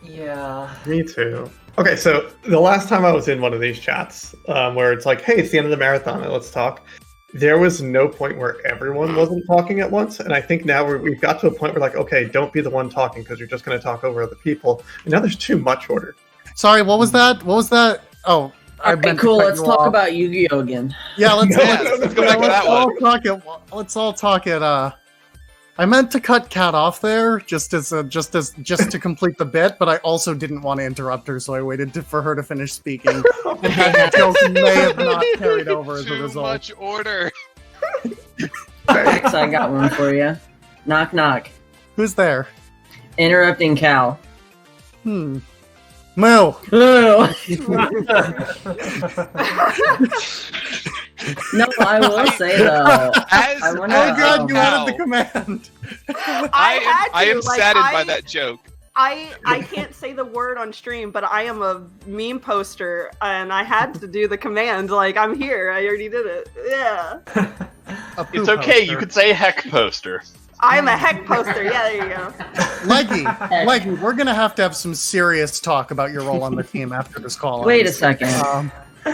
Yeah. Me too. Okay, so the last time I was in one of these chats, where it's like, hey, it's the end of the marathon, and let's talk, there was no point where everyone wasn't talking at once, and I think now we've got to a point where like, okay, don't be the one talking because you're just going to talk over other people. And now there's too much order. Sorry, what was that? What was that? Oh, I Okay, meant to cool. cut Let's you talk off. about Yu-Gi-Oh again. Yeah, let's go back to that one. Let's all talk it. I meant to cut Kat off there just to complete the bit, but I also didn't want to interrupt her, so I waited for her to finish speaking. And that joke may have not carried over as a result. Too much order. Max, I got one for you. Knock knock. Who's there? Interrupting Cal. Moo. Moo. No, I will say though. As, wanna- Oh god, you Cal, added the command. I am saddened by that joke. I can't say the word on stream, but I am a meme poster, and I had to do the command. Like, I'm here. I already did it. Yeah. It's okay, you could say heck poster. I'm a heck poster. Yeah, there you go. Leggy, we're gonna have to have some serious talk about your role on the team after this call. Wait a second.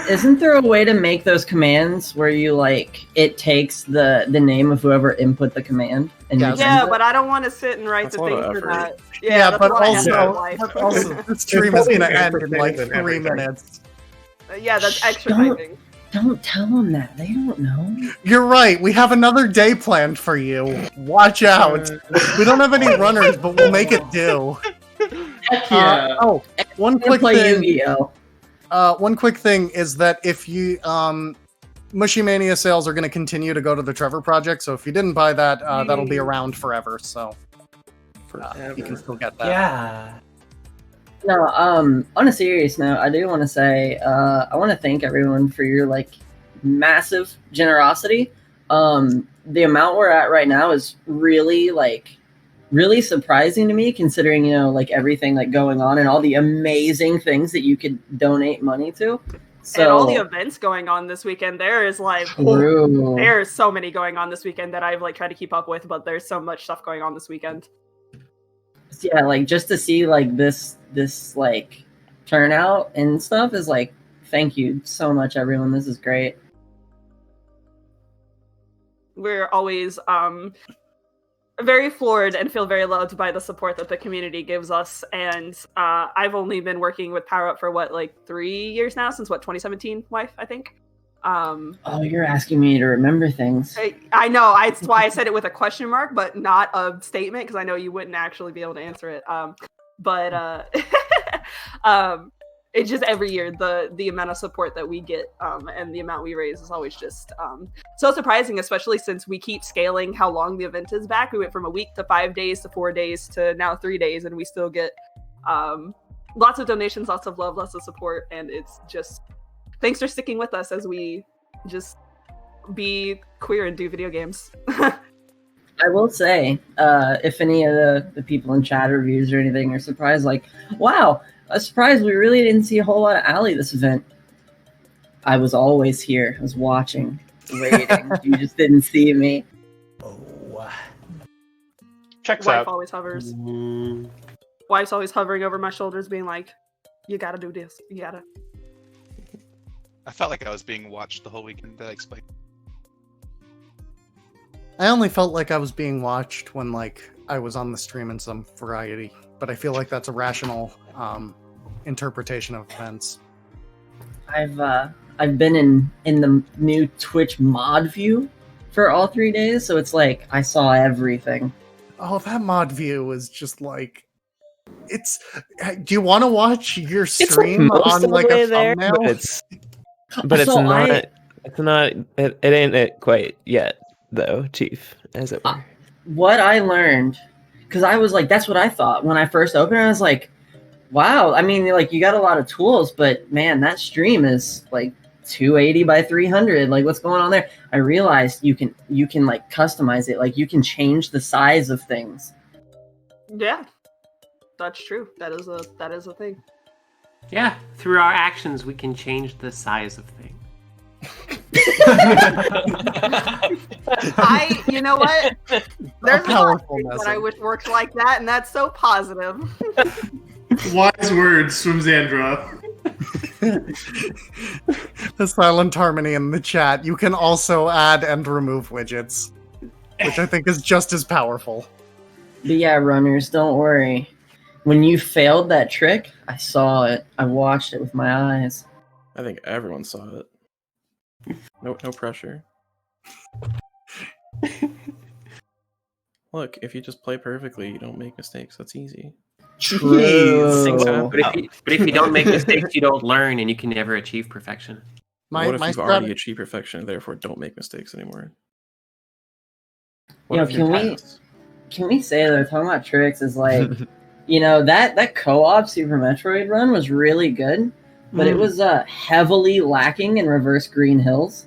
Isn't there a way to make those commands where you like it takes the name of whoever input the command? And you Yeah, send it? but I don't want to sit and write That's the a lot thing of for effort. that. Yeah, that's but what I have in my life. also, this stream is probably gonna an end in like ampersand and 3 everything. minutes. Yeah, that's extra Don't- typing. Don't tell them that. They don't know. You're right. We have another day planned for you. Watch out. We don't have any runners, but we'll make it do. Heck yeah. One Gonna quick play thing. Yu-Gi-Oh. One quick thing is that if you Mushy Mania sales are going to continue to go to the Trevor Project, so if you didn't buy that, that'll be around forever. So you can still get that. Yeah. No, on a serious note, I do want to say I want to thank everyone for your like massive generosity. The amount we're at right now is really surprising to me, considering like everything like going on and all the amazing things that you could donate money to. So And all the events going on this weekend, there is like True. there's so many going on this weekend that I've like tried to keep up with, but there's so much stuff going on this weekend. yeah, like just to see like this like turnout and stuff is like, thank you so much, everyone. This is great. We're always very floored and feel very loved by the support that the community gives us. And I've only been working with Power Up for what, like 3 years now, since what, 2017, wife, I think. Oh, you're asking me to remember things. I know. That's why I said it with a question mark, but not a statement, because I know you wouldn't actually be able to answer it. It's just every year the amount of support that we get and the amount we raise is always just so surprising, especially since we keep scaling how long the event is back. We went from a week to 5 days to 4 days to now 3 days, and we still get lots of donations, lots of love, lots of support, and it's just thanks for sticking with us as we just be queer and do video games. I will say, if any of the people in chat or views or anything are surprised, like, wow, a surprise, we really didn't see a whole lot of Allie this event. I was always here. I was watching, waiting. You just didn't see me. Oh. Checks Wife out. always hovers. Wife's always hovering over my shoulders, being like, "You gotta do this. You gotta." I felt like I was being watched the whole weekend. That explains. I only felt like I was being watched when like I was on the stream in some variety, but I feel like that's a rational interpretation of events. I've been in the new Twitch mod view for all 3 days, so it's like I saw everything. Oh, that mod view is just like it's. Do you want to watch your stream on like a thumbnail? But it's not. It's not. It ain't it quite yet, though, Chief. As it were. What I learned, because I was like, that's what I thought when I first opened. I was like, wow. I mean, like you got a lot of tools, but man, that stream is like 280 by 300. Like, what's going on there? I realized you can like customize it. Like, you can change the size of things. Yeah, that's true. That is a thing. Yeah, through our actions, we can change the size of things. You know what? There's a lot of things that I wish worked like that, and that's so positive. Wise words from Xandra. The silent harmony in the chat. You can also add and remove widgets, which I think is just as powerful. But yeah, runners, don't worry. When you failed that trick, I saw it. I watched it with my eyes. I think everyone saw it. No pressure. Look, if you just play perfectly, you don't make mistakes. That's easy. True. But if you don't make mistakes, you don't learn, and you can never achieve perfection. What if you've already achieved perfection, and therefore don't make mistakes anymore? What if can we say though, talking about tricks is like, that co-op Super Metroid run was really good, but it was heavily lacking in reverse green hills.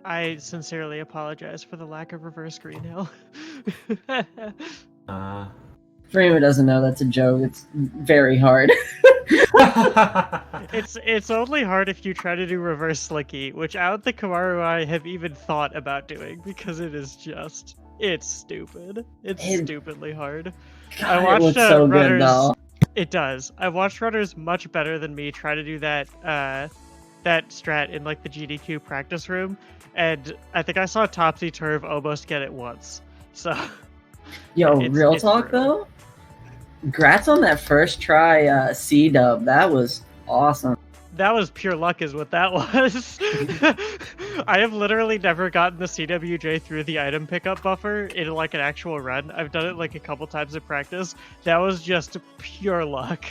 I sincerely apologize for the lack of reverse green hill. For anyone who doesn't know, that's a joke. It's very hard. It's only hard if you try to do reverse slicky, which I don't think Kamaru and I have even thought about doing because it's stupid. It's stupidly hard. God, I watched it looks so runners. good though. It does. I watched runners much better than me try to do that strat in like the GDQ practice room, and I think I saw Topsy Turv almost get it once. So, yo, real talk though. Grats on that first try C-dub. That was awesome. That was pure luck is what that was. I have literally never gotten the CWJ through the item pickup buffer in like an actual run. I've done it like a couple times in practice. That was just pure luck.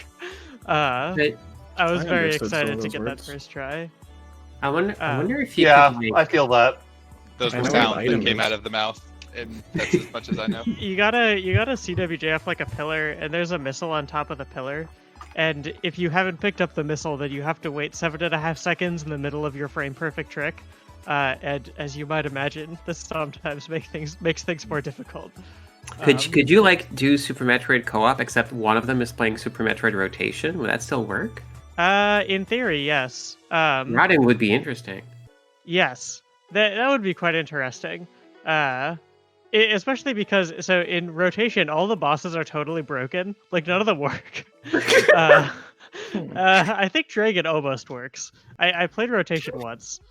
I was very excited to get that first try. I wonder if you Yeah, could make... I feel that. Those were sounds that came out of the mouth, and that's as much as I know. You gotta CWJ off like a pillar, and there's a missile on top of the pillar. And if you haven't picked up the missile, then you have to wait 7.5 seconds in the middle of your frame perfect trick. And as you might imagine, this sometimes makes things more difficult. Could you like do Super Metroid co-op, except one of them is playing Super Metroid Rotation? Would that still work? In theory, yes. Routing would be interesting. Yes, that would be quite interesting. Especially because, so in Rotation, all the bosses are totally broken. Like, none of them work. I think Dragon almost works. I played Rotation once.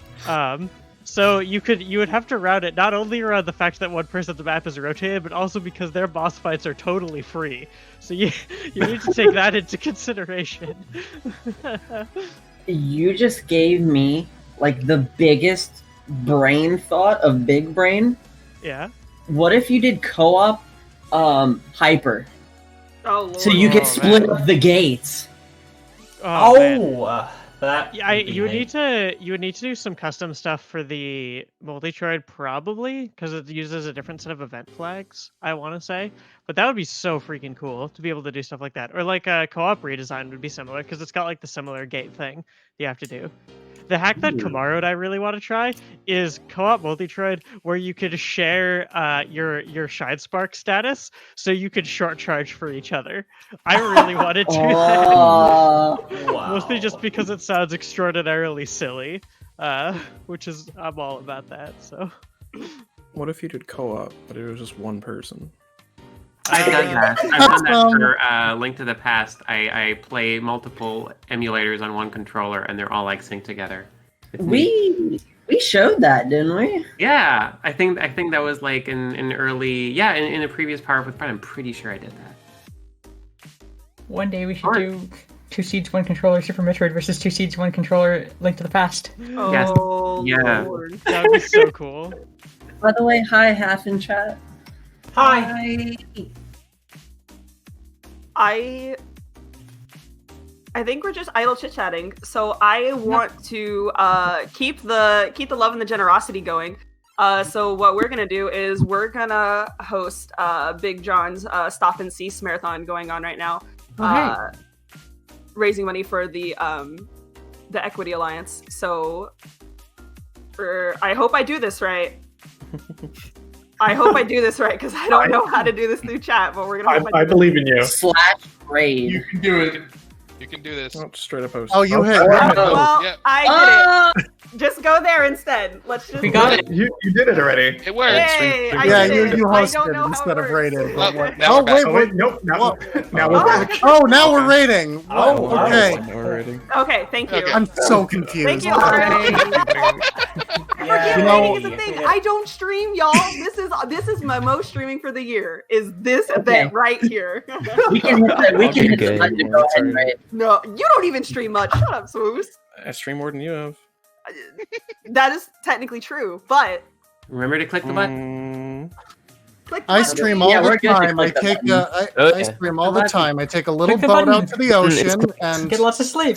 So you would have to route it not only around the fact that one person of the map is rotated, but also because their boss fights are totally free. So you need to take that into consideration. You just gave me like the biggest brain thought of Big Brain. Yeah. What if you did co-op Hyper? Oh, Lord. So you could split up the gates. You would need to do some custom stuff for the Multitroid probably, because it uses a different set of event flags, I want to say. But that would be so freaking cool to be able to do stuff like that. Or like a co-op redesign would be similar, because it's got like the similar gate thing you have to do. The hack that Kamaru and I really want to try is co-op Multitroid, where you could share your Shine Spark status, so you could short charge for each other. I really want to do that. Mostly just because it sounds extraordinarily silly, which is I'm all about that. So What if you did co-op, but it was just one person? I've done that. I've done that for Link to the Past. I play multiple emulators on one controller, and they're all like synced together. We showed that, didn't we? Yeah, I think that was like in early in a previous Power Up with Pride. I'm pretty sure I did that. One day we should do 2 seeds, 1 controller Super Metroid versus 2 seeds, 1 controller Link to the Past. Oh, yeah. Lord. That would be so cool. By the way, hi, Half in chat. Hi. I think we're just idle chit chatting. So I want to keep the love and the generosity going. So what we're gonna do is we're gonna host Big John's Stop and Cease marathon going on right now, raising money for the Equity Alliance. So I hope I do this right. I hope I do this right because I don't know how to do this through chat, but we're gonna. I believe in you. /raid. You can do it. You can do this. Oh, straight up post. Oh, you hit. Well, Yeah. I did it. Just go there instead. Let's just. We got it. You did it already. It worked. Yay, I Yeah, did it. you I don't know hosted how instead it of works. rated. Oh, But now we're back. Oh wait, nope. Now we're back. oh, now we're rating. Oh, wow. Okay. Now we're rating. Okay, thank you. Okay. I'm so confused. Thank you. Yeah. Forget You know- rating is a thing. I don't stream, y'all. This is my most streaming for the year. Is this event right here? We can hit the Okay. button to go ahead and raid. No, you don't even stream much. Shut up, Swoos. I stream more than you have. That is technically true, but Remember to click the button. click the I button. stream all Yeah, the we're good to time. I click the take button. I Okay. stream all the time. I take a little Click the boat button. out to the ocean and Get lots of sleep.